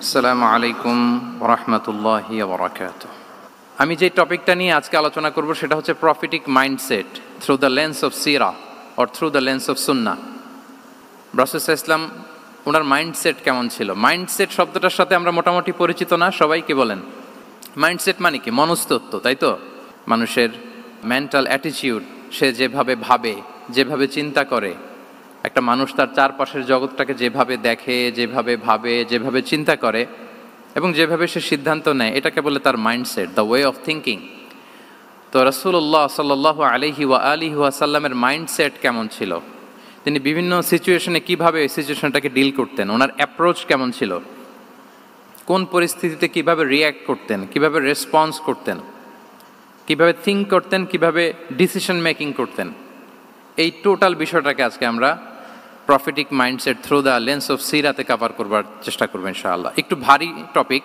আসসালামু আলাইকুম ওরহমতুল্লাহি ওবরাকাতুহু। আমি যে টপিকটা নিয়ে আজকে আলোচনা করব সেটা হচ্ছে prophetic mindset through the lens of সিরা or through the lens of সুন্নাহ। রাসূল সাল্লাল্লাহু আলাইহি ওয়াসাল্লাম ওনার মাইন্ডসেট কেমন ছিল? মাইন্ডসেট শব্দটার সাথে আমরা মোটামুটি পরিচিত না, সবাই কি বলেন? মাইন্ডসেট মানে কি? মনস্তত্ত্ব, তাই তো? মানুষের মেন্টাল অ্যাটিটিউড, সে যেভাবে ভাবে, যেভাবে চিন্তা করে, একটা মানুষ তার চারপাশের জগৎটাকে যেভাবে দেখে, যেভাবে ভাবে, যেভাবে চিন্তা করে এবং যেভাবে সে সিদ্ধান্ত নেয়, এটাকে বলে তার mindset, the way of thinking. তো রাসূলুল্লাহ সাল্লাল্লাহু আলাইহি ওয়া আলিহি ওয়াসাল্লামের মাইন্ডসেট কেমন ছিল? তিনি বিভিন্ন সিচুয়েশনে কিভাবে এই সিচুয়েশনটাকে ডিল করতেন, ওনার অ্যাপ্রোচ কেমন ছিল, কোন পরিস্থিতিতে কিভাবে রিয়্যাক্ট করতেন, কিভাবে রেসপন্স করতেন, কিভাবে থিঙ্ক করতেন, কিভাবে ডিসিশন মেকিং করতেন, এই টোটাল বিষয়টাকে আজকে আমরা prophetic mindset through the lens of সিরাতে কভার করবার চেষ্টা করবো ইনশাআল্লাহ। একটু ভারী টপিক,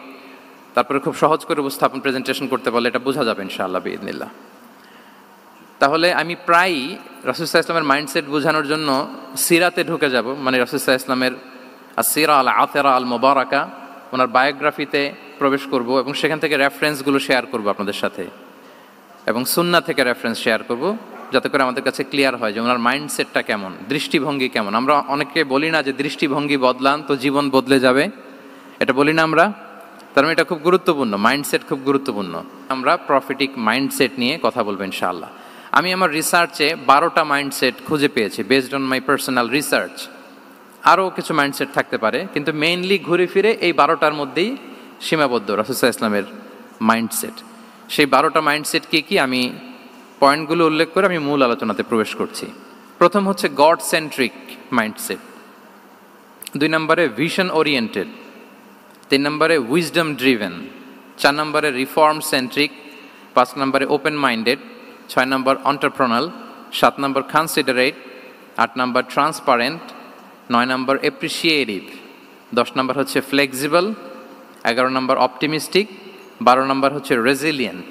তারপরে খুব সহজ করে উপস্থাপন প্রেজেন্টেশন করতে পারলে এটা বোঝা যাবে ইনশাআল্লাহ বিইذনিল্লাহ। তাহলে আমি প্রায়ই রাসূল সাল্লাল্লাহু আলাইহি ওয়াসাল্লামের মাইন্ডসেট বোঝানোর জন্য সিরাতে ঢুকে যাব, মানে রাসূল সাল্লাল্লাহু আলাইহি ওয়াসাল্লামের আসিরা আল আতেরা আল মুবারাকা, ওনার বায়োগ্রাফিতে প্রবেশ করব এবং সেখান থেকে রেফারেন্সগুলো শেয়ার করব আপনাদের সাথে, এবং সুন্নাহ থেকে রেফারেন্স শেয়ার করব, যাতে করে আমাদের কাছে ক্লিয়ার হয় যে ওনার মাইন্ডসেটটা কেমন, দৃষ্টিভঙ্গি কেমন। আমরা অনেকে বলি না যে দৃষ্টিভঙ্গি বদলান তো জীবন বদলে যাবে, এটা বলি না আমরা? তার মানে এটা খুব গুরুত্বপূর্ণ, মাইন্ডসেট খুব গুরুত্বপূর্ণ। আমরা প্রফিটিক মাইন্ডসেট নিয়ে কথা বলবো ইনশাআল্লাহ। আমি আমার রিসার্চে 12টা মাইন্ডসেট খুঁজে পেয়েছি, based on my personal research. আরও কিছু মাইন্ডসেট থাকতে পারে, কিন্তু মেইনলি ঘুরে ফিরে এই 12টার মধ্যেই সীমাবদ্ধ রাসূল সাল্লাল্লাহু আলাইহি ওয়াসাল্লামের মাইন্ডসেট। সেই 12টা মাইন্ডসেট কি আমি পয়েন্টগুলো উল্লেখ করে আমি মূল আলোচনাতে প্রবেশ করছি। প্রথম হচ্ছে গড সেন্ট্রিক মাইন্ডসেট, 2 নম্বরে ভিশন ওরিয়েন্টেড, 3 নম্বরে উইজডম ড্রিভেন, 4 নম্বরে রিফর্ম সেন্ট্রিক, 5 নম্বরে ওপেন মাইন্ডেড, 6 নম্বর এন্টারপ্রেনাল, 7 নম্বর কনসিডারেট, 8 নম্বর ট্রান্সপারেন্ট, 9 নম্বর অ্যাপ্রিসিয়েটিভ, 10 নম্বর হচ্ছে ফ্লেক্সিবল, 11 নম্বর অপটিমিস্টিক, 12 নম্বর হচ্ছে resilient.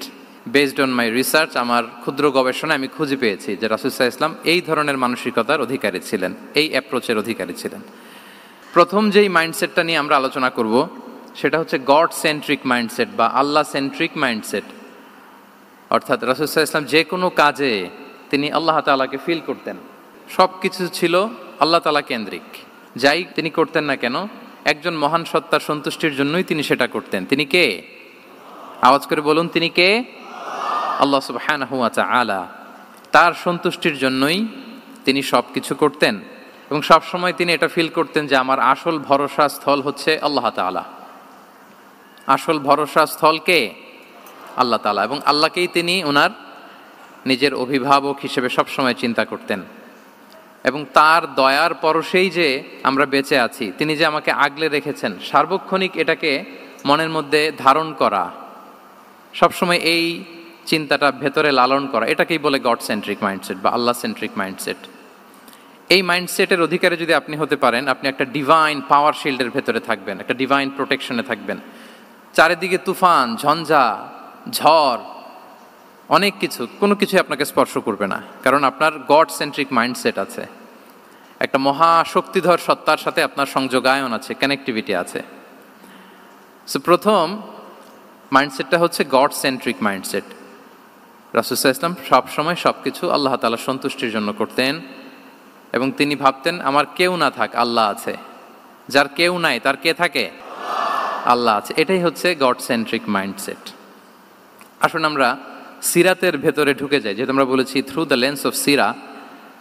Based on my research, আমার ক্ষুদ্র গবেষণা আমি খুঁজে পেয়েছি যে রাসূল সাল্লাল্লাহু আলাইহি ওয়াসাল্লাম এই ধরনের মানসিকতার অধিকারী ছিলেন, এই অ্যাপ্রোচের অধিকারী ছিলেন। প্রথম যেই মাইন্ডসেটটা নিয়ে আমরা আলোচনা করব সেটা হচ্ছে গড সেন্ট্রিক মাইন্ডসেট বা আল্লাহ সেন্ট্রিক মাইন্ডসেট। অর্থাৎ রাসূল সাল্লাল্লাহু আলাইহি ওয়াসাল্লাম যে কোনো কাজে তিনি আল্লাহ তাআলাকে ফিল করতেন, সব কিছু ছিল আল্লাহ তাআলা কেন্দ্রিক। যাই তিনি করতেন না কেন, একজন মহান সত্তার সন্তুষ্টির জন্যই তিনি সেটা করতেন। তিনি কে? আওয়াজ করে বলুন, তিনি কে? আল্লাহ সুবহানাহু ওয়া তাআলা। তার সন্তুষ্টির জন্যই তিনি সব কিছু করতেন এবং সব সময় তিনি এটা ফিল করতেন যে আমার আসল ভরসা স্থল হচ্ছে আল্লাহ তাআলা। আসল ভরসা স্থল কে? আল্লাহ তাআলা। এবং আল্লাহকেই তিনি ওনার নিজের অভিভাবক হিসেবে সবসময় চিন্তা করতেন এবং তার দয়ার পরশেই যে আমরা বেঁচে আছি, তিনি যে আমাকে আগলে রেখেছেন, সার্বক্ষণিক এটাকে মনের মধ্যে ধারণ করা, সবসময় এই চিন্তাটা ভেতরে লালন করা, এটাকেই বলে গড সেন্ট্রিক মাইন্ডসেট বা আল্লাহ সেন্ট্রিক মাইন্ডসেট। এই মাইন্ডসেটের অধিকারী যদি আপনি হতে পারেন, আপনি একটা ডিভাইন পাওয়ার শিল্ডের ভেতরে থাকবেন, একটা ডিভাইন প্রোটেকশনে থাকবেন। চারিদিকে তুফান, ঝঞ্ঝা, ঝড়, অনেক কিছু, কোনো কিছু আপনাকে স্পর্শ করবে না, কারণ আপনার গড সেন্ট্রিক মাইন্ডসেট আছে। একটা মহাশক্তিধর সত্তার সাথে আপনার সংযোগায়ন আছে, কানেক্টিভিটি আছে। সো প্রথম মাইন্ডসেটটা হচ্ছে গড সেন্ট্রিক মাইন্ডসেট। রাসূল সাল্লাল্লাহু আলাইহি ওয়াসাল্লাম সবসময় সব কিছু আল্লাহ তাআলার সন্তুষ্টির জন্য করতেন এবং তিনি ভাবতেন আমার কেউ না থাক, আল্লাহ আছে। যার কেউ নাই তার কে থাকে? আল্লাহ আছে। এটাই হচ্ছে গড সেন্ট্রিক মাইন্ডসেট। আসুন আমরা সিরাতের ভেতরে ঢুকে যাই, যেহেতু আমরা বলেছি থ্রু দ্য লেন্স অফ সিরা।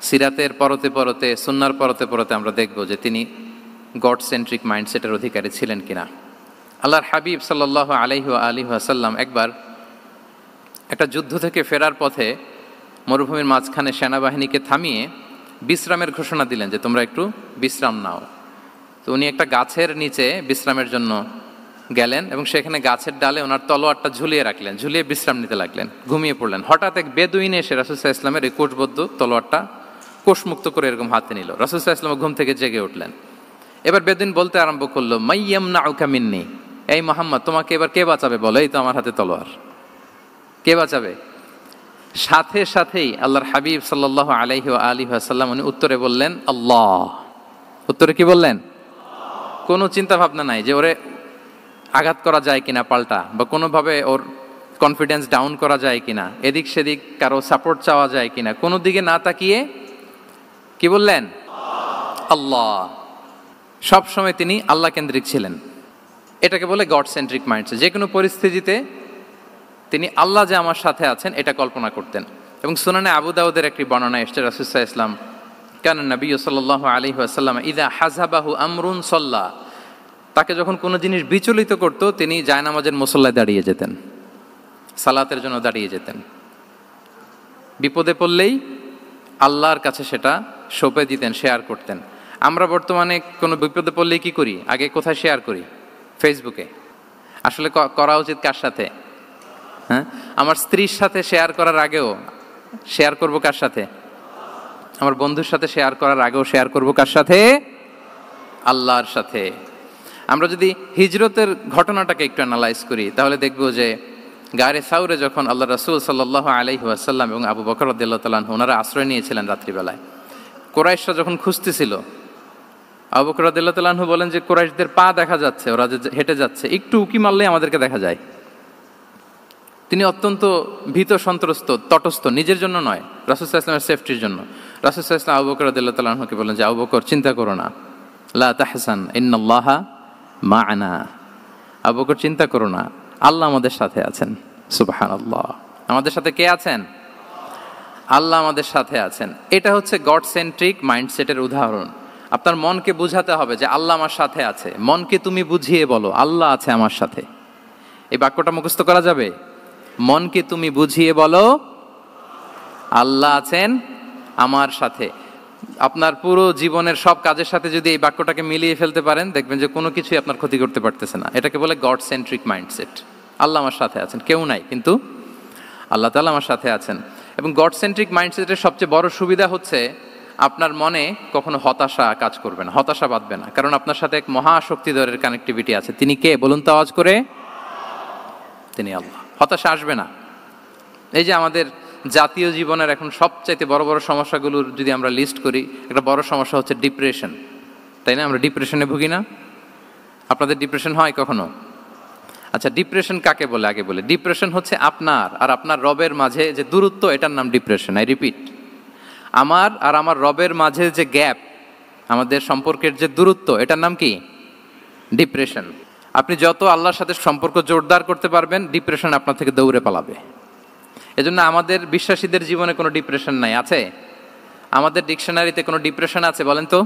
সিরাতের পরতে পরতে, সুন্নাহর পরতে পরতে আমরা দেখব যে তিনি গড সেন্ট্রিক মাইন্ডসেটের অধিকারী ছিলেন কিনা। আল্লাহর হাবিব সাল্লাল্লাহু আলাইহি ওয়া আলিহি ওয়াসাল্লাম একবার একটা যুদ্ধ থেকে ফেরার পথে মরুভূমির মাঝখানে সেনাবাহিনীকে থামিয়ে বিশ্রামের ঘোষণা দিলেন যে তোমরা একটু বিশ্রাম নাও। তো উনি একটা গাছের নিচে বিশ্রামের জন্য গেলেন এবং সেখানে গাছের ডালে ওনার তলোয়ারটা ঝুলিয়ে রাখলেন, ঝুলিয়ে বিশ্রাম নিতে লাগলেন, ঘুমিয়ে পড়লেন। হঠাৎ এক বেদুইন এসে রাসূল সাল্লাল্লাহু আলাইহি ওয়াসাল্লামের এই কোষবদ্ধ তলোয়ারটা কোষমুক্ত করে এরকম হাতে নিল। রাসূল সাল্লাল্লাহু আলাইহি ওয়াসাল্লাম ঘুম থেকে জেগে উঠলেন। এবার বেদুইন বলতে আরম্ভ করলো, মাইয়ামনাউকা মিন্নি, এই মুহাম্মদ তোমাকে এবার কে বাঁচাবে বলো, এই তো আমার হাতে তলোয়ার, কে বাঁচাবে? সাথে সাথেই আল্লাহর হাবিব সাল্লাল্লাহু আলাইহি ওয়া আলিহি ওয়াসাল্লাম উনি উত্তরে বললেন আল্লাহ। উত্তরে কি বললেন? কোনো চিন্তা ভাবনা নাই যে ওরে আঘাত করা যায় কিনা পাল্টা, বা কোনোভাবে ওর কনফিডেন্স ডাউন করা যায় কিনা, এদিক সেদিক কারো সাপোর্ট চাওয়া যায় কিনা, কোনো দিকে না তাকিয়ে কি বললেন? আল্লাহ। সব সময় তিনি আল্লাহ কেন্দ্রিক ছিলেন। এটাকে বলে গড সেন্ট্রিক মাইন্ডসেট। যে কোনো পরিস্থিতিতে তিনি আল্লাহ যে আমার সাথে আছেন এটা কল্পনা করতেন। এবং সুনানে আবু দাউদের একটি বর্ণনা এসেছে, রাসূল সাল্লাল্লাহু আলাইহি ওয়াসাল্লাম কানা নবী সাল্লাল্লাহু আলাইহি ওয়াসাল্লাম ইযা হাযাবাহু আমরুন সাল্লা, তাকে যখন কোনো জিনিস বিচলিত করত তিনি জায়নামাজের মুসল্লায় দাঁড়িয়ে যেতেন, সালাতের জন্য দাঁড়িয়ে যেতেন। বিপদে পড়লেই আল্লাহর কাছে সেটা সঁপে দিতেন, শেয়ার করতেন। আমরা বর্তমানে কোনো বিপদে পড়লেই কি করি? আগে কোথায় শেয়ার করি? ফেসবুকে। আসলে করা উচিত কার সাথে? হ্যাঁ, আমার স্ত্রীর সাথে শেয়ার করার আগেও শেয়ার করব কার সাথে? আমার বন্ধুর সাথে শেয়ার করার আগেও শেয়ার করব কার সাথে? আল্লাহর সাথে। আমরা যদি হিজরতের ঘটনাটাকে একটু অ্যানালাইজ করি তাহলে দেখব যে গারে সাউরে যখন আল্লাহ রাসূল সাল্লাল্লাহু আলাইহি ওয়াসাল্লাম এবং আবু বকর রাদিয়াল্লাহু তাআলা আনহু ওনারা আশ্রয় নিয়েছিলেন রাত্রিবেলায়, কুরাইশরা যখন খুঁজতেছিল, আবু বকর রাদিয়াল্লাহু তাআলা আনহু বলেন যে কুরাইশদের পা দেখা যাচ্ছে, ওরা যে হেঁটে যাচ্ছে, একটু উকি মারলেই আমাদেরকে দেখা যায়। তিনি অত্যন্ত ভীত সন্ত্রস্ত, তটস্থ, নিজের জন্য নয়, রাসূল সাল্লাল্লাহু আলাইহি ওয়াসাল্লামের সেফটির জন্য। রাসূল সাল্লাল্লাহু আলাইহি ওয়াসাল্লাম আবু বকর রাদিয়াল্লাহু তাআলা আনহুকে বলেন যে আবু বকর চিন্তা করো না, লা তাহসান ইন্নাল্লাহা মা'ানা, আবু বকর চিন্তা করো না, আল্লাহ আমাদের সাথে আছেন। সুবহানাল্লাহ। আমাদের সাথে কে আছেন? আল্লাহ আমাদের সাথে আছেন। এটা হচ্ছে গড সেন্ট্রিক মাইন্ডসেটের উদাহরণ। আপনার মনকে বুঝাতে হবে যে আল্লাহ আমার সাথে আছে। মনকে তুমি বুঝিয়ে বলো আল্লাহ আছে আমার সাথে। এই বাক্যটা মুখস্থ করা যাবে? মনকে তুমি বুঝিয়ে বলো আল্লাহ আছেন আমার সাথে। আপনার পুরো জীবনের সব কাজের সাথে যদি এই বাক্যটাকে মিলিয়ে ফেলতে পারেন দেখবেন যে কোনো কিছুই আপনার ক্ষতি করতে পারতেছে না। এটাকে বলে গড সেন্ট্রিক মাইন্ডসেট। আল্লাহ আমার সাথে আছেন, কেউ নাই কিন্তু আল্লাহ তাআলা আমার সাথে আছেন। এবং গড সেন্ট্রিক মাইন্ডসেটের সবচেয়ে বড় সুবিধা হচ্ছে আপনার মনে কখনো হতাশা কাজ করবে না, হতাশা বাঁধবে না, কারণ আপনার সাথে এক মহাশক্তিধরের কানেক্টিভিটি আছে। তিনি কে বলুন তো আওয়াজ করে? তিনি আল্লাহ। হতাশা আসবে না। এই যে আমাদের জাতীয় জীবনের এখন সবচাইতে বড় বড় সমস্যাগুলোর যদি আমরা লিস্ট করি, একটা বড় সমস্যা হচ্ছে ডিপ্রেশন, তাই না? আমরা ডিপ্রেশনে ভুগি না? আপনাদের ডিপ্রেশন হয় কখনো? আচ্ছা, ডিপ্রেশন কাকে বলে আগে বলে। ডিপ্রেশন হচ্ছে আপনার আর আপনার রবের মাঝে যে দূরত্ব, এটার নাম ডিপ্রেশন। আই রিপিট, আমার আর আমার রবের মাঝে যে গ্যাপ, আমাদের সম্পর্কের যে দূরত্ব, এটার নাম কি? ডিপ্রেশন। আপনি যত আল্লাহর সাথে সম্পর্ক জোরদার করতে পারবেন, ডিপ্রেশন আপনার থেকে দৌড়ে পালাবে। এজন্য আমাদের বিশ্বাসীদের জীবনে কোনো ডিপ্রেশন নাই। আছে? আমাদের ডিকশনারিতে কোনো ডিপ্রেশন আছে বলেন তো?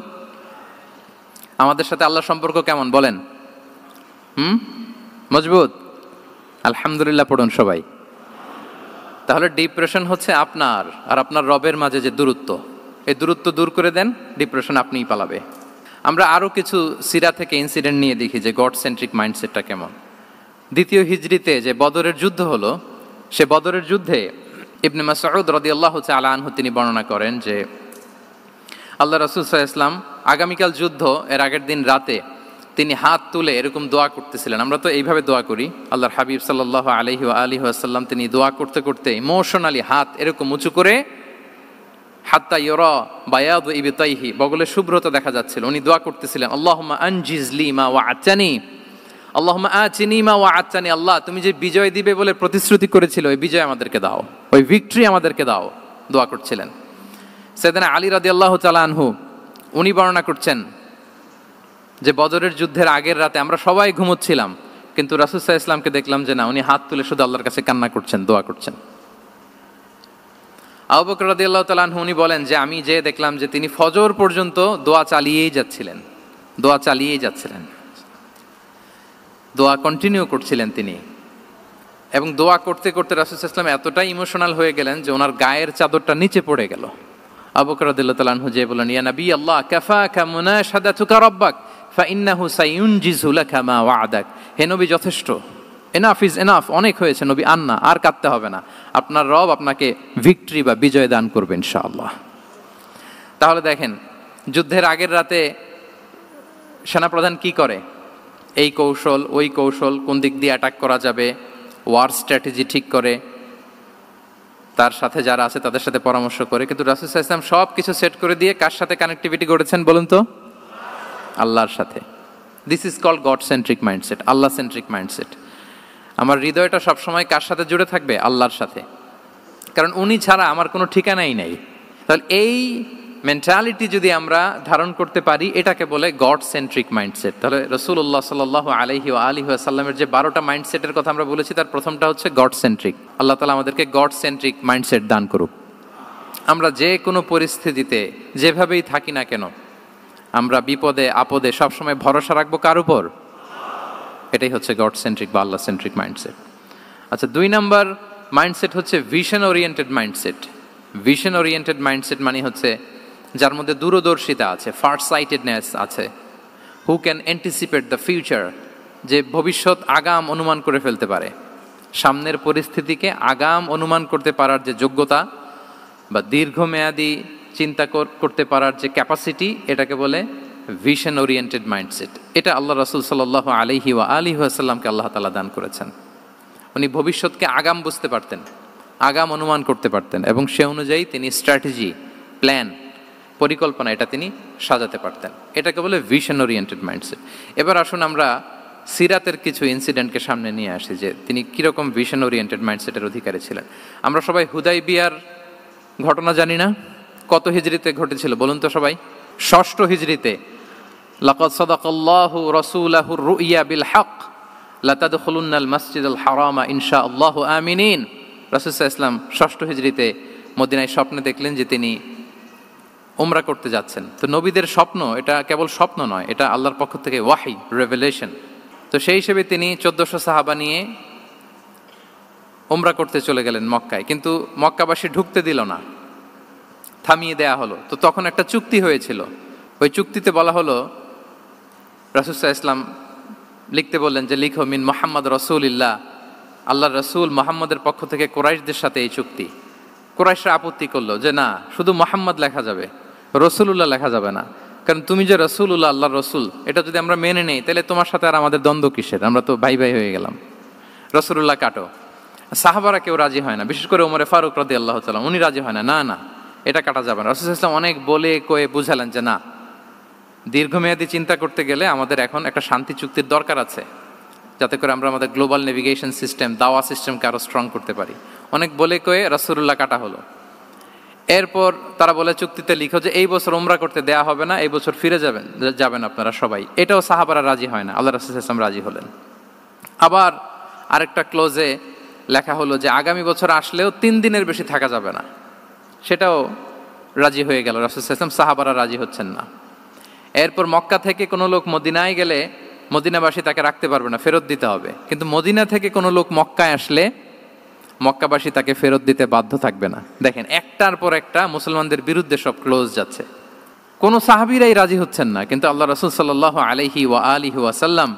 আমাদের সাথে আল্লাহর সম্পর্ক কেমন বলেন? মজবুত? আলহামদুলিল্লাহ পড়ুন সবাই। তাহলে ডিপ্রেশন হচ্ছে আপনার আর আপনার রবের মাঝে যে দূরত্ব, এই দূরত্ব দূর করে দেন, ডিপ্রেশন আপনিই পালাবে। আমরা আরও কিছু সিরা থেকে ইনসিডেন্ট নিয়ে দেখি যে গড সেন্ট্রিক মাইন্ডসেটটা কেমন। দ্বিতীয় হিজরিতে যে বদরের যুদ্ধ হলো, সে বদরের যুদ্ধে ইবনে মাসউদ রাদিয়াল্লাহু তাআলা আনহু তিনি বর্ণনা করেন যে আল্লাহ রাসূল সাল্লাল্লাহু আলাইহি ওয়াসাল্লাম আগামীকাল যুদ্ধ, এর আগের দিন রাতে তিনি হাত তুলে এরকম দোয়া করতেছিলেন। আমরা তো এইভাবে দোয়া করি। আল্লাহর হাবিব সাল্লাল্লাহু আলাইহি ওয়া আলিহি ওয়াসাল্লাম তিনি দোয়া করতে করতে ইমোশনালি হাত এরকম উঁচু করে, হাত্তা ইউরা বায়াদু ইবতাইহি, বগলের শুভ্রতা দেখা যাচ্ছিল, উনি দোয়া করতেছিলেন আল্লাহুম্মা আনজিজ লি মা ওয়া'আতানি, আল্লাহুম্মা আতিনি মা ওয়া'আতানি, আল্লাহ তুমি যে বিজয় দিবে বলে প্রতিশ্রুতি করেছিল, ওই বিজয় আমাদেরকে দাও, ওই ভিক্টরি আমাদেরকে দাও, দোয়া করছিলেন। সাইয়েদনা আলী রাদিয়াল্লাহু তাআলা আনহু উনি বর্ণনা করছেন যে বদরের যুদ্ধের আগের রাতে আমরা সবাই ঘুমোচ্ছিলাম, কিন্তু রাসূল সাল্লাল্লাহু আলাইহি ওয়াসাল্লামকে দেখলাম যে না, উনি হাত তুলে শুধু আল্লাহর কাছে কান্না করছেন, দোয়া করছেন। আবু বকর রাদিয়াল্লাহু তাআলা আনহু উনি বলেন যে আমি যে দেখলাম যে তিনি ফজর পর্যন্ত দোয়া চালিয়েই যাচ্ছিলেন, দোয়া চালিয়েই যাচ্ছিলেন, দোয়া কন্টিনিউ করছিলেন তিনি। এবং দোয়া করতে করতে রাসূল সাল্লাল্লাহু আলাইহি ওয়াসাল্লাম এতটাই ইমোশনাল হয়ে গেলেন যে ওনার গায়ের চাদরটা নিচে পড়ে গেল। আবু বকর রাদিয়াল্লাহু তাআলা আনহু যে বলেন ইয়া নবী আল্লাহ কাফাকা মুনাশাদাতুকা রাব্বাক ফাইন্নাহু সায়ুনজিজু লাকা মা ওয়া'দাক, হে নবী যথেষ্ট, এনাফ ইজ এনাফ, অনেক হয়েছে নবী, আন্না, আর কাঁদতে হবে না, আপনার রব আপনাকে ভিক্টরি বা বিজয় দান করবে ইনশাআল্লাহ। তাহলে দেখেন, যুদ্ধের আগের রাতে সেনাপ্রধান কি করে? এই কৌশল ওই কৌশল, কোন দিক দিয়ে অ্যাটাক করা যাবে, ওয়ার স্ট্র্যাটেজি ঠিক করে, তার সাথে যারা আছে তাদের সাথে পরামর্শ করে। কিন্তু রাসূল সাল্লাল্লাহু আলাইহি ওয়াসাল্লাম সব কিছু সেট করে দিয়ে কার সাথে কানেক্টিভিটি গড়েছেন বলুন তো? আল্লাহর সাথে। This is called God centric mindset, Allah centric mindset. আমার হৃদয়টা সবসময় কার সাথে জুড়ে থাকবে? আল্লাহর সাথে, কারণ উনি ছাড়া আমার কোনো ঠিকানাই নেই। তাহলে এই মেন্টালিটি যদি আমরা ধারণ করতে পারি, এটাকে বলে গড সেন্ট্রিক মাইন্ডসেট। তাহলে রাসূলুল্লাহ সাল্লাল্লাহু আলাইহি ওয়া আলিহি ওয়াসাল্লামের যে 12টা মাইন্ডসেটের কথা আমরা বলেছি, তার প্রথমটা হচ্ছে গড সেন্ট্রিক। আল্লাহ তাআলা আমাদেরকে গড সেন্ট্রিক মাইন্ডসেট দান করুক। আমরা যে কোনো পরিস্থিতিতে যেভাবেই থাকি না কেন, আমরা বিপদে আপদে সবসময় ভরসা রাখবো কার উপর? এটাই হচ্ছে গড সেন্ট্রিক বা আল্লাহ সেন্ট্রিক মাইন্ডসেট। আচ্ছা, 2 নাম্বার মাইন্ডসেট হচ্ছে vision oriented mindset. Vision oriented mindset মানে হচ্ছে যার মধ্যে দূরদর্শিতা আছে, ফার সাইটেডনেস আছে, who can anticipate the future, যে ভবিষ্যৎ আগাম অনুমান করে ফেলতে পারে, সামনের পরিস্থিতিকে আগাম অনুমান করতে পারার যে যোগ্যতা বা দীর্ঘমেয়াদী চিন্তা করতে পারার যে ক্যাপাসিটি, এটাকে বলে ভিশন ওরিয়েন্টেড মাইন্ডসেট। এটা আল্লাহ রাসূল সাল্লাল্লাহু আলাইহি ওয়া আলিহি ওয়াসাল্লামকে আল্লাহ তাআলা দান করেছেন। উনি ভবিষ্যৎকে আগাম বুঝতে পারতেন, আগাম অনুমান করতে পারতেন, এবং সে অনুযায়ী তিনি স্ট্র্যাটেজি, প্ল্যান, পরিকল্পনা এটা তিনি সাজাতে পারতেন। এটাকে বলে ভিশন ওরিয়েন্টেড মাইন্ডসেট। এবার আসুন আমরা সিরাতের কিছু ইনসিডেন্টকে সামনে নিয়ে আসি যে তিনি কীরকম ভিশন ওরিয়েন্টেড মাইন্ডসেটের অধিকারী ছিলেন। আমরা সবাই হুদাইবিয়ার ঘটনা জানি না? কত হিজরিতে ঘটেছিল বলুন তো সবাই? 6ষ্ঠ হিজরিতে। লাকাদ সাদাকাল্লাহু রাসূলাহুর রুইয়া বিল হক লাতাদখুলুন্নাল মাসজিদাল হারামা ইনশাআল্লাহু আমিনিন। রাসূল সাল্লাল্লাহু আলাইহি ওয়াসাল্লাম 6ষ্ঠ হিজরিতে মদিনায় স্বপ্নে দেখলেন যে তিনি উমরা করতে যাচ্ছেন। তো নবীদের স্বপ্ন এটা কেবল স্বপ্ন নয়, এটা আল্লাহর পক্ষ থেকে ওয়াহি, রেভেলেশন। তো সেই হিসেবে তিনি 1400 সাহাবা নিয়ে উমরা করতে চলে গেলেন মক্কায়, কিন্তু মক্কাবাসী ঢুকতে দিল না, থামিয়ে দেয়া হলো। তো তখন একটা চুক্তি হয়েছিল, ওই চুক্তিতে বলা হলো, রাসূল সাল্লাল্লাহু আলাইহি ওয়াসাল্লাম লিখতে বললেন যে লিখো মিন মুহাম্মদ রাসূলুল্লাহ, আল্লাহর রাসূল মুহাম্মদের পক্ষ থেকে কুরাইশদের সাথে এই চুক্তি। কুরাইশরা আপত্তি করলো যে না, শুধু মুহাম্মদ লেখা যাবে, রাসূলুল্লাহ লেখা যাবে না, কারণ তুমি যে রাসূলুল্লাহ, আল্লাহর রাসূল, এটা যদি আমরা মেনে নেই তাহলে তোমার সাথে আর আমাদের দ্বন্দ্ব কিসের, আমরা তো ভাই ভাই হয়ে গেলাম, রাসূলুল্লাহ কাটো। সাহাবারা কেউ রাজি হয় না, বিশেষ করে ওমরে ফারুক রাদিয়াল্লাহু তাআলা, উনি রাজি হয় না, না না এটা কাটা যাবে না। রাসূল সাল্লাল্লাহু আলাইহি ওয়াসাল্লাম অনেক বলে কয়ে বুঝালেন যে না, দীর্ঘমেয়াদী চিন্তা করতে গেলে আমাদের এখন একটা শান্তি চুক্তির দরকার আছে, যাতে করে আমরা আমাদের গ্লোবাল নেভিগেশন সিস্টেম, দাওয়া সিস্টেমকে আরও স্ট্রং করতে পারি। অনেক বলে কয়ে রাসূলুল্লাহ কাটা হলো। এরপর তারা বলে চুক্তিতে লিখো যে এই বছর উমরা করতে দেয়া হবে না, এই বছর ফিরে যাবেন আপনারা সবাই। এটাও সাহাবারা রাজি হয় না, আল্লাহ রাসূল সাল্লাল্লাহু আলাইহি ওয়াসাল্লাম রাজি হলেন। আবার আরেকটা ক্লোজে লেখা হলো যে আগামী বছর আসলেও 3 দিনের বেশি থাকা যাবে না, সেটাও রাজি হয়ে গেল রাসূল সাল্লাল্লাহু আলাইহি ওয়াসাল্লাম, সাহাবারা রাজি হচ্ছেন না। এরপর মক্কা থেকে কোনো লোক মদিনায় গেলে মদিনাবাসী তাকে রাখতে পারবে না, ফেরত দিতে হবে। কিন্তু মদিনা থেকে কোনো লোক মক্কায় আসলে মক্কাবাসী তাকে ফেরত দিতে বাধ্য থাকবে না। দেখেন, একটার পর একটা মুসলমানদের বিরুদ্ধে সব ক্লোজ যাচ্ছে, কোনো সাহাবীরাই রাজি হচ্ছেন না। কিন্তু আল্লাহ রাসূল সাল্লাল্লাহু আলাইহি ওয়া আলিহি ওয়াসাল্লাম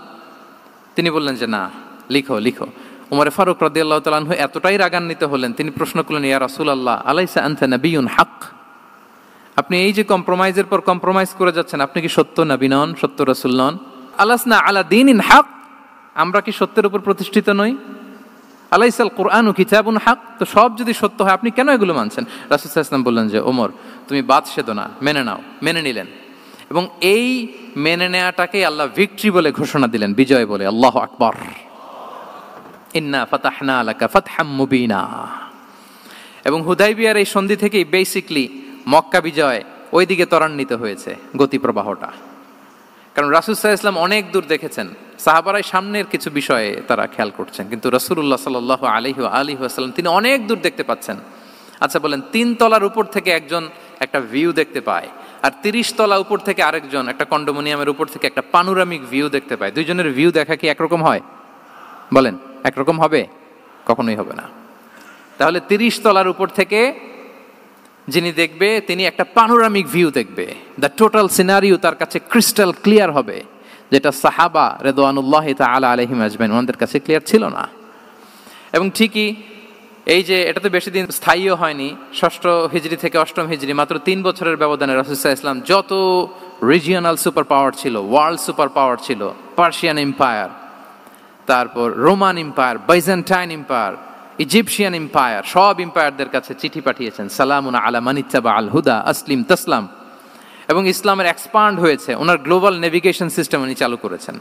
তিনি বললেন যে না, লিখো লিখো। উমর ফারুক রাদিয়াল্লাহু তাআলা আনহু এতটাই রাগান্বিত হলেন, তিনি প্রশ্ন করলেন, ইয়া রাসূলুল্লাহ, আলাইসা আনতা নাবিয়্যুন হক, আপনি এই যে কম্প্রোমাইজের পর কম্প্রোমাইজ করে যাচ্ছেন, আপনি কি সত্য নবী নন, সত্য রাসূল নন? আলাসনা আলা দীনিন হক, আমরা কি সত্যের উপর প্রতিষ্ঠিত নই? আলাইসাল কুরআনু কিতাবুন হক, তো সব যদি সত্য হয় আপনি কেন এগুলো মানছেন? রাসূল সাল্লাল্লাহু আলাইহি ওয়াসাল্লাম বললেন যে ওমর, তুমি বাদ সেদো না, মেনে নাও। মেনে নিলেন, এবং এই মেনে নেওয়াটাকে আল্লাহ ভিক্টরি বলে ঘোষণা দিলেন, বিজয় বলে। আল্লাহু আকবার। ইন্না ফাতাহনা লাকা ফাতহাম মুবিনা। এবং হুদাইবিয়ার এই সন্ধি থেকেই বেসিকলি মক্কা বিজয় ওইদিকে ত্বরান্বিত হয়েছে গতি প্রবাহটা। কারণ রাসূল সাল্লাল্লাহু আলাইহি ওয়াসাল্লাম অনেক দূর দেখেছেন, সাহাবারাই সামনের কিছু বিষয়ে তারা খেয়াল করছেন, কিন্তু রাসূলুল্লাহ সাল্লাল্লাহু আলাইহি ওয়া আলিহি ওয়াসাল্লাম তিনি অনেক দূর দেখতে পাচ্ছেন। আচ্ছা বলেন, 3 তলার উপর থেকে একজন একটা ভিউ দেখতে পায়, আর 30 তলা উপর থেকে আরেকজন একটা কন্ডোমিনিয়ামের উপর থেকে একটা পানোরামিক ভিউ দেখতে পায়, দুইজনের ভিউ দেখা কি একরকম হয়? বলেন, একরকম হবে? কখনোই হবে না। তাহলে 30 তলার উপর থেকে যিনি দেখবে তিনি একটা পানোরামিক ভিউ দেখবে, দ্য টোটাল সিনারিও তার কাছে ক্রিস্টাল ক্লিয়ার হবে, যেটা সাহাবা রিদওয়ানুল্লাহি তাআলা আলাইহিম আজমাইন ওনাদের কাছে ক্লিয়ার ছিল না। এবং ঠিকই এই যে এটা তো বেশি দিন স্থায়ীও হয়নি, 6ষ্ঠ হিজরি থেকে 8ম হিজরি, মাত্র 3 বছরের ব্যবধানে রাসূল সাল্লাল্লাহু আলাইহি ওয়াসাল্লাম যত রিজিওনাল সুপার পাওয়ার ছিল, ওয়ার্ল্ড সুপার পাওয়ার ছিল, পার্সিয়ান এম্পায়ার, তারপর Roman empire, Byzantine empire, Egyptian empire, সব এম্পায়ারদের কাছে চিঠি পাঠিয়েছেন, সালামুন আলা মান ইত্তাবা আল হুদা আসলিম তাসলাম। এবং ইসলামের এক্সপান্ড হয়েছে, ওনার গ্লোবাল নেভিগেশন সিস্টেম উনি চালু করেছেন।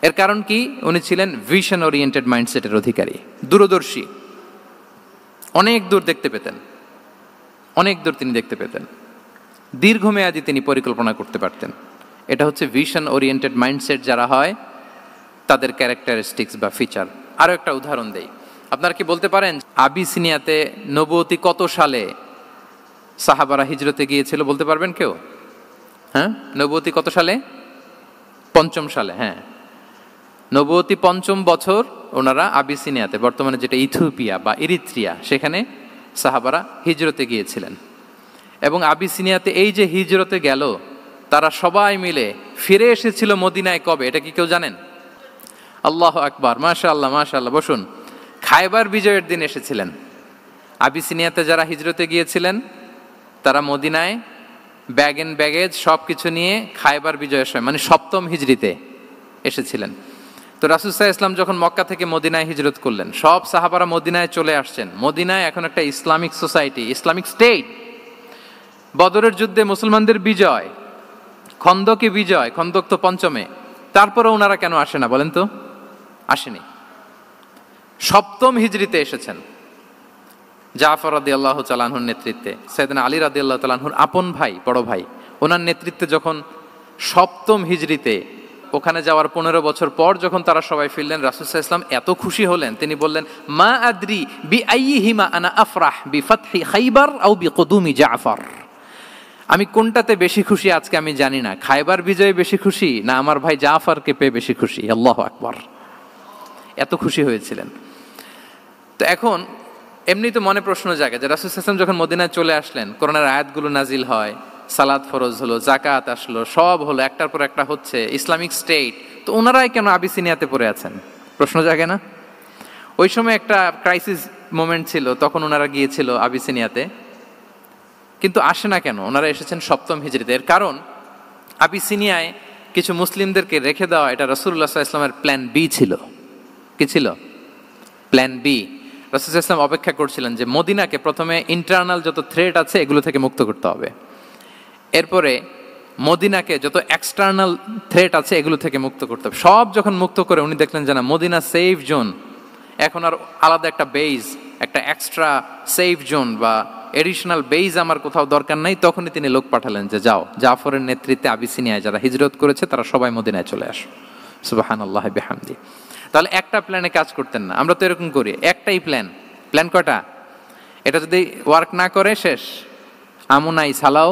এর কারণ কি? উনি ছিলেন ভিশন ওরিয়েন্টেড মাইন্ডসেটের অধিকারী, দূরদর্শী, অনেক দূর দেখতে পেতেন, অনেক দূর তিনি দেখতে পেতেন, দীর্ঘমেয়াদী তিনি পরিকল্পনা করতে পারতেন। এটা হচ্ছে ভিশন ওরিয়েন্টেড মাইন্ডসেট যারা হয় তাদের ক্যারেক্টারিস্টিক্স বা ফিচার। আরও একটা উদাহরণ দেই, আপনারা কি বলতে পারেন আবিসিনিয়াতে নবুয়তি কত সালে সাহাবারা হিজরতে গিয়েছিল? বলতে পারবেন কেউ? হ্যাঁ, নবুয়তি কত সালে? 5ম সালে। হ্যাঁ, নবুয়তি 5ম বছর ওনারা আবিসিনিয়াতে, বর্তমানে যেটা ইথিওপিয়া বা ইরিত্রিয়া, সেখানে সাহাবারা হিজরতে গিয়েছিলেন। এবং আবিসিনিয়াতে এই যে হিজরতে গেল, তারা সবাই মিলে ফিরে এসেছিল মদিনায় কবে? এটা কি কেউ জানেন? আল্লাহু আকবার, মাশাআল্লাহ মাশাআল্লাহ। বসুন। খায়বার বিজয়ের দিন এসেছিলেন। আবিসিনিয়াতে যারা হিজরতে গিয়েছিলেন তারা মদিনায় ব্যাগ এন্ড ব্যাগেজ সব কিছু নিয়ে খায়বার বিজয়ের সময়, মানে 7ম হিজরিতে এসেছিলেন। তো রাসূল সাল্লাল্লাহু আলাইহি ওয়াসাল্লাম যখন মক্কা থেকে মদিনায় হিজরত করলেন, সব সাহাবারা মদিনায় চলে আসছেন। মদিনায় এখন একটা ইসলামিক সোসাইটি, ইসলামিক স্টেট। বদরের যুদ্ধে মুসলমানদের বিজয়, খন্দকে বিজয়, খন্দক তো 5মে। তারপরে ওনারা কেন আসে না বলেন তো? আসেনি। 7ম হিজরিতে এসেছেন। জাফর রাদিয়াল্লাহু তাআলা আনহুর নেতৃত্বে, সাইয়েদনা আলী রাদিয়াল্লাহু তাআলা আনহুর আপন ভাই, বড় ভাই, ওনার নেতৃত্বে যখন 7ম হিজরিতে ওখানে যাওয়ার 15 বছর পর যখন তারা সবাই ফিরলেন, রাসূল সাল্লাল্লাহু আলাইহি ওয়াসাল্লাম এত খুশি হলেন, তিনি বললেন, মা আদরি বিআইয়িহিমা আনা আফরাহ বিফাতহি খাইবার আও বিকুদুমি জাফর। আমি কোনটাতে বেশি খুশি আজকে আমি জানি না, খায়বার বিজয়ে বেশি খুশি না আমার ভাই জাফরকে পেয়ে বেশি খুশি। আল্লাহু আকবার, এত খুশি হয়েছিলেন। তো এখন এমনি তো মনে প্রশ্ন জাগে যে রাসূল সাল্লাল্লাহু আলাইহি ওয়াসাল্লাম যখন মদিনায় চলে আসলেন, কোরআনের আয়াতগুলো নাজিল হয়, সালাত ফরজ হলো, জাকাত আসলো, সব হলো, একটার পর একটা হচ্ছে, ইসলামিক স্টেট, তো ওনারাই কেন আবিসিনিয়াতে পড়ে আছেন? প্রশ্ন জাগে না? ওই সময় একটা ক্রাইসিস মোমেন্ট ছিল, তখন ওনারা গিয়েছিল আবিসিনিয়াতে, কিন্তু আসে না কেন? ওনারা এসেছেন 7ম হিজরিতে। এর কারণ আবিসিনিয়ায় কিছু মুসলিমদেরকে রেখে দেওয়া, এটা রাসূলুল্লাহ সাল্লাল্লাহু আলাইহি ওয়াসাল্লামের প্ল্যান বি ছিল। কি ছিল? Plan B. রাসূল সাল্লাল্লাহু আলাইহি ওয়াসাল্লাম অপেক্ষা করছিলেন যে মদিনাকে প্রথমে ইন্টারনাল যত থ্রেট আছে এগুলো থেকে মুক্ত করতে হবে, এরপরে মদিনাকে যত এক্সটার্নাল থ্রেট আছে এগুলো থেকে মুক্ত করতে হবে। সব যখন মুক্ত করে উনি দেখলেন যে না, মদিনা সেফ জোন, এখন আর আলাদা একটা বেজ, একটা এক্সট্রা সেফ জোন বা এডিশনাল বেজ আমার কোথাও দরকার নাই। তখনই তিনি লোক পাঠালেন যে যাও, জাফরের নেতৃত্বে আবিসিনিয়ায় যারা হিজরত করেছে তারা সবাই মদিনায় চলে আসো। সুবহানাল্লাহি বিহামদি। তাহলে একটা প্ল্যানে কাজ করতেন না। আমরা তো এরকম করি, একটাই প্ল্যান। প্ল্যান কয়টা? এটা যদি ওয়ার্ক না করে শেষ, আমু নাই সালাও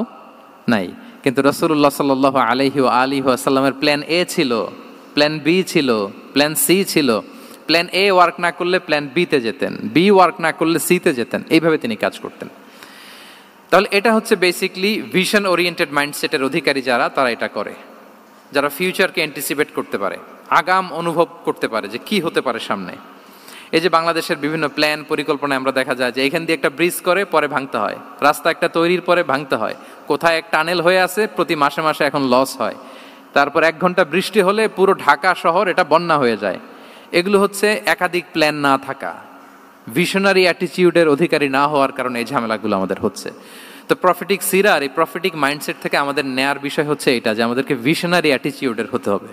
নাই। কিন্তু রাসূলুল্লাহ সাল্লাল্লাহু আলাইহি ওয়া আলিহি ওয়াসাল্লামের প্ল্যান এ ছিল, প্ল্যান বি ছিল, প্ল্যান সি ছিল। প্ল্যান এ ওয়ার্ক না করলে প্ল্যান বিতে যেতেন, বি ওয়ার্ক না করলে সিতে যেতেন, এইভাবে তিনি কাজ করতেন। তাহলে এটা হচ্ছে বেসিকলি ভিশন ওরিয়েন্টেড মাইন্ডসেটের অধিকারী যারা, তারা এটা করে, যারা ফিউচারকে অ্যান্টিসিপেট করতে পারে, আগাম অনুভব করতে পারে যে কি হতে পারে সামনে। এই যে বাংলাদেশের বিভিন্ন প্ল্যান পরিকল্পনায় আমরা দেখা যায় যে এখান দিয়ে একটা ব্রিজ করে পরে ভাঙতে হয়, রাস্তা একটা তৈরির পরে ভাঙতে হয়, কোথায় এক টানেল হয়ে আছে প্রতি মাসে মাসে এখন লস হয়, তারপর 1 ঘন্টা বৃষ্টি হলে পুরো ঢাকা শহর এটা বন্যা হয়ে যায়। এগুলো হচ্ছে একাধিক প্ল্যান না থাকা, ভিশনারি অ্যাটিটিউডের অধিকারী না হওয়ার কারণে এই ঝামেলাগুলো আমাদের হচ্ছে। তো প্রফেটিক সিরার এই প্রফেটিক মাইন্ডসেট থেকে আমাদের নেয়ার বিষয় হচ্ছে এটা, যে আমাদেরকে ভিশনারি অ্যাটিটিউডের হতে হবে।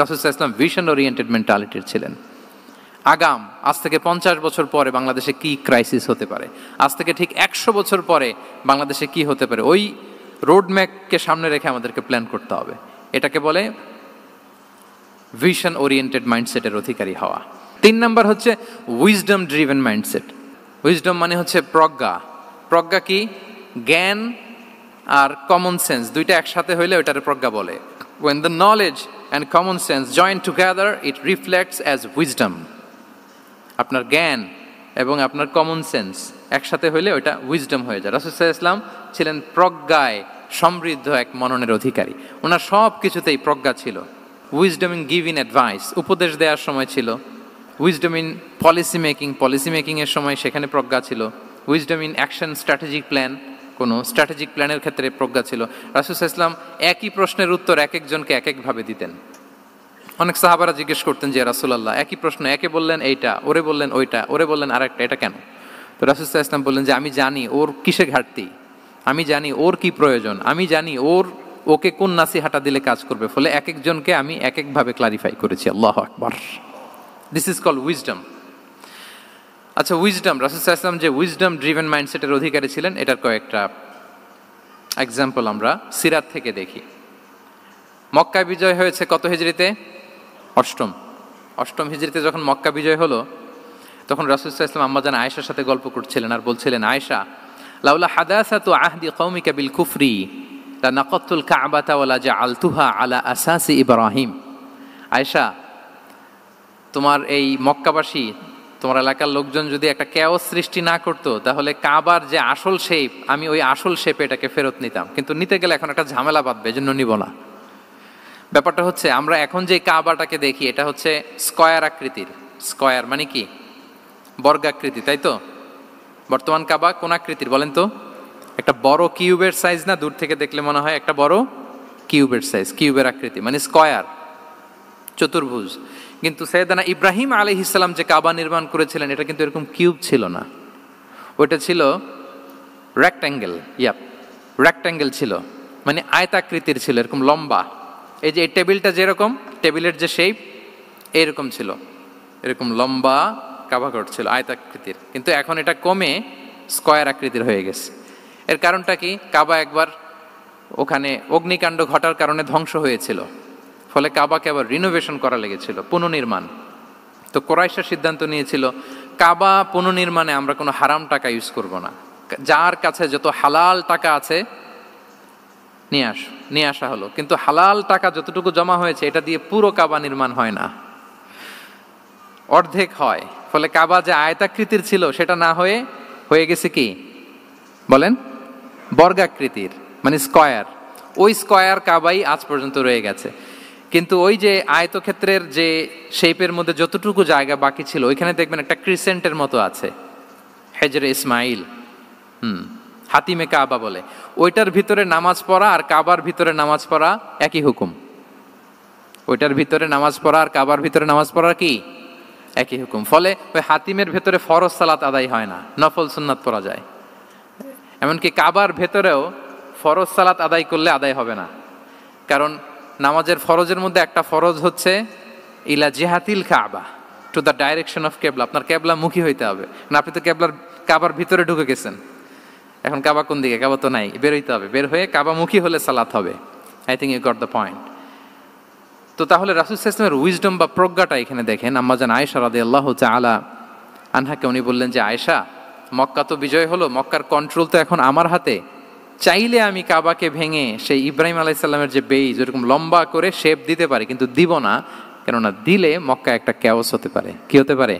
রাসূল সাল্লাল্লাহু আলাইহি ওয়াসাল্লাম ভিশন ওরিয়েন্টেড মেন্টালিটির ছিলেন। আগাম, আজ থেকে 50 বছর পরে বাংলাদেশে কি ক্রাইসিস হতে পারে, আজ থেকে ঠিক 100 বছর পরে বাংলাদেশে কি হতে পারে, ওই রোডম্যাপকে সামনে রেখে আমাদেরকে প্ল্যান করতে হবে। এটাকে বলে ভিশন ওরিয়েন্টেড মাইন্ডসেটের অধিকারী হওয়া। 3 নাম্বার হচ্ছে উইজডম ড্রিভেন মাইন্ডসেট। উইজডম মানে হচ্ছে প্রজ্ঞা। প্রজ্ঞা কি? জ্ঞান আর কমন সেন্স দুইটা একসাথে হইলে ওইটারে প্রজ্ঞা বলে। When the knowledge and common sense join together, it reflects as wisdom. আপনার জ্ঞান এবং আপনার কমন সেন্স একসাথে হইলে ওইটা উইজডম হয়ে যায়। রাসূল সাল্লাল্লাহু আলাইহি ওয়াসাল্লাম ছিলেন প্রজ্ঞায় সমৃদ্ধ এক মননের অধিকারী। ওনার সব কিছুতেই প্রজ্ঞা ছিল। উইজডম ইন গিভিং অ্যাডভাইস, উপদেশ দেওয়ার সময় ছিল। উইজডম ইন পলিসি মেকিংয়ের সময় সেখানে প্রজ্ঞা ছিল। Wisdom in action strategic plan, কোনো স্ট্র্যাটেজিক প্ল্যানের ক্ষেত্রে প্রজ্ঞা ছিল। রাসূল সাল্লাল্লাহু আলাইহি ওয়াসাল্লাম একই প্রশ্নের উত্তর এক একজনকে এক একভাবে দিতেন। অনেক সাহাবারা জিজ্ঞেস করতেন যে রাসূলুল্লাহ একই প্রশ্ন, একে বললেন এইটা, ওরে বললেন ওইটা, ওরে বললেন আরেকটা, এটা কেন? তো রাসূল সাল্লাল্লাহু আলাইহি ওয়াসাল্লাম বললেন যে আমি জানি ওর কিসে ঘাটতি, আমি জানি ওর কি প্রয়োজন, আমি জানি ওকে কোন নাসিহাটা দিলে কাজ করবে, ফলে এক একজনকে আমি এক একভাবে ক্লারিফাই করেছি। আল্লাহু আকবার। This is called wisdom. আচ্ছা, উইজডম, রাসূল সাল্লাল্লাহু আলাইহি ওয়াসাল্লাম যে উইজডম ড্রিভেন মাইন্ডসেটের অধিকারী ছিলেন, এটার কয়েকটা এক্সাম্পল আমরা সিরাত থেকে দেখি। মক্কা বিজয় হয়েছে কত হিজরিতে? অষ্টম হিজরিতে যখন মক্কা বিজয় হলো, তখন রাসূল সাল্লাল্লাহু আলাইহি ওয়াসাল্লাম আম্মাজান আয়েশার সাথে গল্প করছিলেন আর বলছিলেন, আয়েশা, লাউলা হাদাসাতু আহদি কওমিকা বিল কুফরি লা নাকাতুল কাবাতা ওয়া লা জাআলতুহা আলা আসাসি ইব্রাহিম। আয়েশা, তোমার এই মক্কাবাসী, তোমার এলাকার লোকজন যদি একটা কেওস সৃষ্টি না করতো, তাহলে কাবার যে আসল শেপ, আমি ওই আসল শেপে এটাকে ফেরত নিতাম, কিন্তু নিতে গেলে এখন একটা ঝামেলা বাঁধবে, এজন্য নিব না। ব্যাপারটা হচ্ছে, আমরা এখন যে কাবাটাকে দেখি, এটা হচ্ছে স্কয়ার আকৃতির। স্কয়ার মানে কি? বর্গাকৃতি, তাই তো? বর্তমান কাবা কোন আকৃতির বলেন তো? একটা বড় কিউবের সাইজ না? দূর থেকে দেখলে মনে হয় একটা বড় কিউবের সাইজ, কিউবের আকৃতি মানে স্কয়ার, চতুর্ভুজ। কিন্তু সাইয়েদনা ইব্রাহিম আলাইহিস সালাম যে কাবা নির্মাণ করেছিলেন, এটা কিন্তু এরকম কিউব ছিল না, ওটা ছিল রেক্ট্যাঙ্গেল। রেক্ট্যাঙ্গেল ছিল, মানে আয়তাকৃতির ছিল, এরকম লম্বা। এই যে এই টেবিলটা যেরকম, টেবিলের যে শেপ এরকম ছিল, এরকম লম্বা কাবাঘর ছিল আয়তাকৃতির। কিন্তু এখন এটা কমে স্কয়ার আকৃতির হয়ে গেছে। এর কারণটা কি? কাবা একবার ওখানে অগ্নিকাণ্ড ঘটার কারণে ধ্বংস হয়েছিল, ফলে কাবাকে আবার রিনোভেশন করা লেগেছিল, পুনর্নির্মাণ। তো কুরাইশরা সিদ্ধান্ত নিয়েছিল, কাবা পুনর্নির্মাণে আমরা কোনো হারাম টাকা ইউজ করব না, যার কাছে যত হালাল টাকা আছে নিয়ে আসা হলো। কিন্তু হালাল টাকা যতটুকু জমা হয়েছে, এটা দিয়ে পুরো কাবা নির্মাণ হয় না, অর্ধেক হয়। ফলে কাবা যে আয়তাকৃতির ছিল, সেটা না হয়ে গেছে কি বলেন? বর্গাকৃতির, মানে স্কয়ার। ওই স্কয়ার কাবাই আজ পর্যন্ত রয়ে গেছে। কিন্তু ওই যে আয়তক্ষেত্রের যে শেপের মধ্যে যতটুকু জায়গা বাকি ছিল, ওইখানে দেখবেন একটা ক্রিসেন্টের মতো আছে, হেজরে ইসমাইল, হাতিমে কাবা বলে। ওইটার ভিতরে নামাজ পড়া আর কাবার ভিতরে নামাজ পড়া একই হুকুম। ওইটার ভিতরে নামাজ পড়া আর কাবার ভিতরে নামাজ পড়া কি একই হুকুম। ফলে ওই হাতিমের ভেতরে ফরজ সালাত আদায় হয় না, নফল সুন্নাত পড়া যায়। এমনকি কাবার ভেতরেও ফরজ সালাত আদায় করলে আদায় হবে না, কারণ নামাজের ফরজের মধ্যে একটা ফরজ হচ্ছে ইলা জিহাতিল কাবা, টু দ্য ডাইরেকশন অফ কেবলা। আপনার কেবলা মুখী হইতে হবে না। আপনি তো কাবার ভিতরে ঢুকে গেছেন, এখন কাবা কোন দিকে? কাবা তো নাই, বের হইতে হবে। বের হয়ে কাবা মুখী হলে সালাত হবে। I think you got the point. তো তাহলে রাসূল সাল্লাল্লাহু আলাইহি ওয়াসাল্লামের উইজডম বা প্রজ্ঞাটা এখানে দেখেন। আম্মাজান আয়েশা রাদিয়াল্লাহু তাআলা আনহাকে উনি বললেন যে, আয়েশা, মক্কা তো বিজয় হলো, মক্কার কন্ট্রোল তো এখন আমার হাতে। চাইলে আমি কাবাকে ভেঙে সেই ইব্রাহিম আলাইহিস সালামের যে বেইজ, এরকম লম্বা করে শেপ দিতে পারি, কিন্তু দিব না। কেননা দিলে মক্কা একটা ক্যাওস হতে পারে। কি হতে পারে?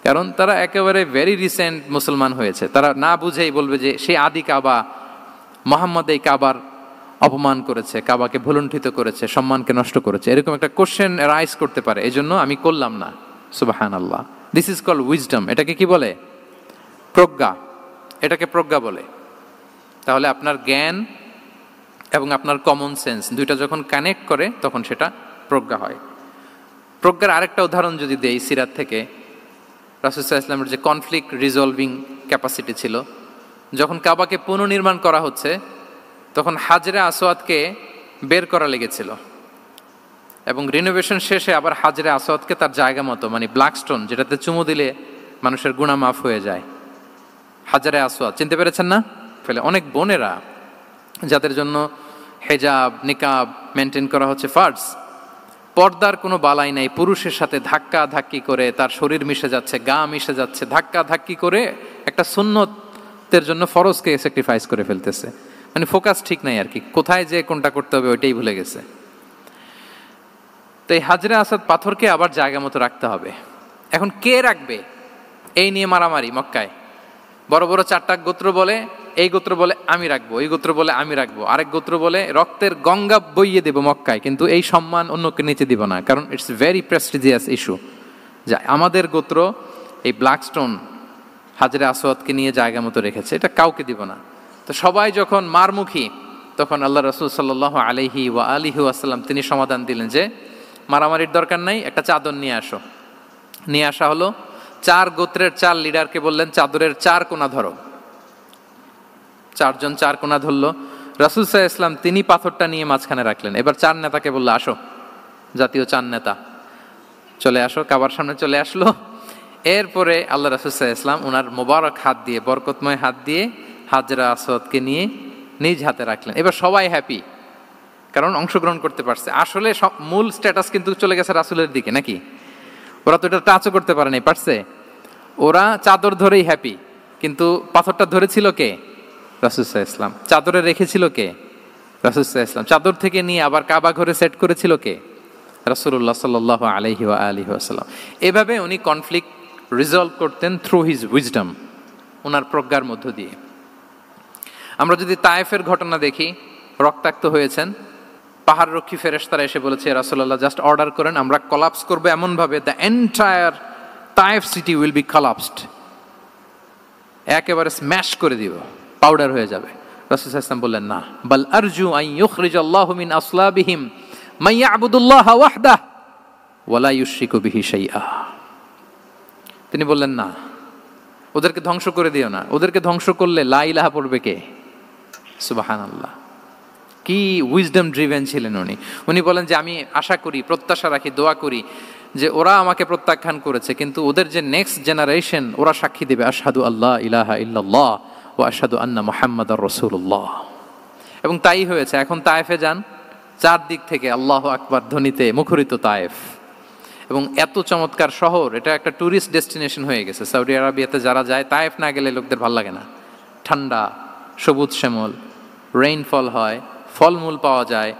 কারণ তারা একেবারে ভেরি রিসেন্ট মুসলমান হয়েছে, তারা না বুঝেই বলবে যে সেই আদি কাবা, মুহাম্মদ এই কাবার অপমান করেছে, কাবাকে ভুলুণ্ঠিত করেছে, সম্মানকে নষ্ট করেছে, এরকম একটা কোশ্চেন রাইজ করতে পারে। এই জন্য আমি করলাম না। সুবহানাল্লাহ। This is called wisdom. এটাকে কি বলে? প্রজ্ঞা। এটাকে প্রজ্ঞা বলে। তাহলে আপনার জ্ঞান এবং আপনার কমন সেন্স দুইটা যখন কানেক্ট করে, তখন সেটা প্রজ্ঞা হয়। প্রজ্ঞার আরেকটা উদাহরণ যদি দেই সিরাত থেকে, রাসূল সাল্লাল্লাহু আলাইহি ওয়াসাল্লামের যে কনফ্লিক্ট রিজলভিং ক্যাপাসিটি ছিল, যখন কাবাকে পুনর্নির্মাণ করা হচ্ছে, তখন হাজরে আসওয়াদকে বের করা লেগেছিল, এবং রিনোভেশন শেষে আবার হাজরে আসওয়াদকে তার জায়গা মতো, মানে ব্ল্যাক স্টোন, যেটাতে চুমু দিলে মানুষের গুনাহ মাফ হয়ে যায়, হাজরে আসওয়াদ, চিনতে পেরেছেন না? ফলে অনেক বোনেরা যাদের জন্য হেজাব নিকাব মেনটেন করা হচ্ছে ফার্জ, পর্দার কোনো বালাই নাই, পুরুষের সাথে ধাক্কা ধাক্কি করে তার শরীর মিশে যাচ্ছে, গা মিশে যাচ্ছে, ধাক্কা ধাক্কি করে একটা সুন্নতের জন্য ফরজকে স্যাক্রিফাইস করে ফেলতেছে। মানে ফোকাস ঠিক নাই আর কি, কোথায় যে কোনটা করতে হবে ওইটাই ভুলে গেছে। তো এই হাজরে আসওয়াদ পাথরকে আবার জায়গা মতো রাখতে হবে। এখন কে রাখবে এই নিয়ে মারামারি মক্কায়। বড় বড় চারটা গোত্র বলে, এই গোত্র বলে আমি রাখবো, এই গোত্র বলে আমি রাখবো, আরেক গোত্র বলে রক্তের গঙ্গা বইয়ে দেব মক্কায়, কিন্তু এই সম্মান অন্যকে নিতে দিব না, কারণ ইটস ভেরি প্রেস্টিজিয়াস ইস্যু। যা আমাদের গোত্র এই ব্ল্যাক স্টোন হাজরে আসওয়াদকে নিয়ে জায়গা মতো রেখেছে, এটা কাউকে দিব না। তো সবাই যখন মারমুখী, তখন আল্লাহ রাসূল সাল্লাল্লাহু আলাইহি ওয়া আলিহি ওয়াসাল্লাম তিনি সমাধান দিলেন যে মারামারির দরকার নাই, একটা চাদর নিয়ে আসো। নিয়ে আসা হলো। 4 গোত্রের 4 লিডারকে বললেন চাদরের 4 কোণা ধরো। চারজন চার কোনা ধরলো, রাসূল সাল্লাল্লাহু আলাইহি ওয়াসাল্লাম তিনি পাথরটা নিয়ে মাঝখানে রাখলেন। এবার চার নেতাকে বললো, আসো, জাতীয় চার নেতা চলে আসো, কাবার সামনে চলে আসলো। এরপরে আল্লাহ রাসূল সাল্লাল্লাহু আলাইহি ওয়াসাল্লাম ওনার মোবারক হাত দিয়ে, বরকতময় হাত দিয়ে হাজরা আসওয়াদকে নিয়ে নিজ হাতে রাখলেন। এবার সবাই হ্যাপি, কারণ অংশগ্রহণ করতে পারছে। আসলে মূল স্ট্যাটাস কিন্তু চলে গেছে রাসূলের দিকে, নাকি? ওরা তো এটা টাচও করতে পারে নাই, পারছে? ওরা চাদর ধরেই হ্যাপি, কিন্তু পাথরটা ধরেছিল কে? রাসূল সাল্লাল্লাহু আলাইহি ওয়াসাল্লাম। চাদরে রেখেছিল কে? রাসূল সাল্লাল্লাহু আলাইহি ওয়াসাল্লাম। চাদর থেকে নিয়ে আবার কাবা ঘরে সেট করেছিল কে? রাসূলুল্লাহ সাল্লাল্লাহু আলাইহি ওয়া আলিহি ওয়াসাল্লাম। এভাবে উনি কনফ্লিক্ট রিজলভ করতেন থ্রু হিজ উইজডম, ওনার প্রজ্ঞার মধ্য দিয়ে। আমরা যদি তায়েফের ঘটনা দেখি, রক্তাক্ত হয়েছেন, পাহাড় রক্ষী ফেরেশতারা এসে বলেছে, রাসূলুল্লাহ জাস্ট অর্ডার করেন, আমরা কলাপস করবো এমনভাবে the entire Taif city will be collapsed, একেবারে স্ম্যাশ করে দিব, পাউডার হয়ে যাবে। রাসূল সাল্লাল্লাহু আলাইহি ওয়াসাল্লাম বললেন, না, বাল আরজু আন ইউখরিজাল্লাহু মিন আসলাবিহিম মান ইয়াবুদুল্লাহ ওয়াহদাহু ওয়া লা ইউশরিকু বিহি শাইআ। তিনি বললেন, না, ওদেরকে ধ্বংস করে দিও না, ওদেরকে ধ্বংস করলে লা ইলাহা পড়বে কে? সুবহানাল্লাহ। কি উইজডম ড্রিভেন ছিলেন উনি। উনি বলেন যে আমি আশা করি, প্রত্যাশা রাখি, দোয়া করি যে ওরা আমাকে প্রত্যাখ্যান করেছে, কিন্তু ওদের যে নেক্সট জেনারেশন, ওরা সাক্ষী দেবে আশহাদু আল্লাহ ইলাহা ইল্লাল্লাহ ওয়া আশহাদু আন্না মুহাম্মাদার রাসূলুল্লাহ। এবং তাই হয়েছে। এখন তায়েফে যান, চারদিক থেকে আল্লাহু আকবার ধ্বনিতে মুখরিত তায়েফ, এবং এত চমৎকার শহর, এটা একটা ট্যুরিস্ট ডেস্টিনেশন হয়ে গেছে। সৌদি আরবিয়াতে যারা যায়, তায়েফ না গেলে লোকদের ভালো লাগে না। ঠান্ডা, সবুজ শ্যামল, রেইনফল হয়, ফলমূল পাওয়া যায়।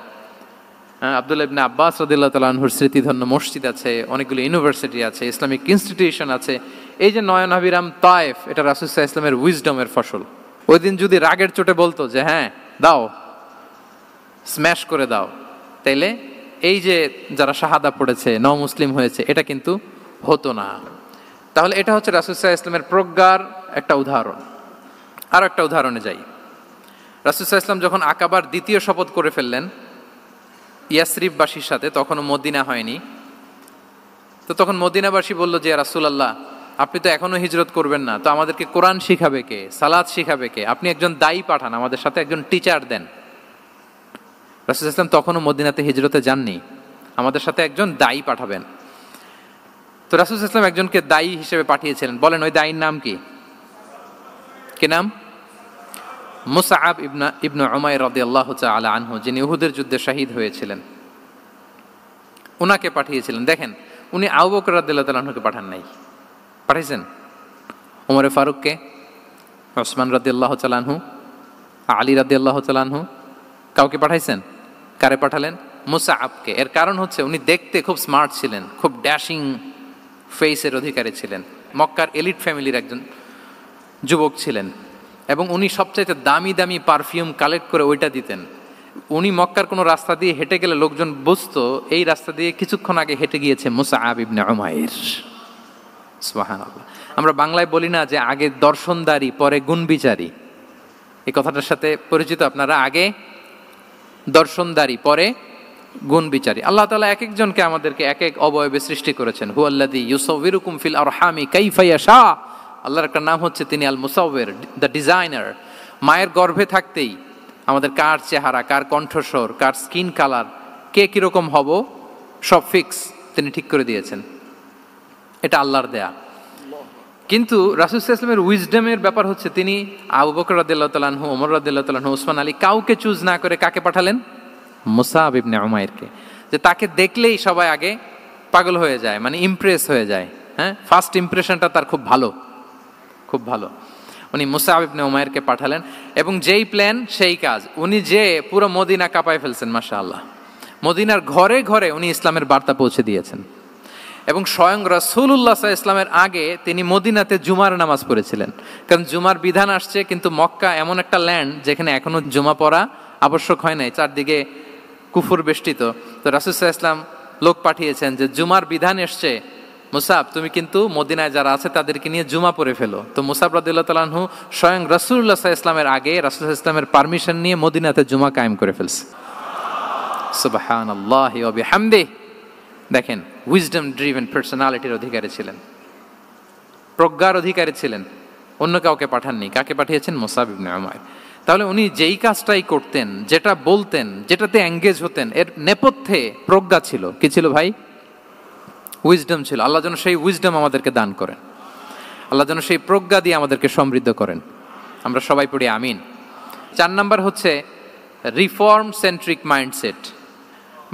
আব্দুল্লাহ ইবনে আব্বাস রাদিয়াল্লাহু তাআলা আনহুর স্মৃতিধন্য মসজিদ আছে, অনেকগুলো ইউনিভার্সিটি আছে, ইসলামিক ইনস্টিটিউশন আছে। এই যে নয়নাভিরাম তায়েফ, এটা রাসূল সাল্লাল্লাহু আলাইহি ওয়াসাল্লামের উইজডমের ফসল। ওই দিন যদি রাগের চোটে বলতো যে হ্যাঁ দাও, স্ম্যাশ করে দাও, তাইলে এই যে যারা শাহাদা পড়েছে, মুসলিম হয়েছে, এটা কিন্তু হতো না। তাহলে এটা হচ্ছে রাসূল সাল্লাল্লাহু আলাইহি ওয়াসাল্লামের প্রজ্ঞার একটা উদাহরণ। আরো একটা উদাহরণে যাই। রাসূল সাল্লাল্লাহু আলাইহি ওয়াসাল্লাম যখন আকাবার দ্বিতীয় শপথ করে ফেললেন ইয়াসরিববাসীর সাথে, তখনও মদিনা হয়নি, তো তখন মদিনাবাসী বলল যে রাসূলুল্লাহ, আপনি তো এখনো হিজরত করবেন না, তো আমাদেরকে কোরআন শিখাবে কে, সালাত শিখাবে কে? আপনি একজন দায়ী পাঠান, আমাদের সাথে একজন টিচার দেন। রাসূল সাল্লাল্লাহু আলাইহি ওয়াসাল্লাম তখনও মদিনাতে হিজরতে যাননি, আমাদের সাথে একজন দায়ী পাঠাবেন। তো রাসূল সাল্লাল্লাহু আলাইহি ওয়াসাল্লাম একজনকে দায়ী হিসেবে পাঠিয়েছিলেন। বলেন ওই দায়ীর নাম কি? কি নাম? মুসআব ইবনে উমাইর রাদিয়াল্লাহু তাআলা আনহু, যিনি উহুদের যুদ্ধে শহীদ হয়েছিলেন, উনাকে পাঠিয়েছিলেন। দেখেন, উনি আবু বকর রাদিয়াল্লাহু তাআলা আনহুকে পাঠান নাই, পাঠিয়েছেন ওমর ফারুককে, ওসমান রাদিয়াল্লাহু তাআলা আনহু, আলী রাদিয়াল্লাহু তাআলা আনহু, কাউকে পাঠাইছেন? কারে পাঠালেন? মুসআবকে। এর কারণ হচ্ছে উনি দেখতে খুব স্মার্ট ছিলেন, খুব ড্যাশিং ফেসের অধিকারী ছিলেন, মক্কার এলিট ফ্যামিলির একজন যুবক ছিলেন, এবং উনি সবচাইতে দামি দামি পারফিউম কালেক্ট করে ওইটা দিতেন। উনি মক্কার কোনো রাস্তা দিয়ে হেঁটে গেলে লোকজন বুঝতো এই রাস্তা দিয়ে কিছুক্ষণ আগে হেঁটে গিয়েছে মুসআব ইবনে উমাইর। সুবহানাল্লাহ। আমরা বাংলায় বলি না যে আগে দর্শনদারি পরে গুণবিচারী? এই কথাটার সাথে পরিচিত আপনারা? আগে দর্শনদারি পরে গুণবিচারী। আল্লাহ তাআলা এক একজনকে আমাদেরকে এক এক অবয়বে সৃষ্টি করেছেন। হুয়াল্লাযী ইউসাউবিরুকুম ফিল আরহামি কাইফা ইয়াশা। আল্লাহর একটা নাম হচ্ছে তিনি আল মুসাউবির, দ্য ডিজাইনার। মায়ের গর্ভে থাকতেই আমাদের কার চেহারা, কার কণ্ঠস্বর, কার স্কিন কালার, কে কিরকম হব, সব ফিক্স তিনি ঠিক করে দিয়েছেন। এটা আল্লাহর দেয়া। কিন্তু রাসূল সাল্লাল্লাহু আলাইহি ওয়াসাল্লামের উইজডমের ব্যাপার হচ্ছে তিনি আবু বকর রাদিয়াল্লাহু তাআলা আনহু, ওমর রাদিয়াল্লাহু তাআলা আনহু, ওসমান আলী, কাউকে চুজ না করে কাকে পাঠালেন? মুসআব ইবনে উমাইরকে। যে তাকে দেখলেই সবাই আগে পাগল হয়ে যায়, মানে ইমপ্রেস হয়ে যায়। হ্যাঁ, ফার্স্ট ইমপ্রেশনটা তার খুব ভালো, খুব ভালো। উনি মুসআব ইবনে উমাইরকে পাঠালেন, এবং যেই প্ল্যান সেই কাজ। উনি যে পুরো মদিনা কাঁপায় ফেলছেন, মাশাআল্লাহ। মদিনার ঘরে ঘরে উনি ইসলামের বার্তা পৌঁছে দিয়েছেন, এবং স্বয়ং রাসূলুল্লাহ সাল্লাল্লাহু আলাইহি ওয়াসাল্লামের আগে তিনি মদিনাতে জুমার নামাজ পড়েছিলেন। কারণ জুমার বিধান আসছে, কিন্তু মক্কা এমন একটা ল্যান্ড যেখানে এখনো জুমা পড়া আবশ্যক হয় নাই, চারদিকে কুফর বেষ্টিত। তো রাসূল সাল্লাল্লাহু আলাইহি ওয়াসাল্লাম লোক পাঠিয়েছেন যে জুমার বিধান এসছে, মুসাব তুমি কিন্তু মদিনায় যারা আছে তাদেরকে নিয়ে জুমা পড়ে ফেলো। তো মুসাব রাদিয়াল্লাহু তাআলা আনহু স্বয়ং রাসূলুল্লাহ সাল্লাল্লাহু আলাইহি ওয়াসাল্লামের আগে রাসূল সাল্লাল্লাহু আলাইহি ওয়াসাল্লামের পারমিশন নিয়ে মদিনাতে জুমা কায়েম করে ফেলছে। সুবহানাল্লাহি ওয়া বিহামদিহি। দেখেন, উইজডম ড্রিভেন পার্সোনালিটির অধিকারী ছিলেন, প্রজ্ঞার অধিকারী ছিলেন, অন্য কাউকে পাঠাননি। কাকে পাঠিয়েছেন? মুসআব ইবনে উমাইর। তাহলে উনি যেই কাজটাই করতেন, যেটা বলতেন, যেটাতে এঙ্গেজ হতেন, এর নেপথ্যে প্রজ্ঞা ছিল। কি ছিল ভাই? উইজডম ছিল। আল্লাহ যেন সেই উইজডম আমাদেরকে দান করেন, আল্লাহ যেন সেই প্রজ্ঞা দিয়ে আমাদেরকে সমৃদ্ধ করেন। আমরা সবাই পড়ি আমিন। 4 নাম্বার হচ্ছে রিফর্ম সেন্ট্রিক মাইন্ডসেট।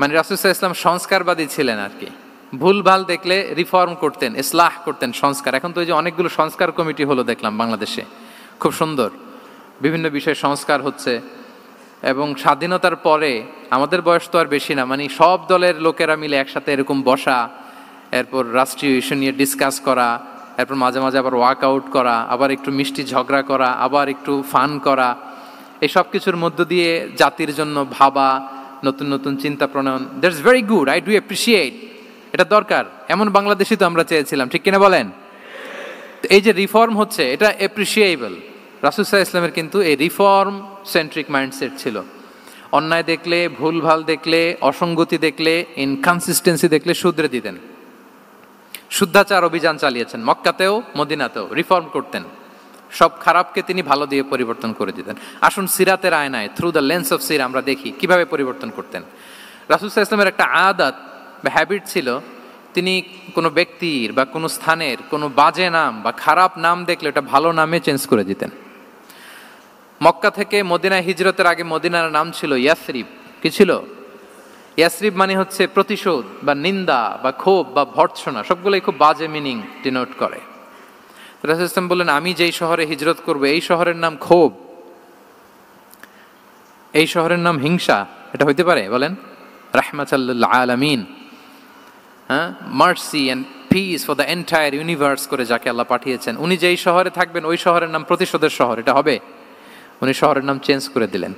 মানে রাসূল সাল্লাল্লাহু আলাইহি ওয়াসাল্লাম সংস্কারবাদী ছিলেন আর কি। ভুলভাল দেখলে রিফর্ম করতেন, ইসলাহ করতেন, সংস্কার। এখন তো এই যে অনেকগুলো সংস্কার কমিটি হলো দেখলাম বাংলাদেশে, খুব সুন্দর, বিভিন্ন বিষয়ে সংস্কার হচ্ছে। এবং স্বাধীনতার পরে আমাদের বয়স তো আর বেশি না, মানে সব দলের লোকেরা মিলে একসাথে এরকম বসা, এরপর রাষ্ট্রীয় ইস্যু নিয়ে ডিসকাস করা, এরপর মাঝে মাঝে আবার ওয়ার্কআউট করা, আবার একটু মিষ্টি ঝগড়া করা, আবার একটু ফান করা, এই সব কিছুর মধ্য দিয়ে জাতির জন্য ভাবা, নতুন নতুন চিন্তা প্রণয়ন। That's very good, I do appreciate, এটা দরকার। এমন বাংলাদেশই তো আমরা চেয়েছিলাম, ঠিক কিনা বলেন? এই যে রিফর্ম হচ্ছে, এটা অ্যাপ্রিসিয়েবল। রাসূল সাল্লাল্লাহু আলাইহি ওয়াসাল্লামের কিন্তু এই রিফর্ম সেন্ট্রিক মাইন্ডসেট ছিল। অন্যায় দেখলে, ভুলভাল দেখলে, অসঙ্গতি দেখলে, ইনকনসিস্টেন্সি দেখলে শুধরে দিতেন। শুদ্ধাচার অভিযান চালিয়েছেন মক্কাতেও মদিনাতেও, রিফর্ম করতেন। সব খারাপকে তিনি ভালো দিয়ে পরিবর্তন করে দিতেন। আসুন সিরাতের আয়নায়, থ্রু দ্য লেন্স অফ সিরা, আমরা দেখি কিভাবে পরিবর্তন করতেন। রাসূল সাল্লাল্লাহু আলাইহি ওয়াসাল্লামের একটা আদাত বা হ্যাবিট ছিল, তিনি কোনো ব্যক্তির বা কোনো স্থানের কোনো বাজে নাম বা খারাপ নাম দেখলে ওটা ভালো নামে চেঞ্জ করে দিতেন। মক্কা থেকে মদিনায় হিজরতের আগে মদিনার নাম ছিল ইয়াসরিব। কি ছিল? ইয়াসরিব মানে হচ্ছে প্রতিশোধ বা নিন্দা বা ক্ষোভ বা ভর্ৎসনা, সবগুলোই খুব বাজে মিনিং ডিনোট করে। রাসূল ইসলাম বললেন, আমি যেই শহরে হিজরত করব এই শহরের নাম ক্ষোভ, এই শহরের নাম হিংসা, এটা হইতে পারে? বলেন। রাহমাতাল লিল আলামিন, হ্যাঁ, mercy and peace for the entire universe করে যাকে আল্লাহ পাঠিয়েছেন, উনি যেই শহরে থাকবেন ওই শহরের নাম প্রতিশোধের শহর, এটা হবে? উনি শহরের নাম চেঞ্জ করে দিলেন।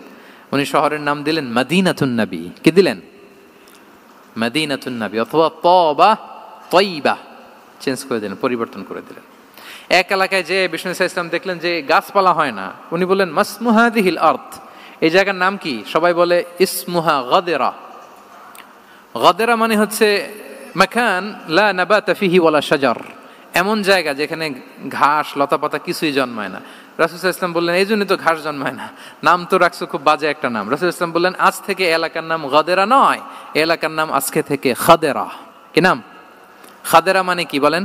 উনি শহরের নাম দিলেন মদিনাতুন নবী। কি দিলেন? মদিনাতুন নবী, অথবা তওবা তয়্যিবা, চেঞ্জ করে দিলেন, পরিবর্তন করে দিলেন। এক এলাকায় যে বিষ্ণু ইসলাম দেখলেন যে গাছপালা হয় না, উনি বললেন মাসমু হাযিহিল আরদ, এই জায়গার নাম কি? সবাই বলে ইসমুহা গাদেরা। গাদেরা মানে হচ্ছে মাকান লা নাবাতা ফিহি ওয়ালা শাজার, এমন জায়গা যেখানে ঘাস লতাপাতা কিছুই জন্মায় না। রাসূল সাল্লাল্লাহু আলাইহি ওয়াসাল্লাম বললেন, এই জন্যই তো ঘাস জন্মায় না, নাম তো রাখছো খুব বাজে একটা নাম। রাসূল সাল্লাল্লাহু আলাইহি ওয়াসাল্লাম বললেন, আজ থেকে এলাকার নাম গাদেরা নয়, এলাকার নাম আজকে থেকে খাদেরা। কি নাম? খাদেরা মানে কি বলেন?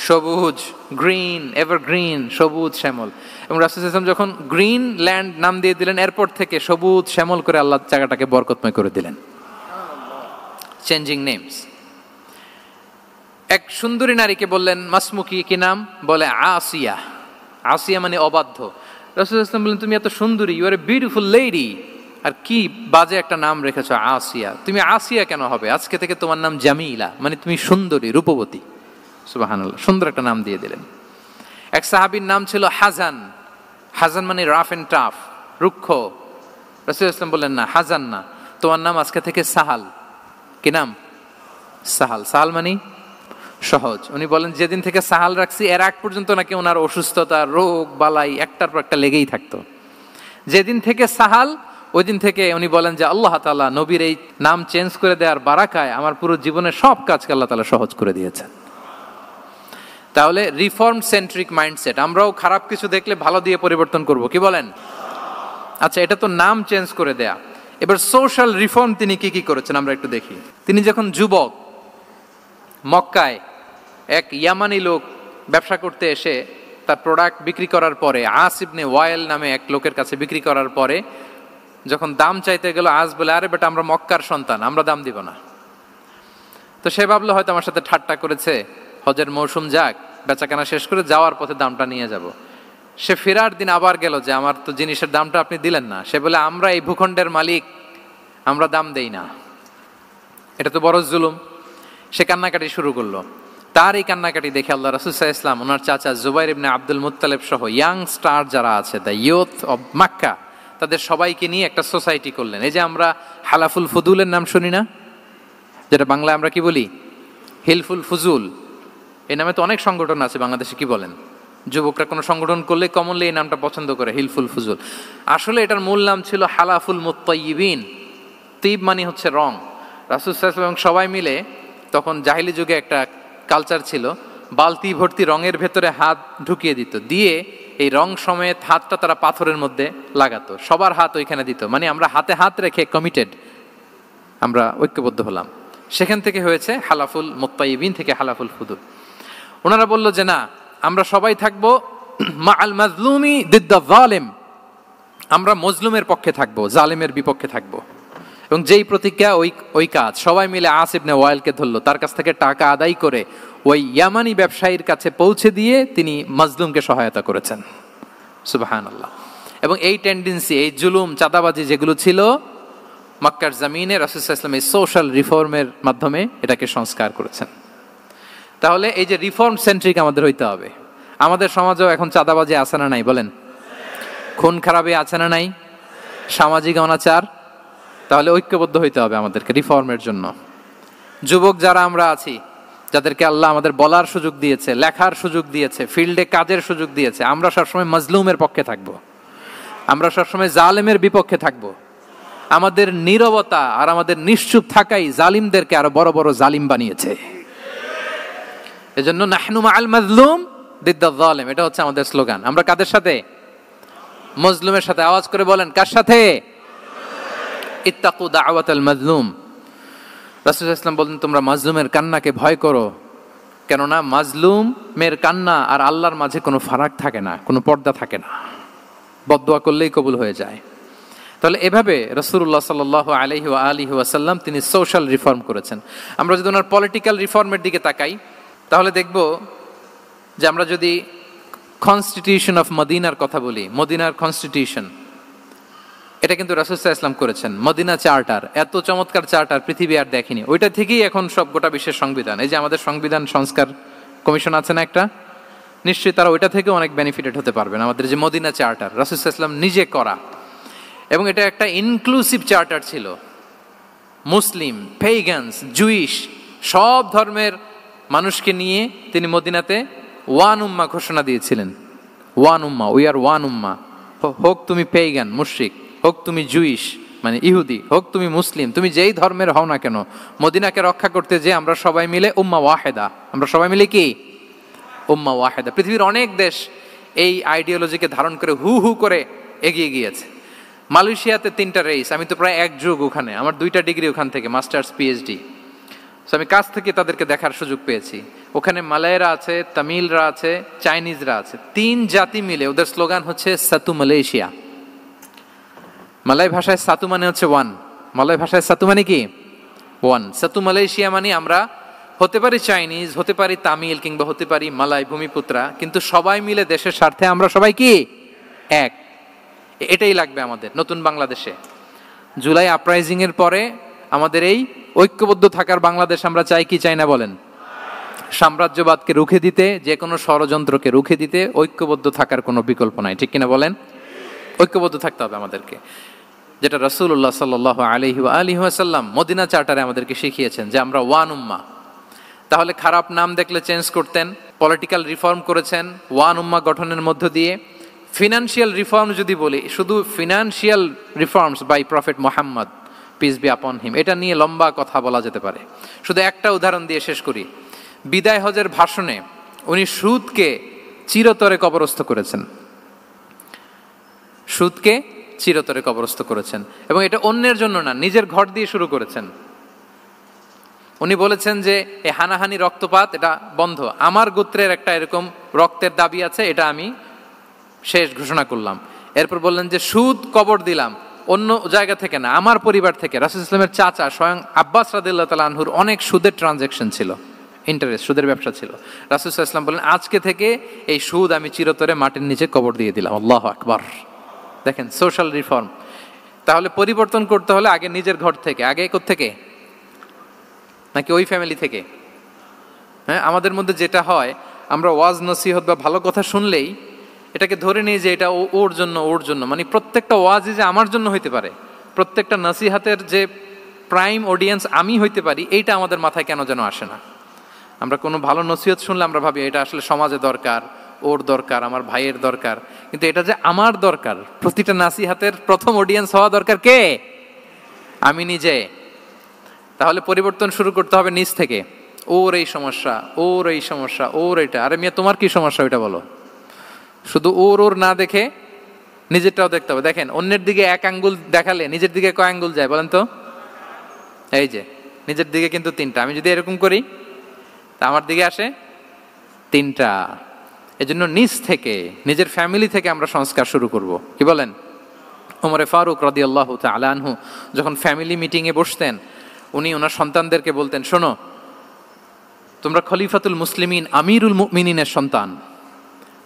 সবুজ, গ্রিন, এভারগ্রিন, সবুজ শ্যামল। এবং রাসূল সাল্লাল্লাহু আলাইহি ওয়াসাল্লাম যখন গ্রিন ল্যান্ড নাম দিয়ে দিলেন, এরপর থেকে সবুজ শ্যামল করে আল্লাহ জায়গাটাকে বরকতময় করে দিলেন। Changing names. এক সুন্দরী নারীকে বললেন মাসমুকি, কি নাম? বলে আসিয়া। আসিয়া মানে অবাধ্য। রাসূল সাল্লাল্লাহু আলাইহি ওয়াসাল্লাম বললেন, তুমি এত সুন্দরী, you are a beautiful lady, আর কি বাজে একটা নাম রেখেছো আসিয়া। তুমি আসিয়া কেন হবে? আজকে থেকে তোমার নাম জামিলা, মানে তুমি সুন্দরী, রূপবতী। সুবহানাল্লাহ, সুন্দর একটা নাম দিয়ে দিলেন। এক সাহাবীর নাম ছিল হাজান। হাজান মানে রাফ এন্ড টাফ, রুক্ষ। রাসূল সাল্লাল্লাহু আলাইহি ওয়াসাল্লাম বললেন, না, হাজান না, তোমার নাম আজকে থেকে সাহাল। কি নাম? সাহাল। সাহাল মানে সহজ। উনি বলেন, যেদিন থেকে সাহাল রাখছি এর আগ পর্যন্ত নাকি ওনার অসুস্থতা, রোগ বালাই একটার পর একটা লেগেই থাকতো। যেদিন থেকে সাহাল, ওই দিন থেকে উনি বলেন যে আল্লাহ তাআলা নবীর এই নাম চেঞ্জ করে দেওয়ার বারাকায় আমার পুরো জীবনের সব কাজকে আল্লাহ তাআলা সহজ করে দিয়েছেন। তাহলে রিফর্ম সেন্ট্রিক মাইন্ডসেট, আমরাও খারাপ কিছু দেখলে ভালো দিয়ে পরিবর্তন করব। কি বলেন? আচ্ছা, এটা তো নাম চেঞ্জ করে দেয়া। এবার সোশ্যাল রিফর্ম তিনি কি কি করেছেন আমরা একটু দেখি। তিনি যখন যুবক, মক্কায় এক ইয়ামানি লোক ব্যবসা করতে এসে তার প্রোডাক্ট বিক্রি করার পরে, আস ইবনে ওয়াইল নামে এক লোকের কাছে বিক্রি করার পরে যখন দাম চাইতে গেল, আস বলে, আরে বেটা, আমরা মক্কার সন্তান, আমরা দাম দিব না। তো সে ভাবলো হয়তো আমার সাথে ঠাট্টা করেছে, হজের মৌসুম যাক, বেচাকেনা শেষ করে যাওয়ার পথে দামটা নিয়ে যাব। সে ফেরার দিন আবার গেল যে আমার তো জিনিসের দামটা আপনি দিলেন না। সে বলে, আমরা এই ভূখণ্ডের মালিক, আমরা দাম দেই না, এটা তো বড় জুলুম। সে কান্নাকাটি শুরু করলো। তার এই কান্নাকাটি দেখে আল্লাহ রাসূল সাল্লাল্লাহু আলাইহি ওয়াসাল্লাম ওনার চাচা জুবাইর ইবনে আব্দুল মুত্তালিব সহ ইয়াং স্টার যারা আছে, দ্য ইয়ুথ অব মক্কা, তাদের সবাইকে নিয়ে একটা সোসাইটি করলেন। এই যে আমরা হালাফুল ফুদুলের নাম শুনি না, যেটা বাংলায় আমরা কি বলি, হিলফুল ফুজুল, এই নামে তো অনেক সংগঠন আছে বাংলাদেশে। কি বলেন? যুবকরা কোনো সংগঠন করলে কমনলি এই নামটা পছন্দ করে, হিলফুল ফুজুল। আসলে এটার মূল নাম ছিল হালাফুল মুত্তাইয়িবিন। তিব মানে হচ্ছে রং। রাসূল সাল্লাল্লাহু আলাইহি ওয়াসাল্লাম সবাই মিলে, তখন জাহিলি যুগে একটা কালচার ছিল, বালতি ভর্তি রঙের ভেতরে হাত ঢুকিয়ে দিত, দিয়ে এই রং সমেত হাতটা তারা পাথরের মধ্যে লাগাতো, সবার হাত ওইখানে দিত, মানে আমরা হাতে হাত রেখে কমিটেড, আমরা ঐক্যবদ্ধ হলাম। সেখান থেকে হয়েছে হালাফুল মুত্তাইবিন থেকে হালাফুল ফুদুল। ওনারা বলল যে না, আমরা সবাই থাকবো মা আল মাজলুমি দিদ্দা জালেম, আমরা মজলুমের পক্ষে থাকবো, জালেমের বিপক্ষে থাকবো। এবং যেই প্রতিজ্ঞা ওই কাজ, সবাই মিলে আস ইবনে ওয়াইলকে ধরলো, তার কাছ থেকে টাকা আদায় করে ওই ইয়ামানি ব্যবসায়ীর কাছে পৌঁছে দিয়ে তিনি মাজলুমকে সহায়তা করেছেন। সুবহানাল্লাহ। এবং এই টেন্ডেন্সি, এই জুলুম, চাঁদাবাজি যেগুলো ছিল মক্কার জমিনে, রাসূল সাল্লাল্লাহু আলাইহি ওয়াসাল্লাম এই সোশ্যাল রিফর্মের মাধ্যমে এটাকে সংস্কার করেছেন। তাহলে এই যে রিফর্ম সেন্ট্রিক আমাদের হইতে হবে। আমাদের সমাজেও এখন চাঁদাবাজি আছে না নাই বলেন? খুন খারাপি আছে না নাই? সামাজিক অনাচার? তাহলে ঐক্যবদ্ধ হইতে হবে আমাদেরকে রিফর্মের জন্য। যুবক যারা আমরা আছি, যাদেরকে আল্লাহ আমাদের বলার সুযোগ দিয়েছে, লেখার সুযোগ দিয়েছে, ফিল্ডে কাজের সুযোগ দিয়েছে, আমরা সবসময় মজলুমের পক্ষে থাকব, আমরা সবসময় জালেমের বিপক্ষে থাকব। আমাদের নীরবতা আর আমাদের নিশ্চুপ থাকাই জালিমদেরকে আরো বড় বড় জালিম বানিয়েছে। এজন্য নাহনু মাআল মাজলুম দিদ্দা যালিম, এটা হচ্ছে আমাদের স্লোগান। আমরা কাদের সাথে? মজলুমের সাথে। আওয়াজ করে বলেন, কার সাথে? ইত্তাকু দাওয়াতাল মাজলুম। রাসূল সাল্লাল্লাহু আলাইহি ওয়াসাল্লাম বলেন, তোমরা মাজলুমের কান্নাকে ভয় করো, কেননা মাজলুমের কান্না আর আল্লাহর মাঝে কোনো ফারাক থাকে না, কোনো পর্দা থাকে না, বদদোয়া করলেই কবুল হয়ে যায়। তাহলে এভাবে রাসূলুল্লাহ সাল্লাল্লাহু আলাইহি ওয়া আলিহি ওয়াসাল্লাম তিনি সোশ্যাল রিফর্ম করেছেন। আমরা যদি ওনার পলিটিক্যাল রিফর্মের দিকে তাকাই, তাহলে দেখব যে আমরা যদি কনস্টিটিউশন অফ মদিনার কথা বলি, মদিনার কনস্টিটিউশন, এটা কিন্তু রাসূল সাল্লাল্লাহু আলাইহি ওয়াসাল্লাম করেছেন। মদিনা চার্টার, এত চমৎকার চার্টার পৃথিবী আর দেখেনি। ওইটা থেকেই এখন সব গোটা বিশ্বের সংবিধান। এই যে আমাদের সংবিধান সংস্কার কমিশন আছে না একটা, নিশ্চয়ই তারা ওইটা থেকে অনেক বেনিফিটেড হতে পারবেন। আমাদের যে মদিনা চার্টার, রাসূল সাল্লাল্লাহু আলাইহি ওয়াসাল্লাম নিজে করা, এবং এটা একটা ইনক্লুসিভ চার্টার ছিল। মুসলিম, পেগানস, জুইশ, সব ধর্মের মানুষকে নিয়ে তিনি মদিনাতে ওয়ান উম্মা ঘোষণা দিয়েছিলেন। One Umma, we are one উম্মা। হোক তুমি পেগান মুশরিক, হোক তুমি জুইশ মানে ইহুদি, হোক তুমি মুসলিম, তুমি যেই ধর্মের হও না কেন, মদিনাকে রক্ষা করতে যে আমরা সবাই মিলে উম্মা ওয়াহেদা, আমরা সবাই মিলে কি উম্মা ওয়াহেদা। পৃথিবীর অনেক দেশ এই আইডিওলজিকে ধারণ করে হু হু করে এগিয়ে গিয়েছে। মালয়েশিয়াতে 3টা রেস, আমি তো প্রায় এক যুগ ওখানে, আমার 2টা ডিগ্রি ওখান থেকে, মাস্টার্স পিএইচডি। সো আমি কাছ থেকে তাদেরকে দেখার সুযোগ পেয়েছি। ওখানে মালয়েরা আছে, তামিলরা আছে, চাইনিজরা আছে, 3 জাতি মিলে ওদের স্লোগান হচ্ছে সাতু মালয়েশিয়া। মালয় ভাষায় সাতু মানে হচ্ছে ওয়ান, মালয় ভাষায় সাতু মানে কি ওয়ান। সাতু মালয়েশিয়া মানে আমরা হতে পারি চাইনিজ, হতে পারি তামিল, কিংবা হতে পারি মালয় ভূমিপুত্রা, কিন্তু সবাই মিলে দেশের স্বার্থে আমরা সবাই কি এক। এটাই লাগবে আমাদের নতুন বাংলাদেশে। জুলাই আপরাইজিং এর পরে আমাদের এই ঐক্যবদ্ধ থাকার বাংলাদেশ আমরা চাই কি চাই না বলেন? সাম্রাজ্যবাদকে রুখে দিতে, যে কোনো ষড়যন্ত্রকে রুখে দিতে ঐক্যবদ্ধ থাকার কোনো বিকল্প নাই, ঠিক কিনা বলেন? ঐক্যবদ্ধ থাকতে হবে আমাদেরকে, যেটা রাসূলুল্লাহ সাল্লাল্লাহু আলাইহি ওয়া আলিহি ওয়াসাল্লাম মদিনা চার্টারে আমাদেরকে শিখিয়েছেন যে আমরা ওয়ান উম্মাহ। তাহলে খারাপ নাম দেখলে চেঞ্জ করতেন, পলিটিক্যাল রিফর্ম করেছেন ওয়ান উম্মাহ গঠনের মধ্য দিয়ে। ফিনান্সিয়াল রিফর্ম যদি বলি, শুধু financial reforms by prophet Muhammad peace be upon him, এটা নিয়ে লম্বা কথা বলা যেতে পারে। শুধু একটা উদাহরণ দিয়ে শেষ করি। বিদায় হজের ভাষণে উনি সুদকে চিরতরে কবরস্থ করেছেন, সুদকে চিরতরে কবরস্থ করেছেন, এবং এটা অন্যের জন্য না, নিজের ঘর দিয়ে শুরু করেছেন। উনি বলেছেন যে এই হানাহানি, রক্তপাত এটা বন্ধ, আমার গোত্রের একটা এরকম রক্তের দাবি আছে, এটা আমি শেষ ঘোষণা করলাম। এরপর বললেন যে সুদ কবর দিলাম, অন্য জায়গা থেকে না, আমার পরিবার থেকে। রাসূল সাল্লাল্লাহু আলাইহি ওয়াসাল্লামের চাচা স্বয়ং আব্বাস রাদিয়াল্লাহু তাআলা আনহুর অনেক সুদের ট্রানজাকশন ছিল, ইন্টারেস্ট, সুদের ব্যবসা ছিল। রাসূল সাল্লাল্লাহু আলাইহি ওয়াসাল্লাম বলেন আজকে থেকে এই সুদ আমি চিরতরে মাটির নিচে কবর দিয়ে দিলাম। আল্লাহু আকবার। দেখেন সোশ্যাল রিফর্ম। তাহলে পরিবর্তন করতে হলে আগে নিজের ঘর থেকে, আগে কোত্থেকে? নাকি ওই ফ্যামিলি থেকে? হ্যাঁ, আমাদের মধ্যে যেটা হয়, আমরা ওয়াজ নসিহত বা ভালো কথা শুনলেই এটাকে ধরে নিই যে এটা ওর জন্য, ওর জন্য, মানে প্রত্যেকটা ওয়াজই যে আমার জন্য হইতে পারে, প্রত্যেকটা নসিহাতের যে প্রাইম অডিয়েন্স আমি হইতে পারি, এইটা আমাদের মাথায় কেন যেন আসে না। আমরা কোনো ভালো নসিহত শুনলে আমরা ভাবি এটা আসলে সমাজে দরকার, ওর দরকার, আমার ভাইয়ের দরকার, কিন্তু এটা যে আমার দরকার, প্রতিটা নাসিহাতের প্রথম অডিয়েন্স হওয়া দরকার কে? আমি নিজে। তাহলে পরিবর্তন শুরু করতে হবে নিজ থেকে। ওর এই সমস্যা, ওর এই সমস্যা, ওর এটা, আরে মিয়া তোমার কি সমস্যা ওইটা বলো। শুধু ওর ওর না দেখে নিজেরটাও দেখতে হবে। দেখেন, অন্যের দিকে এক আঙ্গুল দেখালে নিজের দিকে কয় আঙ্গুল যায় বলেন তো? এই যে নিজের দিকে কিন্তু 3টা। আমি যদি এরকম করি তা আমার দিকে আসে 3টা। এজন্য নিজ থেকে, নিজের ফ্যামিলি থেকে আমরা সংস্কার শুরু করব। কি বলেন? ওমরে ফারুক রাদিয়াল্লাহু তাআলা আনহু যখন ফ্যামিলি মিটিংয়ে বসতেন, উনি ওনার সন্তানদেরকে বলতেন, শোনো, তোমরা খলিফাতুল মুসলিমিন, আমিরুল মুমিনিনের সন্তান।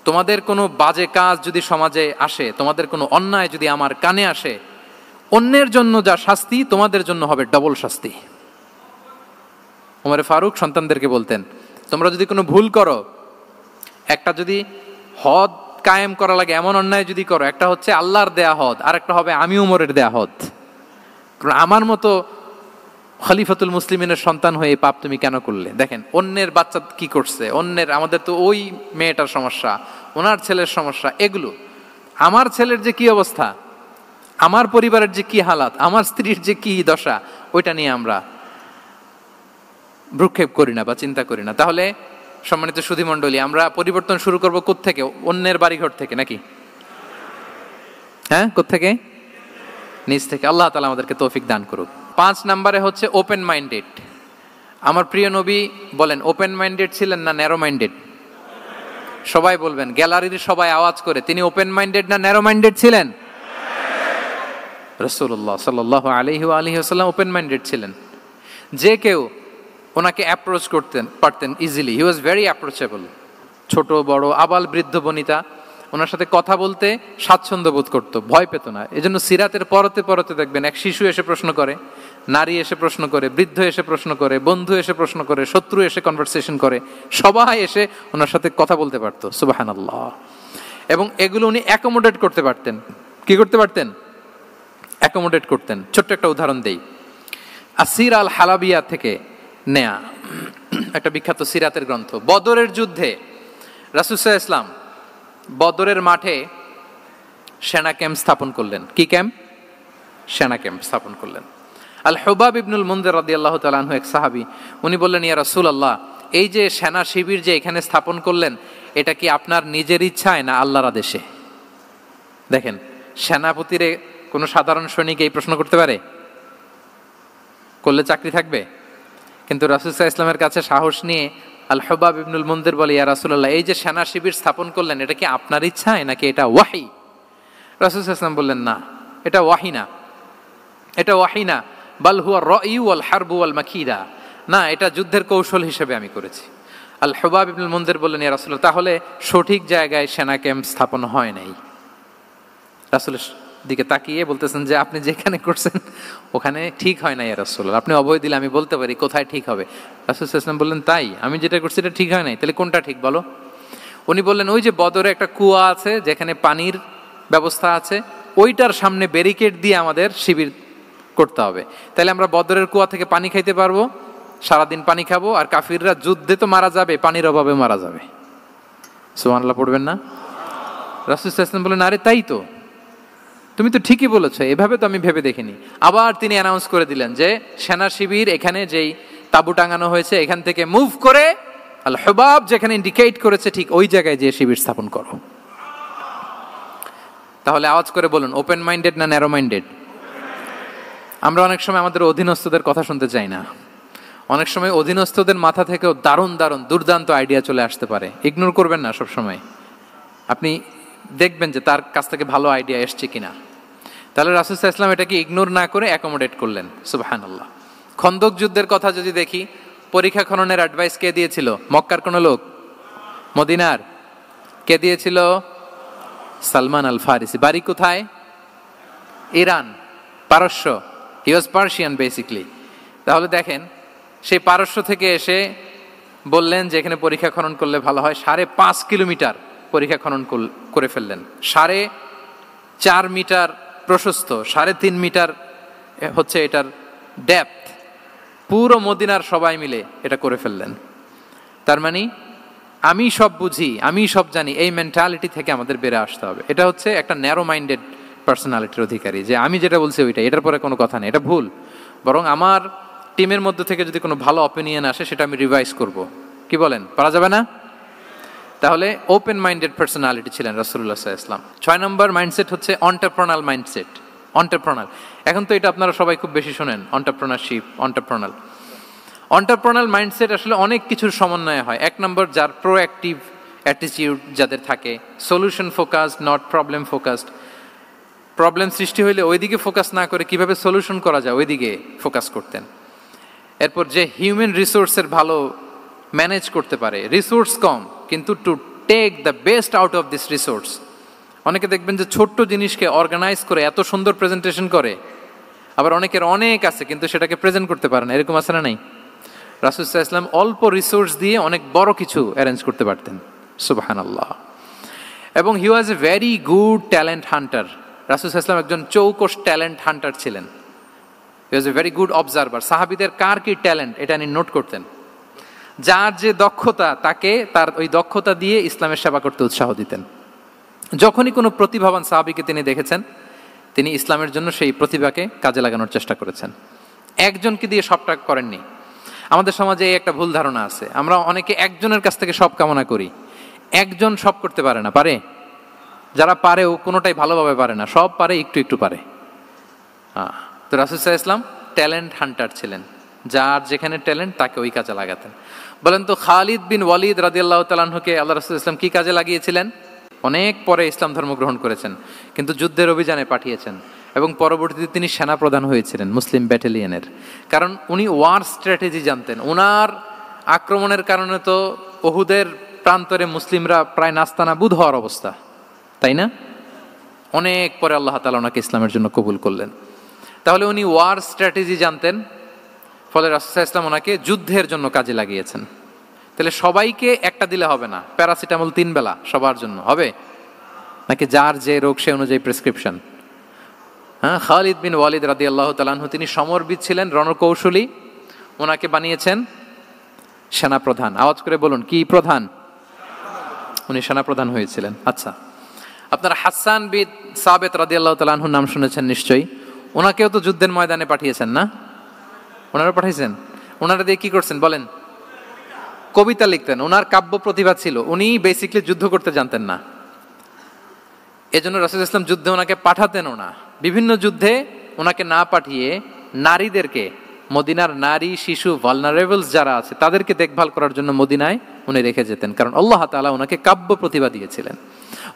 তোমাদের কোনো বাজে কাজ যদি সমাজে আসে, তোমাদের কোনো অন্যায় যদি আমার কানে আসে, অন্যের জন্য যা শাস্তি তোমাদের জন্য হবে ডবল শাস্তি। ওমরে ফারুক সন্তানদেরকে বলতেন, তোমরা যদি কোনো ভুল করো, একটা যদি হদ কায়েম করা লাগে এমন অন্যায় যদি করো, একটা হচ্ছে আল্লাহর দেয়া হদ, আর একটা হবে আমি উমরের দেয়া হদ। কারণ আমার মতো খলিফাতুল মুসলিমিনের সন্তান হয়ে এই পাপ তুমি কেন করলে? দেখেন অন্যের বাচ্চা কি করছে, অন্যের, আমাদের তো ওই মেয়েটার সমস্যা, ওনার ছেলের সমস্যা, এগুলো আমার ছেলের যে কি অবস্থা, আমার পরিবারের যে কি হালাত, আমার স্ত্রীর যে কি দশা, ওইটা নিয়ে আমরা ভ্রুক্ষেপ করি না বা চিন্তা করি না। তাহলে সম্মানিত সুধীমণ্ডলী, আমরা পরিবর্তন শুরু করবো কোত্থেকে? অন্যের বাড়িঘর থেকে নাকি? হ্যাঁ, কোত্থেকে? নিজ থেকে। আল্লাহ তাআলা আমাদেরকে তৌফিক দান করুক। 5 নম্বরে হচ্ছে ওপেন মাইন্ডেড। আমার প্রিয় নবী বলেন, ওপেন মাইন্ডেড ছিলেন না ন্যারো মাইন্ডেড? সবাই বলবেন, গ্যালারির সবাই আওয়াজ করে, তিনি ওপেন মাইন্ডেড না ন্যারো মাইন্ডেড ছিলেন? রাসূলুল্লাহ সাল্লাল্লাহু আলাইহি ওয়া আলিহি ওয়াসাল্লাম ওপেন মাইন্ডেড ছিলেন। যে কেউ ওনাকে অ্যাপ্রোচ করতেন পারতেন easily. He was very approachable. ছোট বড় আবাল বৃদ্ধ বনিতা ওনার সাথে কথা বলতে স্বাচ্ছন্দ্য বোধ করতো, ভয় পেত না। এজন্য সিরাতের পরতে পরতে দেখবেন এক শিশু এসে প্রশ্ন করে, নারী এসে প্রশ্ন করে, বৃদ্ধ এসে প্রশ্ন করে, বন্ধু এসে প্রশ্ন করে, শত্রু এসে কনভারসেশন করে, সবাই এসে ওনার সাথে কথা বলতে পারতো। সুবহানাল্লাহ। এবং এগুলো উনি অ্যাকোমোডেট করতে পারতেন। কি করতে পারতেন? অ্যাকোমোডেট করতেন। ছোট্ট একটা উদাহরণ দেই, আসির আল হালাবিয়া থেকে নেয়া একটা বিখ্যাত সিরাতের গ্রন্থ। বদরের যুদ্ধে রাসূল সাল্লাল্লাহু আলাইহি ওয়াসাল্লাম বদরের মাঠে সেনা ক্যাম্প স্থাপন করলেন। কি ক্যাম্প? সেনা ক্যাম্প স্থাপন করলেন। আল হুবাব ইবনুল মুনজির রাদিয়াল্লাহু তাআলা আনহু এক সাহাবী, উনি বললেন, ইয়া রাসূলুল্লাহ, এই যে সেনা শিবির যে এখানে স্থাপন করলেন, এটা কি আপনার নিজের ইচ্ছায় না আল্লাহর আদেশে? দেখেন, সেনাপতিরে কোনো সাধারণ সৈনিক এই প্রশ্ন করতে পারে? করলে চাকরি থাকবে? কিন্তু রাসূল সাল্লাল্লাহু আলাইহি ওয়াসাল্লামের কাছে সাহস নিয়ে আল হুবাব ইবনুল মুনজির বলে, ইয়া রাসূলুল্লাহ, এই যে সেনা শিবির স্থাপন করলেন, এটা কি আপনার ইচ্ছায় নাকি এটা ওয়াহি? রাসূল সাল্লাল্লাহু আলাইহি ওয়াসাল্লাম বললেন, না, এটা ওয়াহি না, এটা ওয়াহি না, বাল হুয়া রায়ু ওয়াল হারবু ওয়াল মাকিদা, না, এটা যুদ্ধের কৌশল হিসেবে আমি করেছি। আল হুবাব ইবনুল মুনজির বললেন, ইয়া রাসূলুল্লাহ, তাহলে সঠিক জায়গায় সেনা ক্যাম্প স্থাপন হয় নাই। রাসূলের দিকে তাকিয়ে বলতেছেন যে আপনি যেখানে করছেন ওখানে ঠিক হয় না ইয়া রাসূলুল্লাহ, আপনি অভয় দিলে আমি বলতে পারি কোথায় ঠিক হবে। রাসূল সাল্লাল্লাহু আলাইহি ওয়াসাল্লাম বললেন, তাই? আমি যেটা করছি এটা ঠিক হয় নাই, তাহলে কোনটা ঠিক বলো? উনি বললেন, ওই যে বদরে একটা কুয়া আছে যেখানে পানির ব্যবস্থা আছে, ওইটার সামনে ব্যারিকেড দিয়ে আমাদের শিবির করতে হবে। তাহলে আমরা বদরের কুয়া থেকে পানি খাইতে পারবো, সারাদিন পানি খাবো, আর কাফিররা যুদ্ধে তো মারা যাবে, পানির অভাবে মারা যাবে। সুবহানাল্লাহ পড়বেন না? রাসূল সাল্লাল্লাহু আলাইহি ওয়াসাল্লাম বললেন, আরে তাই তো, তুমি তো ঠিকই বলেছো, এভাবে তো আমি ভেবে দেখিনি। আবার তিনি অ্যানাউন্স করে দিলেন যে সেনা শিবির এখানে যেই তাঁবু টাঙানো হয়েছে এখান থেকে মুভ করে আল হুবাব যেখানে ইন্ডিকেট করেছে ঠিক ওই জায়গায় যে শিবির স্থাপন করো। তাহলে আওয়াজ করে বলুন, ওপেন মাইন্ডেড না ন্যারো মাইন্ডেড? আমরা অনেক সময় আমাদের অধীনস্থদের কথা শুনতে চাই না। অনেক সময় অধীনস্থদের মাথা থেকেও দারুণ দারুণ দুর্দান্ত আইডিয়া চলে আসতে পারে। ইগনোর করবেন না সব সময়, আপনি দেখবেন যে তার কাছ থেকে ভালো আইডিয়া এসছে কিনা। তাহলে রাসূল সাল্লাল্লাহু আলাইহি ওয়াসাল্লাম এটাকে ইগনোর না করে অ্যাকোমোডেট করলেন। সুবহানাল্লাহ। খন্দক যুদ্ধের কথা যদি দেখি, পরীক্ষা খননের অ্যাডভাইস কে দিয়েছিল? মক্কার কোন লোক? মদিনার? কে দিয়েছিল? সালমান আল ফারিসি। বাড়ি কোথায়? ইরান, পারস্য। হি ওয়াজ পার্সিয়ান বেসিকলি। তাহলে দেখেন, সেই পারস্য থেকে এসে বললেন যে এখানে পরীক্ষা খনন করলে ভালো হয়। 5.5 কিলোমিটার পরীক্ষা খনন করে ফেললেন। 4.5 মিটার প্রশস্ত, 3.5 মিটার হচ্ছে এটার ডেপথ। পুরো মদিনার সবাই মিলে এটা করে ফেললেন। তার মানে আমি সব বুঝি, আমি সব জানি, এই মেন্টালিটি থেকে আমাদের বেড়ে আসতে হবে। এটা হচ্ছে একটা ন্যারো মাইন্ডেড পার্সোনালিটির অধিকারী, যে আমি যেটা বলছি ওইটা, এটার পরে কোনো কথা নেই, এটা ভুল। বরং আমার টিমের মধ্যে থেকে যদি কোনো ভালো অপিনিয়ন আসে সেটা আমি রিভাইজ করব। কি বলেন, পারা যাবে না? তাহলে ওপেন মাইন্ডেড পার্সোনালিটি ছিলেন রাসূলুল্লাহ সাল্লাল্লাহু আলাইহি ওয়াসাল্লাম। 6 নম্বর মাইন্ডসেট হচ্ছে এন্টারপ্রেনাল মাইন্ডসেট। এন্টারপ্রেনাল, এখন তো এটা আপনারা সবাই খুব বেশি শোনেন, এন্টারপ্রেনারশিপ, এন্টারপ্রেনাল। এন্টারপ্রেনাল মাইন্ডসেট আসলে অনেক কিছুর সমন্বয় হয়। 1 নম্বর, যার প্রোঅ্যাক্টিভ অ্যাটিটিউড যাদের থাকে, solution focused, not problem focused. Problem সৃষ্টি হইলে ওইদিকে ফোকাস না করে কিভাবে সলিউশন করা যায় ওইদিকে ফোকাস করতেন। এরপর যে হিউম্যান রিসোর্সের ভালো ম্যানেজ করতে পারে, রিসোর্স কম কিন্তু to take the best out of this resource. অনেকে দেখবেন যে ছোট্ট জিনিসকে অর্গানাইজ করে এত সুন্দর প্রেজেন্টেশন করে, আবার অনেকের অনেক আছে কিন্তু সেটাকে প্রেজেন্ট করতে পারে না, এরকম আছে না নাই? রাসূল সাল্লাল্লাহু আলাইহি ওয়াসাল্লাম অল্প রিসোর্স দিয়ে অনেক বড় কিছু অ্যারেঞ্জ করতে পারতেন, সুবহানাল্লাহ। এবং he was a very good talent hunter. রাসূল সাল্লাল্লাহু আলাইহি ওয়াসাল্লাম একজন চৌকস ট্যালেন্ট হান্টার ছিলেন। He was a very good observer. সাহাবীদের কার কি ট্যালেন্ট এটা তিনি নোট করতেন। যার যে দক্ষতা তাকে তার ওই দক্ষতা দিয়ে ইসলামের সেবা করতে উৎসাহ দিতেন। যখনই কোনো প্রতিভাবান সাহাবীকে তিনি দেখেছেন, তিনি ইসলামের জন্য সেই প্রতিভাকে কাজে লাগানোর চেষ্টা করেছেন। একজনকে দিয়ে সবটা করেননি। আমাদের সমাজে এই একটা ভুল ধারণা আছে, আমরা অনেকে একজনের কাছ থেকে সব কামনা করি। একজন সব করতে পারে না, পারে? যারা পারেও কোনোটাই ভালোভাবে পারে না, সব পারে একটু একটু পারে। তো রাসূল সাল্লাল্লাহু আলাইহি ওয়াসাল্লাম ট্যালেন্ট হান্টার ছিলেন, যার যেখানে ট্যালেন্ট তাকে ওই কাজে লাগাতেন। বলেন তো খালিদ বিন ওয়ালিদ রাদিয়াল্লাহু তাআলা আনহুকে আল্লাহ রাসূল সাল্লাল্লাহু আলাইহি ওয়াসাল্লাম কি কাজে লাগিয়েছিলেন? অনেক পরে ইসলাম ধর্ম গ্রহণ করেছেন, কিন্তু যুদ্ধের অভিযানে পাঠিয়েছেন এবং পরবর্তীতে তিনি সেনাপ্রধান হয়েছিলেন মুসলিম ব্যাটালিয়নের। কারণ উনি ওয়ার স্ট্র্যাটেজি জানতেন। ওনার আক্রমণের কারণে তো উহুদের প্রান্তরে মুসলিমরা প্রায় নাস্তানাবুদ হওয়ার অবস্থা, তাই না? অনেক পরে আল্লাহ তাআলা ওনাকে ইসলামের জন্য কবুল করলেন। তাহলে উনি ওয়ার স্ট্র্যাটেজি জানতেন, ফলে রাসূল সাল্লাল্লাহু আলাইহি ওয়াসাল্লাম ওনাকে যুদ্ধের জন্য কাজে লাগিয়েছেন। তাহলে সবাইকে একটা দিলে হবে না, প্যারাসিটামল 3 বেলা সবার জন্য হবে নাকি যার যে রোগ সে অনুযায়ী প্রেসক্রিপশন? হ্যাঁ, খালিদ বিন ওয়ালিদ রাদিয়াল্লাহু তাআলা আনহু তিনি সমরবিদ ছিলেন, রণকৌশলী। ওনাকে বানিয়েছেন সেনাপ্রধান। আওয়াজ করে বলুন, কি প্রধান? উনি সেনাপ্রধান হয়েছিলেন। আচ্ছা, আপনারা হাসান বিন সাবিত রাদিয়াল্লাহু তাআলা আনহুর নাম শুনেছেন নিশ্চয়ই। ওনাকেও তো যুদ্ধের ময়দানে পাঠিয়েছেন না? ওনারা পাঠিয়েছেন। ওনারা দিয়ে কি করছেন বলেন? কবিতা লিখতেন। ওনার কাব্য প্রতিভা ছিল। উনি বেসিক্যালি যুদ্ধ করতে জানতেন না, এজন্য রাসূল ইসলাম যুদ্ধে ওনাকে পাঠাতেনও না। বিভিন্ন যুদ্ধে ওনাকে না পাঠিয়ে নারীদেরকে, মদিনার নারী শিশু ভালনারেবলস যারা আছে তাদেরকে দেখভাল করার জন্য মদিনায় উনি রেখে যেতেন, কারণ আল্লাহ তাআলা ওনাকে কাব্য প্রতিভা দিয়েছিলেন।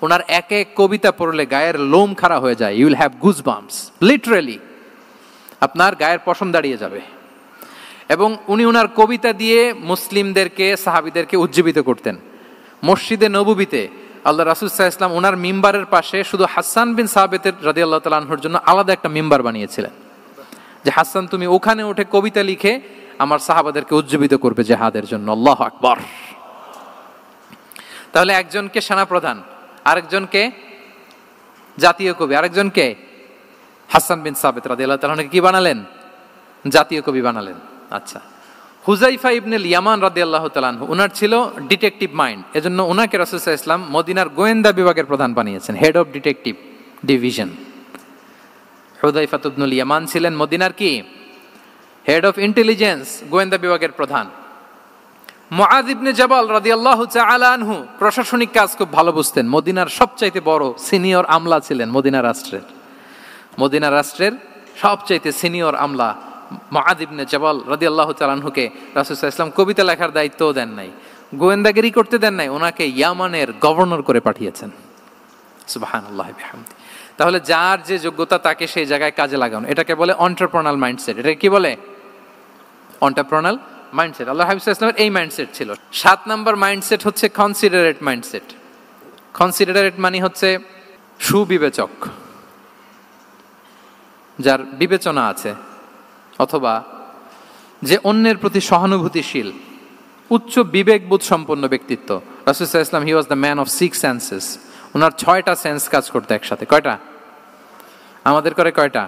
ওনার এক এক কবিতা পড়লে গায়ের লোম খাড়া হয়ে যায়। You will have goosebumps, literally আপনার গায়ের পশম দাঁড়িয়ে যাবে। এবং উনি ওনার কবিতা দিয়ে মুসলিমদেরকে, সাহাবীদেরকে উজ্জীবিত করতেন। মসজিদে নববীতে আল্লাহ রাসূল সাল্লাল্লাহু আলাইহি ওয়াসাল্লাম ওনার মিম্বারের পাশে শুধু হাসান বিন সাবিত রাদিয়াল্লাহু তাআলা আনহুর জন্য আলাদা একটা মিম্বার বানিয়েছিলেন, যে হাসান তুমি ওখানে উঠে কবিতা লিখে আমার সাহাবাদেরকে উজ্জীবিত করবে জিহাদের জন্য। আল্লাহু আকবার। তাহলে একজনকে সেনাপ্রধান, আরেকজনকে জাতীয় কবি, আরেকজনকে হাসান বিন সাবিত রাদিয়াল্লাহু তাআলা আনহুকে কি বানালেন? জাতীয় কবি বানালেন। আচ্ছা, হুযাইফা ইবনুল ইয়ামান রাদিয়াল্লাহু তাআলা আনহু, ওনার ছিল ডিটেকটিভ মাইন্ড, এজন্য ওনাকে রাসূল সাল্লাল্লাহু আলাইহি ওয়াসাল্লাম মদিনার গোয়েন্দা বিভাগের প্রধান বানিয়েছেন, head of detective division. Huzaifa ibnul Yaman ছিলেন মদিনার কি? হেড অফ ইন্টেলিজেন্স, গোয়েন্দা বিভাগের প্রধান। মুআয ইবনে জাবাল রাদিয়াল্লাহু তাআলা আনহু প্রশাসনিক কাজ খুব ভালো বুঝতেন। মদিনার সবচাইতে বড় সিনিয়র আমলা ছিলেন মদিনা রাষ্ট্রের। মদিনা রাষ্ট্রের সবচাইতে সিনিয়র আমলা মুআয ইবনে জাবাল রাদিয়াল্লাহু তাআলা আনহুকে রাসূল সাল্লাল্লাহু আলাইহি ওয়াসাল্লাম কবিতা লেখার দায়িত্বও দেন নাই, গোয়েন্দাগিরি করতে দেন নাই, ওনাকে ইয়ামানের গভর্নর করে পাঠিয়েছেন। সুবহানাল্লাহ বিহামদি। তাহলে যার যে যোগ্যতা তাকে সেই জায়গায় কাজে লাগানো, এটাকে বলে এন্টারপ্রেনাল মাইন্ডসেট। এটাকে কি বলে? এন্টারপ্রেনাল মাইন্ডসেট। আল্লাহ হাবিব সাল্লাল্লাহু আলাইহি ওয়াসাল্লামের এই মাইন্ডসেট ছিল। 7 নম্বর মাইন্ডসেট হচ্ছে কনসিডারেট মাইন্ডসেট। কনসিডারেট মানে হচ্ছে সুবিবেচক, যার বিবেচনা আছে, অথবা যে অন্যের প্রতি সহানুভূতিশীল, উচ্চ বিবেকবোধ সম্পন্ন ব্যক্তিত্ব। রাসূল সাল্লাল্লাহু আলাইহি ওয়াসাল্লাম he was the man of 6 senses. ওনার 6টা সেন্স কাজ করতে একসাথে। কয়টা? আমাদের করে কয়টা?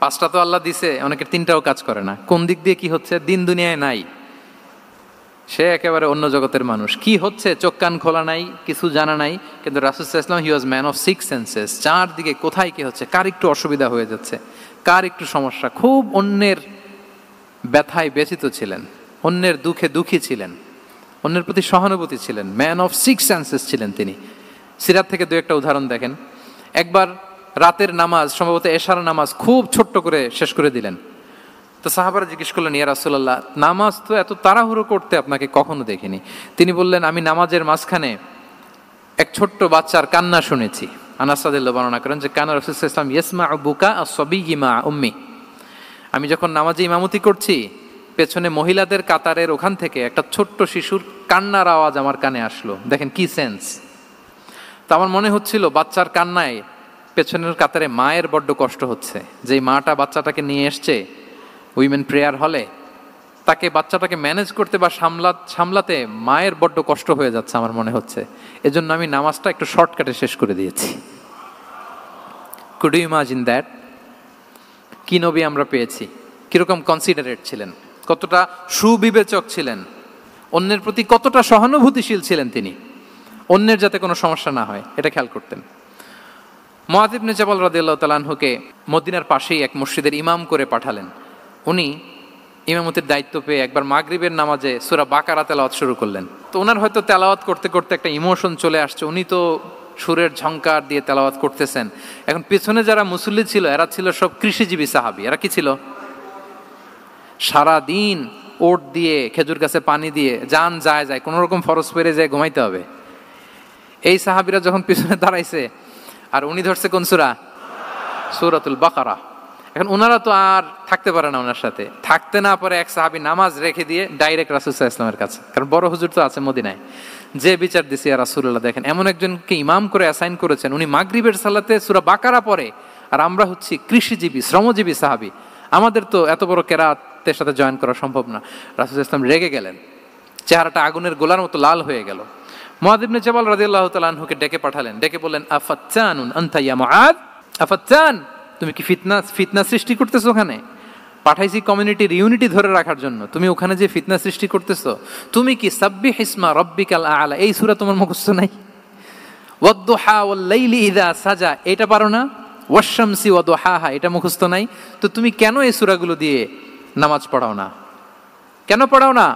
5টা তো আল্লাহ দিছে, অনেকের 3টাও কাজ করে না। কোন দিক দিয়ে কি হচ্ছে দিন দুনিয়ায় নাই, সে একেবারে অন্য জগতের মানুষ। কি হচ্ছে চোখ কান খোলা নাই, কিছু জানা নাই। কিন্তু রাসূল সাল্লাল্লাহু আলাইহি ওয়াসাল্লাম he was man of 6 senses. চারদিকে কোথায় কি হচ্ছে, কার একটু অসুবিধা হয়ে যাচ্ছে, কার একটু সমস্যা, খুব অন্যের ব্যথায় ব্যথিত ছিলেন, অন্যের দুঃখে দুঃখী ছিলেন। অন্যের প্রতি সহানুভূতি ছিলেন, ম্যান অফ সিক্স সেন্সেস ছিলেন তিনি। সিরাত থেকে দু একটা উদাহরণ দেখেন। একবার রাতের নামাজ, সম্ভবত এশার নামাজ, খুব ছোট্ট করে শেষ করে দিলেন। তো সাহাবারা জিজ্ঞেস করলেন, ইয়া রাসূলুল্লাহ, নামাজ তো এত তাড়াহুড়ো করতে আপনাকে কখনো দেখিনি। তিনি বললেন, আমি নামাজের মাঝখানে এক ছোট্ট বাচ্চার কান্না শুনেছি। আনাস রাদিয়াল্লাহু বর্ণনা করেন যে কানা রাসূলুল্লাহ সাল্লাল্লাহু আলাইহি ওয়াসাল্লাম ইয়াসমাউ বুকা আস-সাবিয়্যি মা উম্মি। আমি যখন নামাজে ইমামতি করছি, পেছনে মহিলাদের কাতারের ওখান থেকে একটা ছোট্ট শিশুর কান্নার আওয়াজ আমার কানে আসলো। দেখেন কি সেন্স। তো আমার মনে হচ্ছিল বাচ্চার কান্নায় পেছনের কাতারে মায়ের বড্ড কষ্ট হচ্ছে। যেই মাটা বাচ্চাটাকে নিয়ে এসছে উইমেন প্রেয়ার হলে, তাকে বাচ্চাটাকে ম্যানেজ করতে বা সামলাতে মায়ের বড্ড কষ্ট হয়ে যাচ্ছে আমার মনে হচ্ছে। এজন্য আমি নামাজটা একটু শর্টকাটে শেষ করে দিয়েছি। Could you imagine that? কি নবী আমরা পেয়েছি, কিরকম কনসিডারেট ছিলেন, কতটা সুবিবেচক ছিলেন, অন্যের প্রতি কতটা সহানুভূতিশীল ছিলেন তিনি, অন্যের যাতে কোনো সমস্যা না হয় এটা খেয়াল করতেন। মুআয ইবনে জাবাল রাদিয়াল্লাহু তাআলা আনহুকে মদিনার পাশেই এক মসজিদের ইমাম করে পাঠালেন। উনি ইমামতির দায়িত্ব পেয়ে একবার মাগরিবের নামাজে সূরা বাকারা তেলাওয়াত শুরু করলেন। তো ওনার হয়তো তেলাওয়াত করতে করতে একটা ইমোশন চলে আসছে, উনি তো সুরের ঝংকার দিয়ে তেলাওয়াত করতেছেন। এখন পেছনে যারা মুসল্লি ছিল এরা ছিল সব কৃষিজীবী সাহাবী। এরা কি ছিল? সারা দিন ওট দিয়ে, খেজুর গাছে পানি দিয়ে জান যায় কোনো রকম ফরজ পেরে যায় ঘুমাইতে হবে। এই সাহাবীরা যখন পিছনে দাঁড়াইছে আর উনি ধরছে কোন সূরা? সূরাতুল বাকারা। এখন ওনারা তো আর থাকতে পারে না, ওনার সাথে থাকতে না পারে এক সাহাবী নামাজ রেখে দিয়ে ডাইরেক্ট রাসূল সাল্লাল্লাহু আলাইহি ওয়াসাল্লামের কাছে, কারণ বড় হুজুর তো আছে মদিনায়। যে বিচার দিছে ইয়া রাসূলুল্লাহ, দেখেন এমন একজনকে ইমাম করে অ্যাসাইন করেছেন, উনি মাগরিবের সালাতে সূরা বাকারা পড়ে, আর আমরা হচ্ছি কৃষিজীবী শ্রমজীবী সাহাবী, আমাদের তো এত বড় কেরাতের সাথে জয়েন করা সম্ভব না। রাসূল সাল্লাল্লাহু আলাইহি ওয়াসাল্লাম রেগে গেলেন, চেহারাটা আগুনের গোলার মতো লাল হয়ে গেল। মুআয ইবনে জাবাল রাদিয়াল্লাহু তাআলা আনহুকে ডেকে পাঠালেন, ডেকে বললেন, আফাত্তানুন আনতা ইয়া মুআয, আফাত্তান, তুমি কি ফিতনা সৃষ্টি করতেছো? ওখানে পাঠাইছি কমিউনিটির ইউনিটি ধরে রাখার জন্য, তুমি ওখানে যে ফিতনা সৃষ্টি করতেছো। তুমি কি সাব্বিহ ইসমা রাব্বিকাল আ'লা এই সূরা তোমার মুখস্থ নাই? ওয়াদ-দুহা ওয়াল-লাইলি ইযা সাজা এটা পারো না? ওয়াশ-শামসি ওয়া দুহাহা এটা মুখস্থ নাই? তো তুমি কেন এই সূরাগুলো দিয়ে নামাজ পড়াও না? কেন পড়াও না?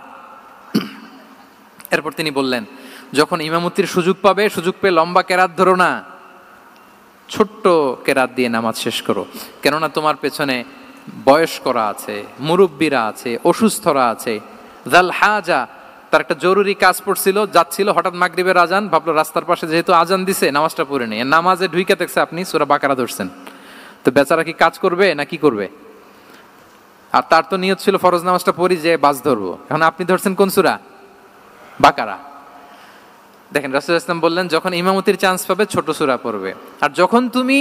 এরপর তিনি বললেন, যখন ইমামতির সুযোগ পাবে, সুযোগ পেয়ে লম্বা কেরাত ধরো না, ছোট্ট কেরাত দিয়ে নামাজ শেষ করো। কেননা তোমার পেছনে বয়স্করা আছে, মুরব্বীরা আছে, অসুস্থরা আছে। জাল হাজা, তার একটা জরুরি কাজ পড়ছিল, যাচ্ছিল, হঠাৎ মাগরিবের আজান, ভাবলো রাস্তার পাশে যেহেতু আজান দিছে নামাজটা পড়ে নেই। নামাজে ঢুইকে দেখছে আপনি সূরা বাকারা ধরছেন, তো বেচারা কি কাজ করবে না কি করবে? আর তার তো নিয়ত ছিল ফরজ নামাজটা পড়ি যে বাস ধরবো, এখন আপনি ধরছেন কোন সূরা? বাকারা। দেখেন রাসূল সাল্লাল্লাহু আলাইহি ওয়াসাল্লাম বললেন, যখন ইমামতির চান্স পাবে ছোট সূরা পড়বে, আর যখন তুমি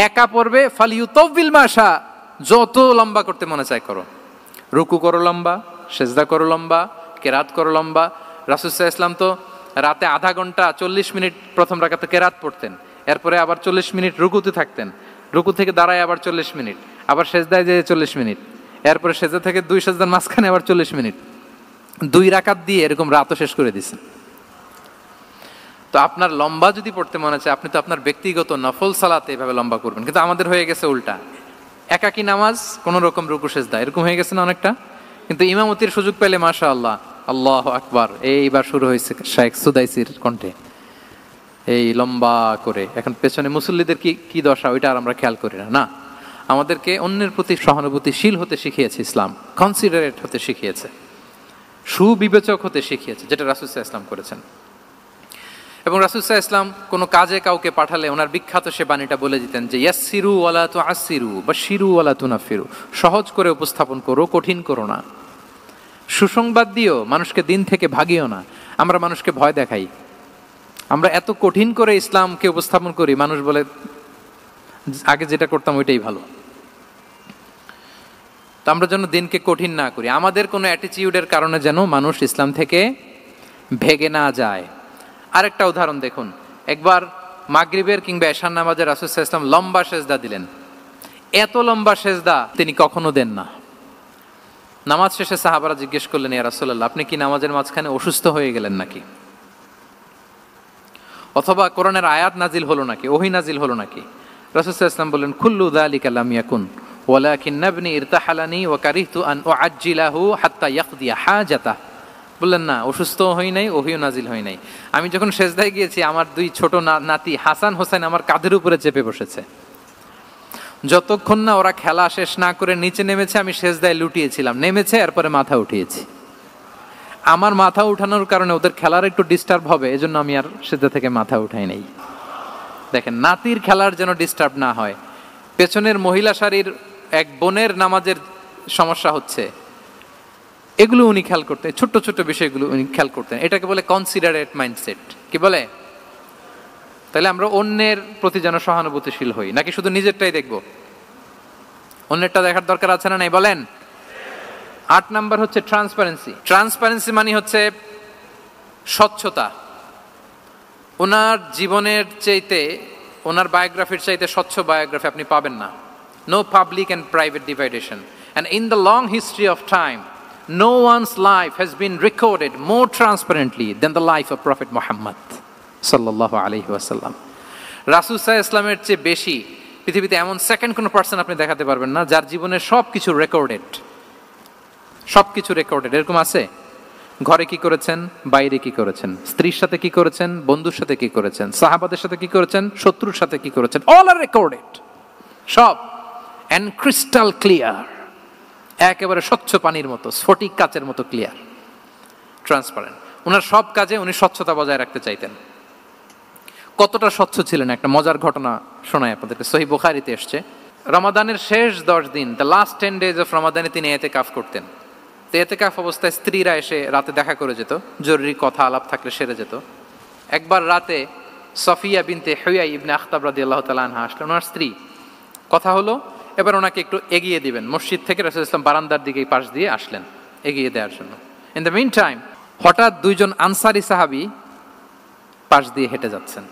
একা পড়বে ফালিউতাউবিল মাশা, যত লম্বা করতে মনে চায় করো, রুকু করো লম্বা, সেজদা করো লম্বা, কেরাত করো লম্বা। রাসূল সাল্লাল্লাহু আলাইহি ওয়াসাল্লাম তো রাতে আধা ঘন্টা 40 মিনিট প্রথম রাকাতে কেরাত পড়তেন, এরপরে আবার 40 মিনিট রুকুতে থাকতেন, রুকু থেকে দাঁড়ায় আবার 40 মিনিট, আবার সেজদায় যেয়ে 40 মিনিট, এরপরে সেজদা থেকে 2 সেজদার মাঝখানে আবার 40 মিনিট, 2 রাকাত দিয়ে এরকম রাতও শেষ করে দিয়েছেন। তো আপনার লম্বা যদি পড়তে মনে চায়, আপনি তো আপনার ব্যক্তিগত নফল সালাতে এভাবে লম্বা করবেন। কিন্তু আমাদের হয়ে গেছে উল্টা, একাকী নামাজ, কোন রকম রুকু সেজদা, এরকম হয়ে গেছে না অনেকটা। কিন্তু ইমামতির সুযোগ পেলে মাশাআল্লাহ, আল্লাহু আকবার, এইবার শুরু হয়েছে শাইখ সুদাইসির কণ্ঠে এই লম্বা করে। এখন পেছনে মুসল্লিদের কি দশা, ওইটা আর আমরা খেয়াল করি না। না, আমাদেরকে অন্যের প্রতি সহানুভূতিশীল হতে শিখিয়েছে ইসলাম, কনসিডারেট হতে শিখিয়েছে, সুবিবেচক হতে শিখিয়েছে, যেটা রাসূল সাল্লাল্লাহু আলাইহি ওয়াসাল্লাম করেছেন। এবং রাসূল সাল্লাল্লাহু আলাইহি ওয়াসাল্লাম কোনো কাজে কাউকে পাঠালে ওনার বিখ্যাত সে বাণীটা বলে দিতেন যে ইয়াসসিরু ওয়ালা তুআসসিরু বাশশিরু ওয়ালা তুনাফিরু, সহজ করে উপস্থাপন করো, কঠিন করো না। সুসংবাদ দিও, মানুষকে দিন থেকে ভাগিও না। আমরা মানুষকে ভয় দেখাই, আমরা এত কঠিন করে ইসলামকে উপস্থাপন করি, মানুষ বলে আগে যেটা করতাম ওইটাই ভালো। তো আমরা যেন দিনকে কঠিন না করি, আমাদের কোনো অ্যাটিটিউডের কারণে যেন মানুষ ইসলাম থেকে ভেগে না যায়। আরেকটা উদাহরণ দেখুন, একবার মাগরিবের কিংবা এশার নামাজে রাসূল সাল্লাল্লাহু আলাইহি ওয়াসাল্লাম লম্বা সেজদা দিলেন। এত লম্বা সেজদা তিনি কখনো দেন না। নামাজ শেষে সাহাবারা জিজ্ঞেস করলেন, ইয়া রাসূলুল্লাহ, আপনি কি নামাজের মাঝখানে অসুস্থ হয়ে গেলেন নাকি? অথবা কোরআনের আয়াত নাজিল হলো নাকি, ওহী নাজিল হলো নাকি? রাসূল সাল্লাল্লাহু আলাইহি ওয়াসাল্লাম বললেন, কুল্লু যালিকা লাম ইয়াকুন ওয়ালাকিন নাবনি ইরতাহালানি ওয়া কারিহতু আন উআজ্জিলাহু হাত্তা ইয়াকদিয়া হাজাতাহ বললেন না, অসুস্থ হই নাই, ওহিও নাজিল হই নাই। আমি যখন সেজদায় গিয়েছি আমার দুই ছোট নাতি হাসান হোসেন আমার কাঁধের উপরে চেপে বসেছে। যতক্ষণ না ওরা খেলা শেষ না করে নিচে নেমেছে আমি সেজদায় লুটিয়েছিলাম, নেমেছে এরপরে মাথা উঠিয়েছি। আমার মাথা উঠানোর কারণে ওদের খেলার একটু ডিস্টার্ব হবে, এজন্য আমি আর সেজদা থেকে মাথা উঠাই নাই। দেখেন, নাতির খেলার যেন ডিস্টার্ব না হয়। পেছনের মহিলা সারির এক বোনের নামাজের সমস্যা হচ্ছে, এগুলো উনি খেয়াল করতেন, ছোট্ট ছোট্ট বিষয়গুলো উনি খেয়াল করতেন। এটাকে বলে কনসিডারেট মাইন্ডসেট। কি বলে? তাহলে আমরা অন্যের প্রতি যেন সহানুভূতিশীল হই, নাকি শুধু নিজেরটাই দেখবো? অন্যেরটা দেখার দরকার আছে না নাই বলেন? 8 নাম্বার হচ্ছে ট্রান্সপারেন্সি। ট্রান্সপারেন্সি মানে হচ্ছে স্বচ্ছতা। ওনার জীবনের চাইতে, ওনার বায়োগ্রাফির চাইতে স্বচ্ছ বায়োগ্রাফি আপনি পাবেন না। No public and private dividation, and in the long history of time no one's life has been recorded more transparently than the life of Prophet Muhammad sallallahu alaihi wasallam. রাসূল সাল্লাল্লাহু আলাইহি ওয়াসাল্লামের চেয়ে বেশি পৃথিবীতে এমন সেকেন্ড কোনো পার্সন আপনি দেখাতে পারবেন না যার জীবনের সবকিছু রেকর্ডেড। সবকিছু রেকর্ডেড। এরকম আছে? ঘরে কি করেছেন, বাইরে কি করেছেন, স্ত্রীর সাথে কি করেছেন, বন্ধুর সাথে কি করেছেন, সাহাবাদের সাথে কি করেছেন, শত্রুর সাথে কি করেছেন, অল আর রেকর্ডেড। সব এন্ড ক্রিস্টাল ক্লিয়ার, একেবারে স্বচ্ছ পানির মতো, স্ফটিক কাচের মতো ক্লিয়ার, ট্রান্সপারেন্ট। ওনার সব কাজে উনি স্বচ্ছতা বজায় রাখতে চাইতেন। কতটা স্বচ্ছ ছিলেন একটা মজার ঘটনা শোনাই আপনাদেরকে। সহিহ বুখারীতে এসছে, রমাদানের শেষ 10 দিন, দ্য লাস্ট 10 days অফ রমাদানে তিনি ইতিকাফ করতেন। তো ইতিকাফ অবস্থায় স্ত্রীরা এসে রাতে দেখা করে যেত, জরুরি কথা আলাপ থাকলে সেরে যেত। একবার রাতে সফিয়া বিনতে হুয়াই ইবনে আখতাব রাদিয়াল্লাহু তাআলা আনহা আসলেন, ওনার স্ত্রী। কথা হলো এবার ওনাকে একটু এগিয়ে দিবেন। মসজিদ থেকে রাসূলুল্লাহ সাল্লাল্লাহু আলাইহি ওয়াসাল্লাম বারান্দার দিকে পাশ দিয়ে আসলেন এগিয়ে দেওয়ার জন্য। ইন দ্য মিন টাইম হঠাৎ দুইজন আনসারি সাহাবী পাশ দিয়ে হেঁটে যাচ্ছেন।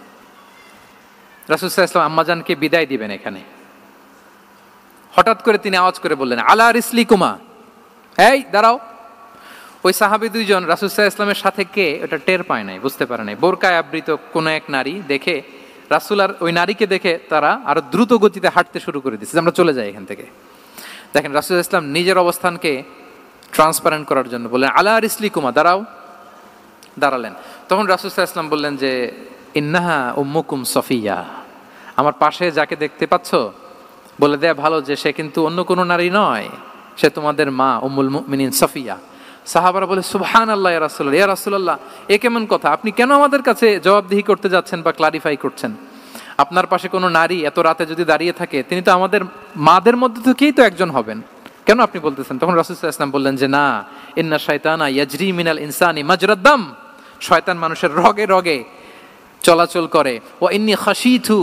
রাসূলুল্লাহ সাল্লাল্লাহু আলাইহি ওয়াসাল্লাম আম্মাজানকে বিদায় দিবেন এখানে। হঠাৎ করে তিনি আওয়াজ করে বললেন, আলা রিসলিকুমা, এই দাঁড়াও। ওই সাহাবী দুইজন রাসূল সাল্লাল্লাহু আলাইহি ওয়াসাল্লামের সাথে কে ওটা টের পায় নাই, বুঝতে পারে নাই। বোরকায় আবৃত কোন এক নারী দেখে রাসূল আর ওই নারীকে দেখে তারা আরো দ্রুত গতিতে হাঁটতে শুরু করে দিচ্ছে, আমরা চলে যাই এখান থেকে। দেখেন, রাসূল সাল্লাল্লাহু আলাইহি ওয়াসাল্লাম নিজের অবস্থানকে ট্রান্সপারেন্ট করার জন্য বললেন, আলা রিসলিকুমা, দাঁড়াও। দাঁড়ালেন। তখন রাসূল সাল্লাল্লাহু আলাইহি ওয়াসাল্লাম বললেন যে, ইন্নাহা উম্মুকুম সফিয়া, আমার পাশে যাকে দেখতে পাচ্ছ বলে দেয়া ভালো যে সে কিন্তু অন্য কোনো নারী নয়, সে তোমাদের মা উম্মুল মুমিনিন সফিয়া। সাহাবারা বলে, সুবহানাল্লাহ ইয়া রাসূলুল্লাহ, ইয়া রাসূলুল্লাহ, এ কেমন কথা? আপনি কেন আমাদের কাছে জবাবদিহি করতে যাচ্ছেন বা ক্লারিফাই করছেন? আপনার পাশে কোনো নারী এত রাতে যদি দাঁড়িয়ে থাকে, তিনি তো আমাদের মাদের মধ্যে থেকেই তো একজন হবেন, কেন আপনি বলতেছেন? তখন রাসূল সাল্লাল্লাহু আলাইহি ওয়াসাল্লাম বললেন যে, না, ইন্না শাইতানা ইয়াজরি মিনাল ইনসানি মাজরাদ দাম, শয়তান মানুষের রগে রগে চলাচল করে। ওয়া ইন্নী খাশিতু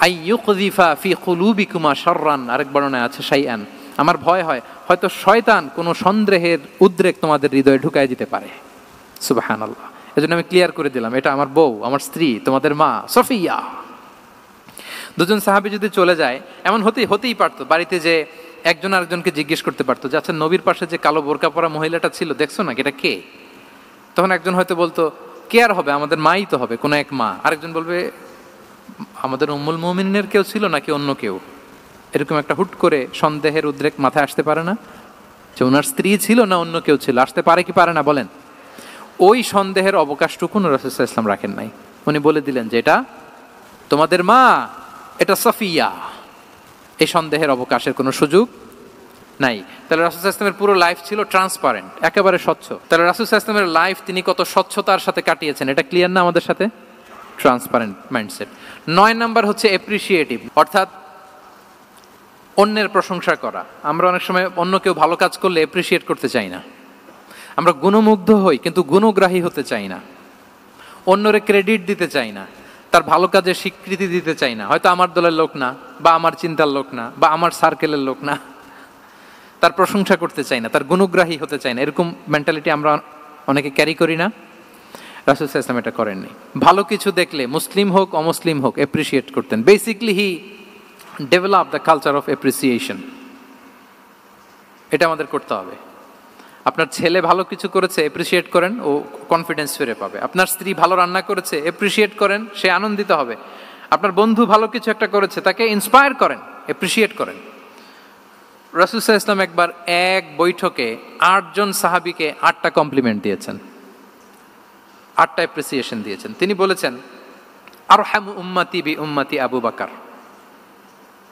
আই ইউকযিফা ফি কুলুবিকুমা শাররান, আরেক বর্ণনায় আছে শাইআন, আমার ভয় হয় হয়তো শয়তান কোনো সন্দেহের উদ্রেক তোমাদের হৃদয়ে ঢুকায় দিতে পারে। সুবহানাল্লাহ। এজন্য আমি ক্লিয়ার করে দিলাম, এটা আমার বউ, আমার স্ত্রী, তোমাদের মা সফিয়া। দুজন সাহাবী যদি চলে যায়, এমন হতেই পারতো বাড়িতে যে একজন আরেকজনকে জিজ্ঞেস করতে পারতো যে, আচ্ছা নবীর পাশে যে কালো বোরকা পরা মহিলাটা ছিল দেখছো না, এটা কে? তখন একজন হয়তো বলতো, কে আর হবে, আমাদের মাই তো হবে, কোনো এক মা। আরেকজন বলবে, আমাদের উম্মুল মুমিনিনের কেউ ছিল নাকি অন্য কেউ? এরকম একটা হুট করে সন্দেহের উদ্রেক মাথায় আসতে পারে না যে ওনার স্ত্রী ছিল না অন্য কেউ ছিল? আসতে পারে কি পারে না বলেন? ওই সন্দেহের অবকাশটুকু রাসূল সাল্লাল্লাহু আলাইহি ওয়াসাল্লাম রাখেন নাই। উনি বলে দিলেন যে এটা তোমাদের মা, এটা সফিয়া। এই সন্দেহের অবকাশের কোনো সুযোগ নাই। তাহলে রাসূল সাল্লাল্লাহু আলাইহি ওয়াসাল্লামের পুরো লাইফ ছিল ট্রান্সপারেন্ট, একেবারে স্বচ্ছ। তাহলে রাসূল সাল্লাল্লাহু আলাইহি ওয়াসাল্লামের লাইফ তিনি কত স্বচ্ছতার সাথে কাটিয়েছেন, এটা ক্লিয়ার না আমাদের সাথে? Transparent mindset. 9 নাম্বার হচ্ছে অ্যাপ্রিশিয়েটিভ, অর্থাৎ অন্যের প্রশংসা করা। আমরা অনেক সময় অন্য কেউ ভালো কাজ করলে অ্যাপ্রিশিয়েট করতে চাই না, আমরা গুণমুগ্ধ হই কিন্তু গুণগ্রাহী হতে চাই না, অন্যরে ক্রেডিট দিতে চাই না, তার ভালো কাজে স্বীকৃতি দিতে চাই না। হয়তো আমার দলের লোক না, বা আমার চিন্তার লোক না, বা আমার সার্কেলের লোক না, তার প্রশংসা করতে চাই না, তার গুণগ্রাহী হতে চাই না। এরকম মেন্টালিটি আমরা অনেকে ক্যারি করি না? রাসূল সাল্লাল্লাহু আলাইহি ওয়াসাল্লাম এটা করেননি। ভালো কিছু দেখলে মুসলিম হোক অমুসলিম হোক অ্যাপ্রিশিয়েট করতেন। Basically he develop the culture of appreciation. এটা আমাদের করতে হবে। আপনার ছেলে ভালো কিছু করেছে, অ্যাপ্রিশিয়েট করেন, ও কনফিডেন্স ফিরে পাবে। আপনার স্ত্রী ভালো রান্না করেছে, অ্যাপ্রিশিয়েট করেন, সে আনন্দিত হবে। আপনার বন্ধু ভালো কিছু একটা করেছে, তাকে ইন্সপায়ার করেন, অ্যাপ্রিশিয়েট করেন। রাসূল সাল্লাল্লাহু আলাইহি ওয়াসাল্লাম একবার এক বৈঠকে 8 জন সাহাবীকে 8টা কমপ্লিমেন্ট দিয়েছেন। 8টা অ্যাপ্রিসিয়েশন দিয়েছেন। তিনি বলেছেন আরহামু উম্মতি বি উম্মতি আবু বকর।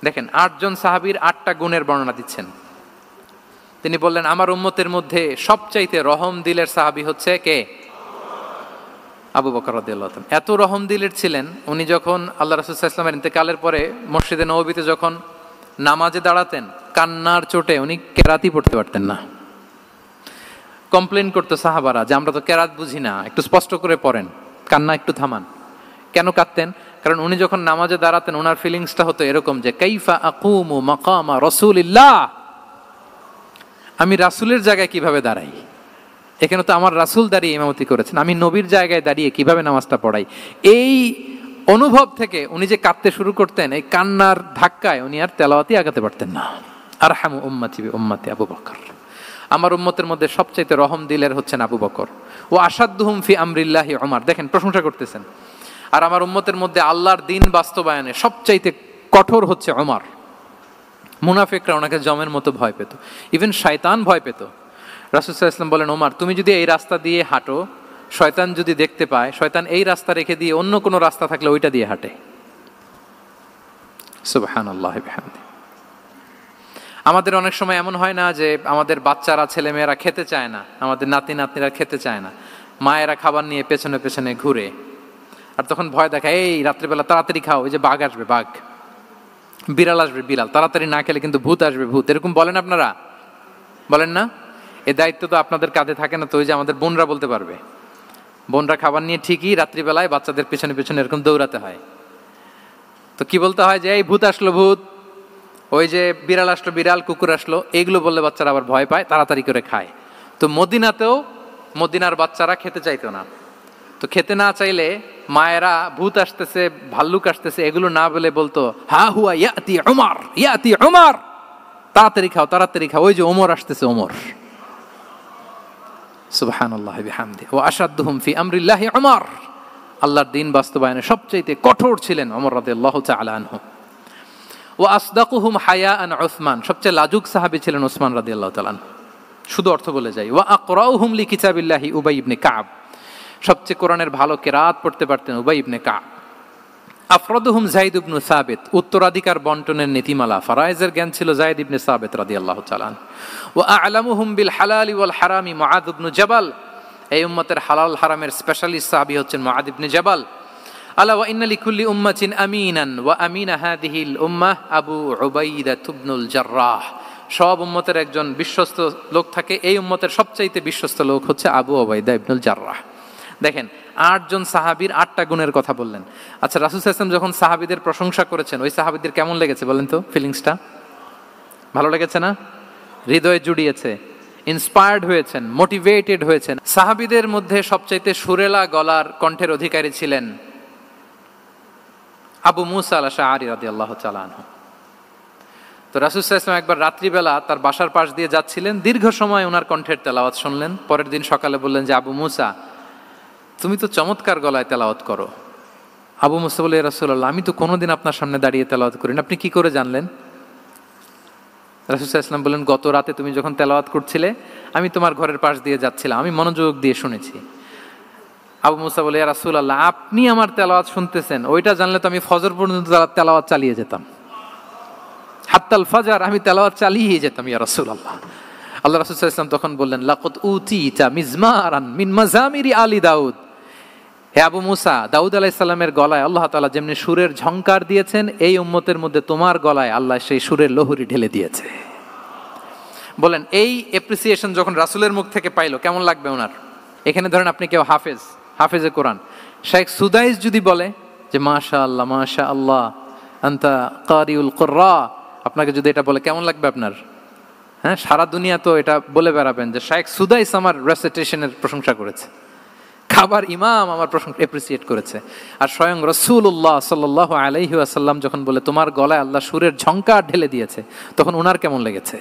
দেখেন 8 জন সাহাবীর 8টা গুণের বর্ণনা দিচ্ছেন। তিনি বললেন আমার উম্মতের মধ্যে সবচাইতে রহম দিলের সাহাবী হচ্ছে কে? আবু বকর রাদিয়াল্লাহু তাআলা। এত রহম দিলের ছিলেন, উনি যখন আল্লাহ রাসূল সাল্লাল্লাহু আলাইহি ওয়াসাল্লামের ইন্তেকালের পরে মসজিদে নববীতে যখন নামাজে দাঁড়াতেন, কান্নার চোটে উনি কেরাতই পড়তে পারতেন না। কমপ্লেন করতো সাহাবারা যে আমরা তো কেরাত বুঝি না, একটু স্পষ্ট করে পড়েন, কান্না একটু থামান। কেন কাঁদতেন? কারণ উনি যখন নামাজে দাঁড়াতেন ওনার ফিলিংসটা হতো এরকম যে কাইফা আকুমু মাকামা রাসূলিল্লাহ, আমি রাসূলের জায়গায় কিভাবে দাঁড়াই? এখানে তো আমার রাসূল দাঁড়িয়ে ইমামতি করেছেন, আমি নবীর জায়গায় দাঁড়িয়ে কিভাবে নামাজটা পড়াই? এই অনুভব থেকে উনি যে কাঁদতে শুরু করতেন, এই কান্নার ধাক্কায় উনি আর তেলাওয়াতই আগাতে পারতেন না। আরহামু উম্মতি বি উম্মতি আবু বকর। আমার উম্মতের মধ্যে সবচাইতে রহম দিলের হচ্ছেন আবু বকর। ও আসাদ্দুহুম ফি আমরিল্লাহি উমর। দেখেন প্রশংসা করতেছেন। আর আমার উম্মতের মধ্যে আল্লাহর দ্বীন বাস্তবায়নে সবচাইতে কঠোর হচ্ছে ওমর। মুনাফিকরা ওনাকে জমের মতো ভয় পেত, ইভেন শয়তান ভয় পেত। রাসূল সাল্লাল্লাহু আলাইহি ওয়াসাল্লাম বলেন ওমর তুমি যদি এই রাস্তা দিয়ে হাঁটো, শয়তান যদি দেখতে পায়, শয়তান এই রাস্তা রেখে দিয়ে অন্য কোনো রাস্তা থাকলে ওইটা দিয়ে হাঁটে। সুবহানাল্লাহি ওয়া বিহামদিহি। আমাদের অনেক সময় এমন হয় না যে আমাদের বাচ্চারা ছেলেমেয়েরা খেতে চায় না, আমাদের নাতি নাতনিরা খেতে চায় না, মায়েরা খাবার নিয়ে পেছনে পেছনে ঘুরে, আর তখন ভয় দেখায় এই রাত্রিবেলা তাড়াতাড়ি খাও, ওই যে বাঘ আসবে বাঘ, বিড়াল আসবে বিড়াল, তাড়াতাড়ি না খেলে কিন্তু ভূত আসবে ভূত। এরকম বলেন আপনারা? বলেন না? এই দায়িত্ব তো আপনাদের কাঁধে থাকে না? তো ওই যে আমাদের বোনরা বলতে পারবে, বোনরা খাবার নিয়ে ঠিকই রাত্রিবেলায় বাচ্চাদের পেছনে পেছনে এরকম দৌড়াতে হয়। তো কি বলতে হয় যে এই ভূত আসলো ভূত, ওই যে বিড়াল আসলো বিড়াল, কুকুর আসলো, এইগুলো বললে বাচ্চারা আবার ভয় পায়, তাড়াতাড়ি করে খায়। তো মদিনাতেও মদিনার বাচ্চারা খেতে চাইতো না। তো খেতে না চাইলে মায়েরা ভূত আসতেছে ভাল্লুক আসতেছে এগুলো না বলে বলতো হা হুয়া ইয়াতি উমর, ইয়াতি উমর, তাড়াতাড়ি খাও তাড়াতাড়ি খাও, ওই যে ওমর আসতেছে ওমর। সুবহানাল্লাহি বিহামদিহি। ওয়া আশাদ্দুহুম ফি আমরিল্লাহি উমর। আল্লাহর দ্বীন বাস্তবায়নে সবচেয়ে কঠোর ছিলেন ওমর রাদিয়াল্লাহু তাআলা আনহু। ওয়া আসদাকুহুম হায়াআন উসমান। সবচেয়ে লাজুক সাহাবী ছিলেন উসমান রাদিয়াল্লাহু তাআলা আনহু। শুধু অর্থ বলে যাই। ওয়া আকরাউহুম লিকিতাবিল্লাহি উবাই ইবনে কাব। সবচেয়ে কোরআনের ভালো কিরাত পড়তে পারতেন উবাই ইবনে কাব। আফরাদুহুম যায়েদ ইবনে সাবিত। উত্তরাধিকার বন্টনের নীতিমালা ফারায়েজের জ্ঞান ছিল যায়েদ ইবনে সাবিত রাদিয়াল্লাহু তাআলা। ওয়া আ'লামুহুম বিল হালালি ওয়াল হারামি মুআদ ইবনে জাবাল। এই উম্মতের হালাল হারামের স্পেশালিস্ট সাহাবী হচ্ছেন মুআদ ইবনে জাবাল। আলা ওয়া ইন্না লিকুল্লি উম্মাতিন আমিনান ওয়া আমিনা হাযিহিল উম্মাহ আবু উবাইদা ইবনুল জাররাহ। সব উম্মতের একজন বিশ্বস্ত লোক থাকে, এই উম্মতের সবচাইতে বিশ্বস্ত লোক হচ্ছে আবু উবাইদা ইবনুল জাররাহ। দেখেন 8 জন সাহাবীর 8টা গুণের কথা বললেন। আচ্ছা রাসূল সাল্লাল্লাহু আলাইহি ওয়াসাল্লাম যখন সাহাবীদের প্রশংসা করেছেন, ওই সাহাবীদের কেমন লেগেছে বলেন তো? ফিলিংসটা ভালো লেগেছে না? হৃদয়ে জুড়িয়েছে, ইন্সপায়ার্ড হয়েছেন, মোটিভেটেড হয়েছেন। সাহাবীদের মধ্যে সবচাইতে সুরেলা গলার কণ্ঠের অধিকারী ছিলেন আবু মুসা আল আশআরী রাদিয়াল্লাহু তাআলা আনহু। তো রাসূল সাল্লাল্লাহু আলাইহি ওয়াসাল্লাম একবার রাত্রিবেলা তার বাসার পাশ দিয়ে যাচ্ছিলেন, দীর্ঘ সময় ওনার কণ্ঠের তেলাওয়াত শুনলেন। পরের দিন সকালে বললেন যে আবু মুসা তুমি তো চমৎকার গলায় তেলাওয়াত করো। আবু মুসা বলে ইয়া রাসূলুল্লাহ আমি তো কোনোদিন আপনার সামনে দাঁড়িয়ে তেলাওয়াত করি না, আপনি কি করে জানলেন? রাসূল সাল্লাল্লাহু আলাইহি ওয়াসাল্লাম বললেন গত রাতে তুমি যখন তেলাওয়াত করছিলে আমি তোমার ঘরের পাশ দিয়ে যাচ্ছিলাম, আমি মনোযোগ দিয়ে শুনেছি। আবু মুসা বলে ইয়া রাসূলুল্লাহ আপনি আমার তেলাওয়াত শুনতেছেন, ওইটা জানলে তো আমি ফজর পর্যন্ত তেলাওয়াত চালিয়ে যেতাম, হাত্তাল ফাজর আমি তেলাওয়াত চালিয়ে যেতাম ইয়া রাসূলুল্লাহ। আল্লাহ রাসূল সাল্লাল্লাহু আলাইহি ওয়াসাল্লাম তখন বললেন লাকাদ উতিতা মিজমারান মিন মাজামিরি আলি দাউদ। হে আবু মুসা, দাউদ আলাইহিস সালামের গলায় আল্লাহ তাআলা যেমনি সুরের ঝংকার দিয়েছেন, এই উম্মতের মধ্যে তোমার গলায় আল্লাহ সেই সুরের লহরী ঢেলে দিয়েছে। বলেন এই অ্যাপ্রিসিয়েশন যখন রাসূলের মুখ থেকে পাইলো কেমন লাগবে ওনার? এখানে ধরেন আপনি কেউ হাফেজে কোরআন শেখ সুদাইস যদি বলে যে মাশাআল্লাহ মাশাআল্লাহ আনতা কারিউল কুররা, আপনাকে যদি এটা বলে কেমন লাগবে আপনার? হ্যাঁ, সারা দুনিয়া তো এটা বলে বেড়াবেন যে শেখ সুদাইস আমার রেসিটেশনের প্রশংসা করেছে, খাবার ইমাম আমার প্রশংসা অ্যাপ্রিসিয়েট করেছে। আর স্বয়ং রাসূলুল্লাহ সাল্লাল্লাহু আলাইহি ওয়াসাল্লাম যখন বলে তোমার গলায় আল্লাহ সুরের ঝংকার ঢেলে দিয়েছে, তখন ওনার কেমন লেগেছে?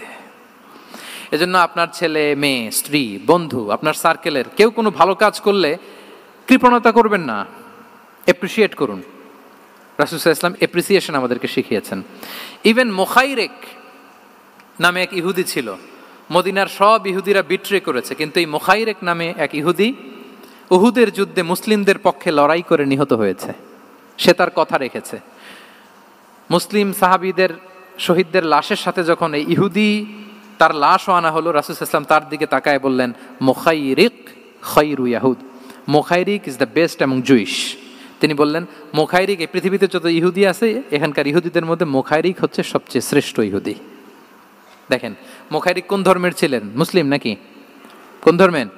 এজন্য আপনার ছেলে মেয়ে স্ত্রী বন্ধু আপনার সার্কেলের কেউ কোনো ভালো কাজ করলে কৃপণতা করবেন না, অ্যাপ্রিসিয়েট করুন। রাসূল সাল্লাল্লাহু আলাইহি ওয়াসাল্লাম অ্যাপ্রিসিয়েশন আমাদেরকে শিখিয়েছেন। ইভেন মুখাইরেক নামে এক ইহুদি ছিল, মদিনার সব ইহুদিরা বিট্রে করেছে, কিন্তু এই মুখাইরেক নামে এক ইহুদি উহুদের যুদ্ধে মুসলিমদের পক্ষে লড়াই করে নিহত হয়েছে, সে তার কথা রেখেছে। মুসলিম সাহাবীদের শহীদদের লাশের সাথে যখন এই ইহুদি তার লাশও আনা হলো, রাসূল সাল্লাল্লাহু আলাইহি ওয়াসাল্লাম তার দিকে তাকায় বললেন, মুখাইরিক খায়রু ইয়াহুদ, Mukhayriq is the best among Jewish. তিনি বললেন মুখাইরিক, এই পৃথিবীতে যত ইহুদি আছে এখানকার ইহুদিদের মধ্যে মুখাইরিক হচ্ছে সবচেয়ে শ্রেষ্ঠ ইহুদি। দেখেন মুখাইরিক কোন ধর্মের ছিলেন? মুসলিম নাকি কোন ধর্মের?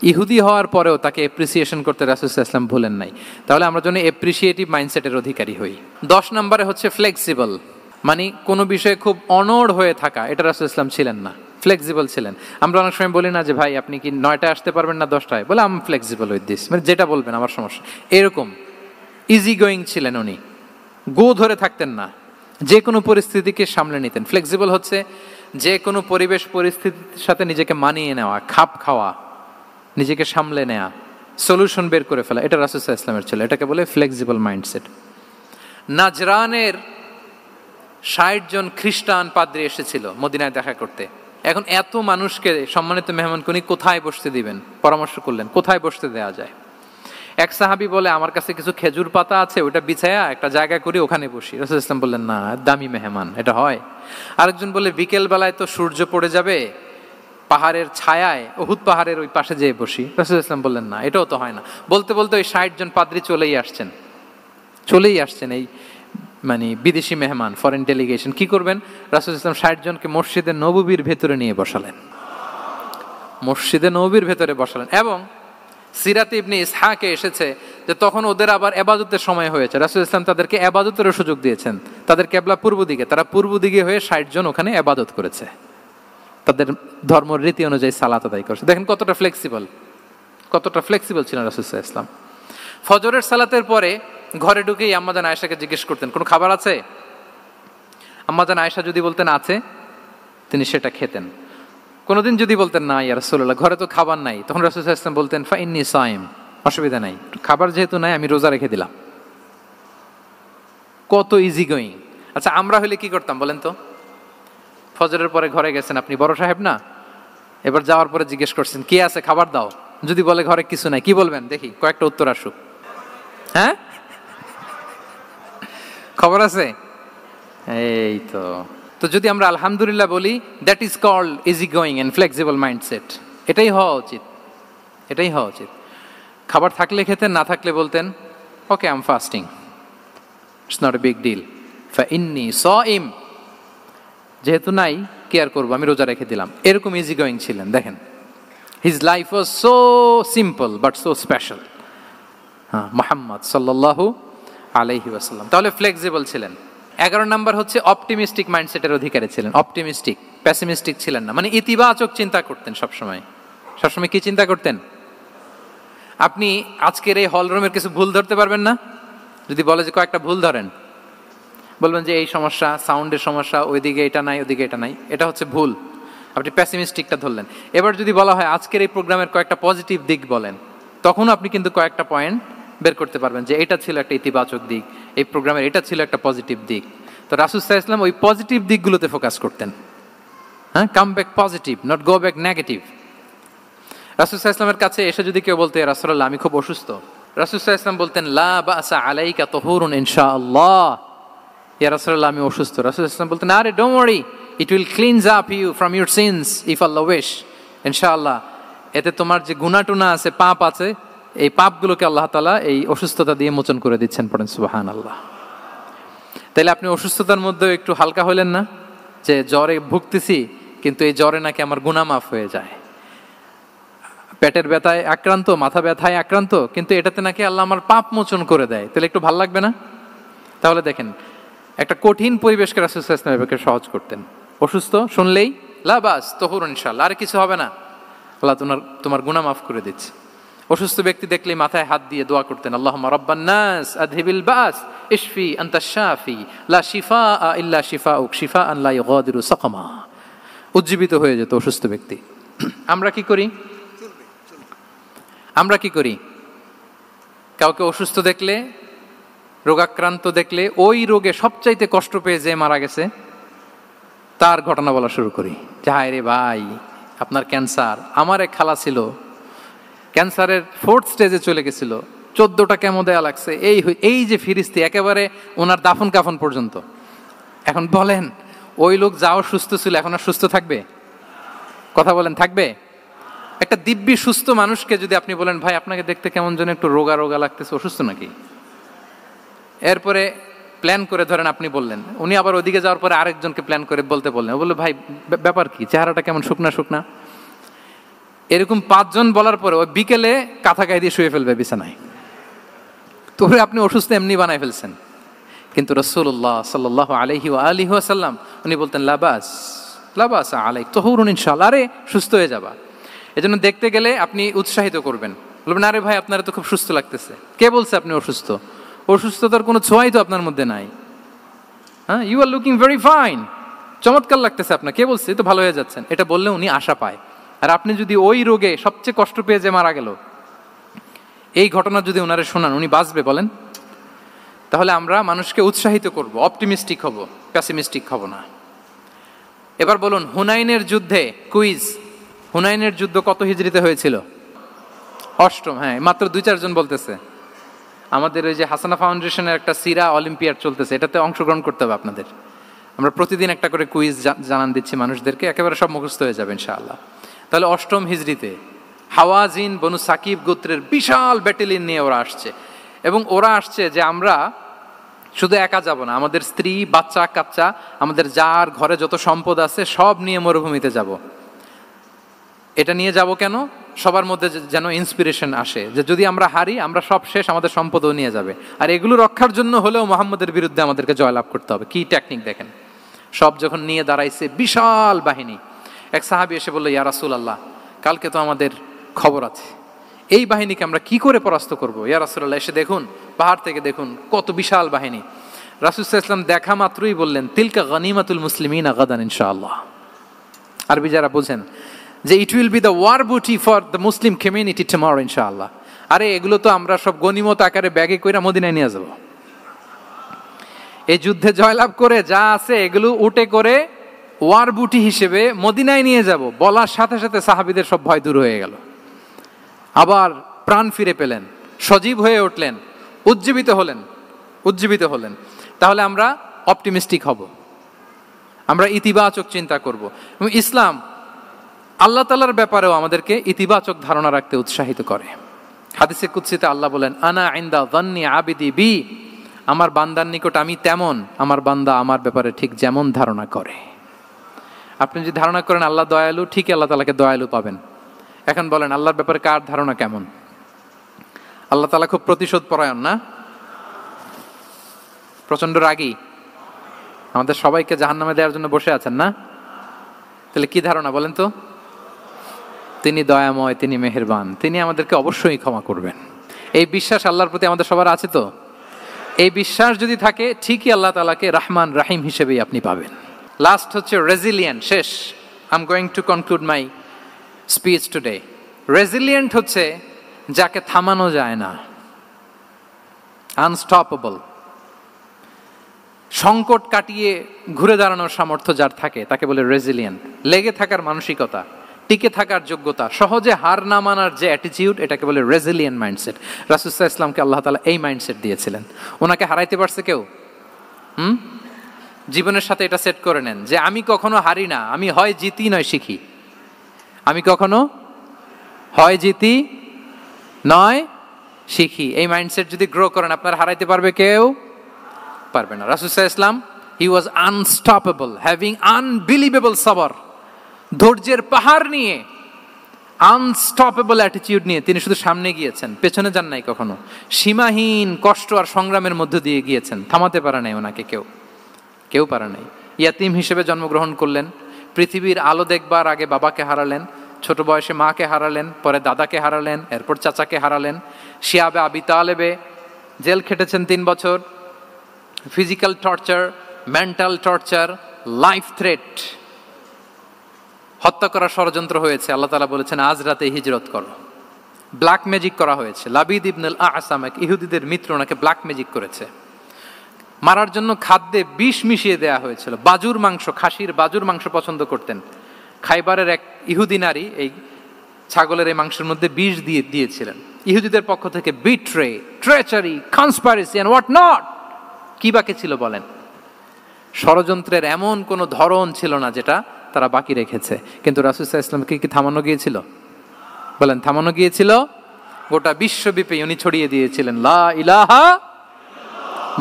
ইহুদি হওয়ার পরেও তাকে এপ্রিসিয়েশন করতে রাসূল সাল্লাল্লাহু আলাইহি ওয়াসাল্লাম ভুলেন নাই। তাহলে আমরা যেন এপ্রিসিয়েটিভ মাইন্ডসেটের অধিকারী হই। 10 নম্বরে হচ্ছে ফ্লেক্সিবল, মানে কোনো বিষয়ে খুব অনড় হয়ে থাকা, এটা রাসূল সাল্লাল্লাহু আলাইহি ওয়াসাল্লাম ছিলেন না, ফ্লেক্সিবল ছিলেন। আমরা অনেক সময় বলি না যে ভাই আপনি কি 9টায় আসতে পারবেন না 10টায়, বলে আম ফ্লেক্সিবল উইথ দিস, মানে যেটা বলবেন আমার সমস্যা, এরকম ইজি গোয়িং ছিলেন উনি, গো ধরে থাকতেন না, যে কোনো পরিস্থিতিকে সামলে নিতেন। ফ্লেক্সিবল হচ্ছে যে কোনো পরিবেশ পরিস্থিতির সাথে নিজেকে মানিয়ে নেওয়া, খাপ খাওয়া, নিজেকে সামলে নেওয়া, সলিউশন বের করে ফেলা, এটা রাসূল সাল্লাল্লাহু আলাইহি ওয়াসাল্লামের ছিল, এটাকে বলে ফ্লেক্সিবল মাইন্ডসেট। নাজরানের 60 জন খ্রিস্টান পাদ্রী এসেছিল মদিনায় দেখা করতে। এখন এত মানুষকে সম্মানিত মেহমানকে উনি কোথায় বসতে দিবেন, পরামর্শ করলেন কোথায় বসতে দেওয়া যায়। এক সাহাবী বলে আমার কাছে কিছু খেজুর পাতা আছে, ওটা বিছায়া একটা জায়গা করে ওখানে বসি। রাসূল সাল্লাল্লাহু আলাইহি ওয়াসাল্লাম বললেন না, দামি মেহমান, এটা হয়। আরেকজন বলে বিকেল বেলায় তো সূর্য পড়ে যাবে, পাহাড়ের ছায়ায় উহুদ পাহাড়ের ওই পাশে যেয়ে বসি। রাসূল সাল্লাল্লাহু আলাইহি ওয়াসাল্লাম বললেন না, এটাও তো হয় না। বলতে বলতে ওই 60 জন পাদ্রী চলেই আসছেন এই মানে বিদেশি মেহমান, ফরেন ডেলিগেশন। কি করবেন? রাসূল সাল্লাল্লাহু আলাইহি ওয়াসাল্লাম 60 জনকে মসজিদে নববীর ভেতরে নিয়ে বসালেন, মসজিদে নববীর ভেতরে বসালেন। এবং সিরাতে ইবনে ইসহাকে এসেছে যে তখন ওদের আবার ইবাদতের সময় হয়েছে, রাসূল সাল্লাল্লাহু আলাইহি ওয়াসাল্লাম তাদেরকে ইবাদতেরও সুযোগ দিয়েছেন। তাদের কিবলা পূর্ব দিকে, তারা পূর্ব দিকে হয়ে 60 জন ওখানে ইবাদত করেছে, তাদের ধর্ম রীতি অনুযায়ী সালাত আদায় করেছে। দেখেন কতটা ফ্লেক্সিবল ছিলেন রাসূল সাল্লাল্লাহু আলাইহি ওয়াসাল্লাম। ফজরের সালাতের পরে ঘরে ঢুকেই আম্মাজান আয়েশাকে জিজ্ঞেস করতেন কোনো খাবার আছে? আম্মাজান আয়েশা যদি বলতেন আছে, তিনি সেটা খেতেন। কোনোদিন যদি বলতেন না ইয়া রাসূলুল্লাহ ঘরে তো খাবার নাই, তখন রাসূল সাল্লাল্লাহু আলাইহি ওয়াসাল্লাম বলতেন ফা ইন্নী সাইম, অসুবিধা নাই, খাবার যেহেতু নাই আমি রোজা রেখে দিলাম। কত ইজি গোয়িং। আচ্ছা আমরা হলে কি করতাম বলেন তো? ফজরের পরে ঘরে গেছেন আপনি, বড় সাহেব না, এবার যাওয়ার পরে জিজ্ঞেস করছেন কি আছে খাবার দাও, যদি বলে ঘরে কিছু নাই, কি বলবেন দেখি, কয়েকটা উত্তর আসুক। হ্যাঁ খবর আছে, এই তো। তো যদি আমরা আলহামদুলিল্লাহ বলি, that is called easy going and flexible mindset. এটাই হওয়া উচিত। খাবার থাকলে খেতেন, না থাকলে বলতেন okay I am fasting, it's not a big deal, ফা ইন্নী সাইম, যেহেতু নাই কি আর করবো, আমি রোজা রেখে দিলাম। এরকম ইজি গোয়িং ছিলেন। দেখেন his life was so simple but so special. Muhammad সাল্লাল্লাহু আলাইহি ওয়াসাল্লাম তাহলে ফ্লেক্সিবল ছিলেন। 11 নম্বর হচ্ছে অপটিমিস্টিক মাইন্ডসেটের অধিকারী ছিলেন। অপটিমিস্টিক, প্যাসিমিস্টিক ছিলেন না, মানে ইতিবাচক চিন্তা করতেন সবসময়। কি চিন্তা করতেন? আপনি আজকের এই হল রুমের কিছু ভুল ধরতে পারবেন না? যদি বলে যে কয়েকটা ভুল ধরেন, বলবেন যে এই সমস্যা, সাউন্ডের সমস্যা, ওইদিকে এটা নাই, ওইদিকে এটা নাই, এটা হচ্ছে ভুল। আপনি প্যাসিমিস্টিকটা ধরলেন। এবার যদি বলা হয় আজকের এই প্রোগ্রামের কয়েকটা পজিটিভ দিক বলেন, তখন আপনি কিন্তু কয়েকটা পয়েন্ট বের করতে পারবেন যে এটা ছিল একটা ইতিবাচক দিক, এই প্রোগ্রামের এটা ছিল একটা পজিটিভ দিক। তো রাসূল সাল্লাল্লাহু আলাইহি ওয়াসাল্লাম ওই পজিটিভ দিকগুলোতে ফোকাস করতেন। Come back positive, not go back negative. রাসূল সাল্লাল্লাহু আলাইহি ওয়াসাল্লামের কাছে এসে যদি কেউ বলতে ইয়া রাসূলুল্লাহ আমি খুব অসুস্থ, রাসূল সাল্লাল্লাহু আলাইহি ওয়াসাল্লাম বলতেন লা বাসা আলাইকা তুহুরুন ইনশাআল্লাহ। ইয়া রাসূলুল্লাহ আমি অসুস্থ, রাসূল সাল্লাল্লাহু আলাইহি ওয়াসাল্লাম বলতেন আরে don't worry, it will cleanse up you from your sins if Allah wish, ইনশাআল্লাহ এতে তোমার যে গুনাহ টুনা আছে, পাপ আছে, এই পাপগুলোকে আল্লাহ তাআলা এই অসুস্থতা দিয়ে মোচন করে দিচ্ছেন। পড়েন সুবহানাল্লাহ। তাইলে আপনি অসুস্থতার মধ্যে একটু হালকা হলেন না, যে জ্বরে ভুগতেছি কিন্তু এই জ্বরে নাকি আমার গুনাহ মাফ হয়ে যায়। পেটের ব্যথায় আক্রান্ত, মাথা ব্যথায় আক্রান্ত, কিন্তু এটাতে নাকি আল্লাহ আমার পাপ মোচন করে দেয়, তাহলে একটু ভালো লাগবে না? তাহলে দেখেন একটা কঠিন পরিবেশকে রাসূল সাল্লাল্লাহু আলাইহি ওয়াসাল্লাম সহজ করতেন। অসুস্থ শুনলেই লা বাস তুহুরুন ইনশাআল্লাহ, আর কিছু হবে না, আল্লাহ তোমার গুনাহ মাফ করে দিচ্ছে। অসুস্থ ব্যক্তি দেখলেই মাথায় হাত দিয়ে দোয়া করতেন আল্লাহুম্মা রাব্বান নাস আযহিবিল বাস ইশফি আনতাশ শাফি লা শিফাআ ইল্লা শিফাউক শিফাআন লা ইউগাদিরু সাকামা। উজ্জীবিত হয়ে যেত অসুস্থ ব্যক্তি। আমরা কি করি? কাউকে অসুস্থ দেখলে, রোগাক্রান্ত দেখলে, ওই রোগে সবচাইতে কষ্ট পেয়ে যে মারা গেছে তার ঘটনা বলা শুরু করি যে হায় রে ভাই আপনার ক্যান্সার, আমার এক খালা ছিল ক্যান্সারের 4th স্টেজে চলে গেছিল, 14টা কেমো দেয়া লাগছে, এই যে ফিরিস্তি একেবারে ওনার দাফন কাফন পর্যন্ত। এখন বলেন ওই লোক যাও সুস্থ ছিল, এখন আর সুস্থ থাকবে? কথা বলেন, থাকবে? একটা দিব্যি সুস্থ মানুষকে যদি আপনি বলেন ভাই আপনাকে দেখতে কেমন যেন একটু রোগা রোগা লাগতেছে, অসুস্থ নাকি? এরপরে প্ল্যান করে ধরেন আপনি বললেন, উনি আবার ওদিকে যাওয়ার পরে আরেকজনকে প্ল্যান করে বলতে বললেন, বললো ভাই ব্যাপার কি, চেহারাটা কেমন শুকনা শুকনা। এরকম 5 জন বলার পরে ওই বিকেলে কাঁথা গায়ে দিয়ে শুয়ে ফেলবে বিছানায়। তোরে আপনি অসুস্থ এমনি বানায় ফেলছেন। কিন্তু রাসূলুল্লাহ সাল্লাল্লাহু আলাইহি ওয়া আলিহি ওয়াসাল্লাম উনি বলতেন লাবাস লাবাস আলাইক তাহুরুন ইনশাআল্লাহ, আরে সুস্থ হয়ে যাবা। এজন্য দেখতে গেলে আপনি উৎসাহিত করবেন, বলবেন আরে ভাই আপনারা তো খুব সুস্থ লাগতেছে। কে বলছে আপনি অসুস্থ? অসুস্থতার কোনো ছোঁয়াই তো আপনার মধ্যে নাই। হ্যাঁ, you are looking very fine, চমৎকার লাগতেছে আপনার, কে বলছে? তো ভালো হয়ে যাচ্ছেন। এটা বললে উনি আশা পায়। আর আপনি যদি ওই রোগে সবচেয়ে কষ্ট পেয়ে যে মারা গেল, এই ঘটনা যদি ওনারে শোনান, উনি বাঁচবে বলেন? তাহলে আমরা মানুষকে উৎসাহিত করব, অপটিমিস্টিক হব, প্যাসিমিস্টিক হব না। এবার বলুন হুনাইনের যুদ্ধে, কুইজ, হুনাইনের যুদ্ধ কত হিজরিতে হয়েছিল? 8ম। হ্যাঁ, মাত্র 2-4 জন বলতেছে। আমাদের ওই যে হাসানা ফাউন্ডেশনের একটা সিরা অলিম্পিয়াড চলতেছে, এটাতে অংশগ্রহণ করতে হবে আপনাদের। আমরা প্রতিদিন একটা করে কুইজ জানান দিচ্ছি মানুষদেরকে, একেবারে সব মুখস্থ হয়ে যাবে ইনশাআল্লাহ। তাহলে 8ম হিজরিতে হাওয়াজিন বনু সাকিব গোত্রের বিশাল ব্যাটালিয়ন নিয়ে ওরা আসছে, এবং ওরা আসছে যে আমরা শুধু একা যাব না, আমাদের স্ত্রী বাচ্চা কাচ্চা, আমাদের যার ঘরে যত সম্পদ আছে সব নিয়ে মরুভূমিতে যাব। এটা নিয়ে যাব কেন? সবার মধ্যে যেন ইন্সপিরেশন আসে যে যদি আমরা হারি আমরা সব শেষ, আমাদের সম্পদও নিয়ে যাবে। আর এগুলো রক্ষার জন্য হলেও মোহাম্মদের বিরুদ্ধে আমাদেরকে জয়লাভ করতে হবে। কি টেকনিক দেখেন। সব যখন নিয়ে দাঁড়াইছে বিশাল বাহিনী, এক সাহাবী এসে বলল ইয়া রাসূলুল্লাহ, কালকে তো আমাদের খবর আছে, এই বাহিনীকে আমরা কি করে পরাস্ত করব? ইয়া রাসূলুল্লাহ, এসে দেখুন, পাহাড় থেকে দেখুন কত বিশাল বাহিনী। রাসূল সাল্লাল্লাহু আলাইহি ওয়াসাল্লাম দেখা মাত্রই বললেন তিলকা গনিমাতুল মুসলিমিনা গাদান ইনশাআল্লাহ। আরবি যারা বোঝেন যে it will be the war booty for the Muslim community tomorrow ইনশাআল্লাহ। আরে এগুলো তো আমরা সব গনিমত আকারে ব্যাগে কইরা মদিনায় নিয়ে যাব। এই যুদ্ধে জয়লাভ করে যা আছে এগুলো উটে করে ওয়ার বুটি হিসেবে মদিনায় নিয়ে যাব। বলার সাথে সাথে সাহাবীদের সব ভয় দূর হয়ে গেল, আবার প্রাণ ফিরে পেলেন, সজীব হয়ে উঠলেন, উজ্জীবিত হলেন। তাহলে আমরা অপটিমিস্টিক হব, আমরা ইতিবাচক চিন্তা করব। এবং ইসলাম আল্লাহ তাআলার ব্যাপারেও আমাদেরকে ইতিবাচক ধারণা রাখতে উৎসাহিত করে। হাদিসে কুদসিতে আল্লাহ বলেন আনা ইনদা যান্নি আবিদি বি, আমার বান্দার নিকট আমি তেমন, আমার বান্দা আমার ব্যাপারে ঠিক যেমন ধারণা করে। আপনি যদি ধারণা করেন আল্লাহ দয়ালু, ঠিক আল্লাহ তাআলাকে দয়ালু পাবেন। এখন বলেন আল্লাহর ব্যাপারে কার ধারণা কেমন? আল্লাহ তাআলা খুব প্রতিশোধ পরায়ণ না? প্রচন্ড রাগী, আমাদের সবাইকে জাহান্নামে দেওয়ার জন্য বসে আছেন না? তাহলে কি ধারণা বলেন তো? তিনি দয়াময়, তিনি মেহেরবান, তিনি আমাদেরকে অবশ্যই ক্ষমা করবেন। এই বিশ্বাস আল্লাহর প্রতি আমাদের সবার আছে তো? এই বিশ্বাস যদি থাকে ঠিকই আল্লাহ তাআলাকে রহমান রাহিম হিসেবেই আপনি পাবেন। লাস্ট হচ্ছে রেজিলিয়েন্ট। শেষ, I am going to conclude my speech today. Resilient হচ্ছে যাকে থামানো যায় না, আনস্টপেবল। সংকট কাটিয়ে ঘুরে দাঁড়ানোর সামর্থ্য যার থাকে তাকে বলে রেজিলিয়েন্ট। লেগে থাকার মানসিকতা, টিকে থাকার যোগ্যতা, সহজে হার না মানার যে অ্যাটিটিউড, এটাকে বলে রেজিলিয়েন্ট মাইন্ডসেট। রাসূল সাল্লাল্লাহু আলাইহি ওয়াসাল্লামকে আল্লাহ তাআলা এই মাইন্ডসেট দিয়েছিলেন। ওনাকে হারাইতে পারছে কেউ? জীবনের সাথে এটা সেট করে নেন যে আমি কখনো হারি না, আমি হয় জিতি নয় শিখি। আমি কখনো হয় জিতি নয় শিখি। এই মাইন্ডসেট যদি গ্রো করেন আপনার হারাইতে পারবে কেউ? পারবে না। রাসূল সাল্লাল্লাহু আলাইহি ওয়াসাল্লাম he was unstoppable, having unbelievable সাবর। ধৈর্যের পাহাড় নিয়ে, আনস্টপেবল অ্যাটিটিউড নিয়ে তিনি শুধু সামনে গিয়েছেন, পেছনে যান নাই কখনো। সীমাহীন কষ্ট আর সংগ্রামের মধ্য দিয়ে গিয়েছেন, থামাতে পারে নাই ওনাকে কেউ পারে নাই। ইয়াতিম হিসেবে জন্মগ্রহণ করলেন, পৃথিবীর আলো দেখবার আগে বাবাকে হারালেন, ছোট বয়সে মাকে হারালেন, পরে দাদাকে হারালেন, এরপর চাচাকে হারালেন। শিয়াবে আবি তালেবে জেল খেটেছেন 3 বছর। Physical torture, mental torture, life threat, হত্যা করার ষড়যন্ত্র হয়েছে। আল্লাহ তাআলা বলেছেন আজ রাতে হিজরত করো। ব্ল্যাক ম্যাজিক করা হয়েছে। লাবিদ ইবনুল আসাম, এক ইহুদিদের মিত্র, ওনাকে ব্ল্যাক ম্যাজিক করেছে। মারার জন্য খাদ্যে বিষ মিশিয়ে দেয়া হয়েছিল। বাজুর মাংস, খাসির বাজুর মাংস পছন্দ করতেন। খাইবারের এক ইহুদি নারী এই ছাগলের এই মাংসের মধ্যে বিষ দিয়েছিলেন। ইহুদিদের পক্ষ থেকে betray, treachery, conspiracy and what not, কি বাকি ছিল বলেন? ষড়যন্ত্রের এমন কোন ধরন ছিল না যেটা তারা বাকি রেখেছে। কিন্তু রাসূল সাল্লাল্লাহু আলাইহি ওয়াসাল্লামকে কি থামানো গিয়েছিল? বলেন, থামানো গিয়েছিল? গোটা বিশ্বব্যাপী উনি ছড়িয়ে দিয়েছিলেন লা ইলাহা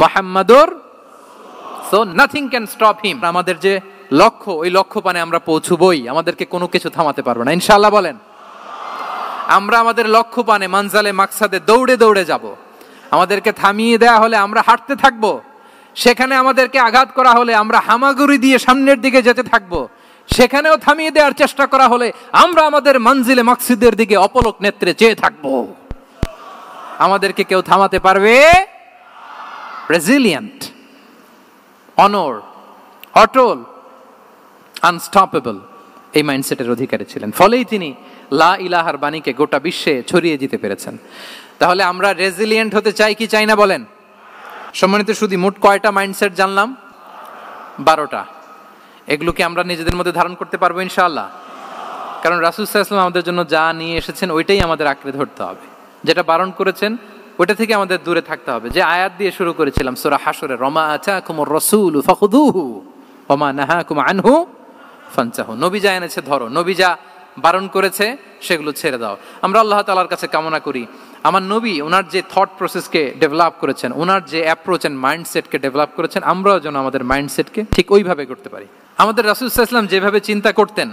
মুহাম্মাদুর, so nothing can stop him. আমাদের যে লক্ষ্য, ওই লক্ষ্য পানে আমরা পৌঁছবই, আমাদেরকে কোনো কিছু থামাতে পারবে না ইনশাআল্লাহ। বলেন, আমরা আমাদের লক্ষ্য পানে মানজালে মাকসাদে দৌড়ে দৌড়ে যাব। আমাদেরকে থামিয়ে দেয়া হলে আমরা হাঁটতে থাকবো, সেখানে আমাদেরকে আঘাত করা হলে আমরা হামাগুড়ি দিয়ে সামনের দিকে যেতে থাকবো, সেখানেও থামিয়ে দেওয়ার চেষ্টা করা হলে আমরা আমাদের মঞ্জিলে মাকসুদের দিকে অপলক নেত্রে চেয়ে থাকবো। আমাদেরকে কেউ থামাতে পারবে? রেজিলিয়েন্ট, অনর, অটল, আনস্টপেবল, এই মাইন্ডসেটের অধিকারী ছিলেন। ফলেই তিনি লা ইলাহার বাণীকে গোটা বিশ্বে ছড়িয়ে দিতে পেরেছেন। তাহলে আমরা রেজিলিয়েন্ট হতে চাই কি চাই না বলেন? সম্মানিত শুধু মোট কয়টা মাইন্ডসেট জানলাম? 12টা। এগুলোকে আমরা নিজেদের মধ্যে ধারণ করতে পারবো ইনশাআল্লাহ। কারণ রাসূল সাল্লাল্লাহু আলাইহি ওয়াসাল্লাম আমাদের জন্য যা নিয়ে এসেছেন ওইটাই আমাদের আঁকড়ে ধরতে হবে। যেটা বারণ করেছেন ওইটা থেকে আমাদের দূরে থাকতে হবে। যে আয়াত দিয়ে শুরু করেছিলাম সূরা হাশরে, রমা আতাকুমুর রাসূলু ফাখুযুহু ওয়া মা নাহাকুম আনহু ফানতাহু। নবী যা এনেছে ধরো, নবী যা বারণ করেছে সেগুলো ছেড়ে দাও। আমরা আল্লাহ তাআলার কাছে কামনা করি আমার নবী ওনার যে থট প্রসেসকে ডেভেলপ করেছেন, ওনার যে অ্যাপ্রোচ এন্ড মাইন্ডসেটকে ডেভেলপ করেছেন, আমরাও যেন আমাদের মাইন্ডসেটকে ঠিক ওইভাবে করতে পারি। আমাদের রাসূল সাল্লাল্লাহু আলাইহি ওয়াসাল্লাম যেভাবে চিন্তা করতেন,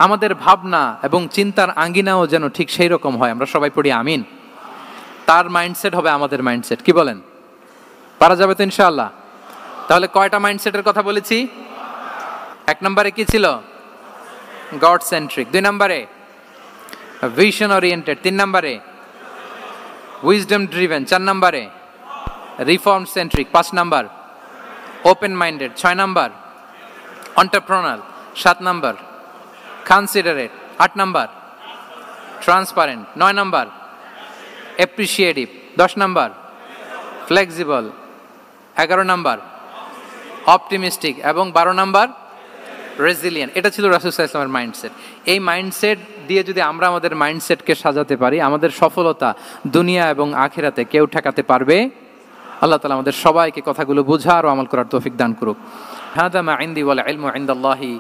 আমাদের ভাবনা এবং চিন্তার আঙ্গিনাও যেন ঠিক সেই রকম হয়। আমরা সবাই পড়ি আমিন। তার মাইন্ডসেট হবে আমাদের মাইন্ডসেট। কি বলেন? পারা যাবে তো ইনশাআল্লাহ? তাহলে কয়টা মাইন্ডসেটের কথা বলেছি? 1 নম্বরে কি ছিল? God centric. 2 নম্বরে ভিশন ওরিয়েন্টেড। 3 নম্বরে উইজডম ড্রিভেন। 4 নম্বরে রিফর্ম সেন্ট্রিক। 5 নম্বর ওপেন মাইন্ডেড। 6 নম্বর এন্টারপ্রেনারিয়াল। 7 নম্বর কনসিডারেট। 8 নম্বর ট্রান্সপারেন্ট। 9 নম্বর অ্যাপ্রিশিয়েটিভ। 10 নম্বর ফ্লেক্সিবল। 11 নম্বর অপটিমিস্টিক এবং 12 নম্বর রেজিলিয়েন্ট। এটা ছিল রাসূল সাল্লাল্লাহু আলাইহি ওয়াসাল্লামের মাইন্ডসেট। এই মাইন্ডসেট দিয়ে যদি আমরা আমাদের মাইন্ডসেটকে সাজাতে পারি, আমাদের সফলতা দুনিয়া এবং আখিরাতে কেউ ঠেকাতে পারবে। আল্লাহ তাআলা আমাদের সবাইকে কথাগুলো বোঝার ও আমল করার তৌফিক দান করুক। হাদা মা ইনদি ওয়াল ইলমু ইনদাল্লাহি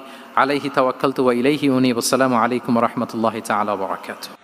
আলাইহি তাওয়াক্কালতু ওয়া ইলাইহি উনীব। আসসালামু আলাইকুম ওয়া রাহমাতুল্লাহি তাআলা ওয়া বারাকাতুহু।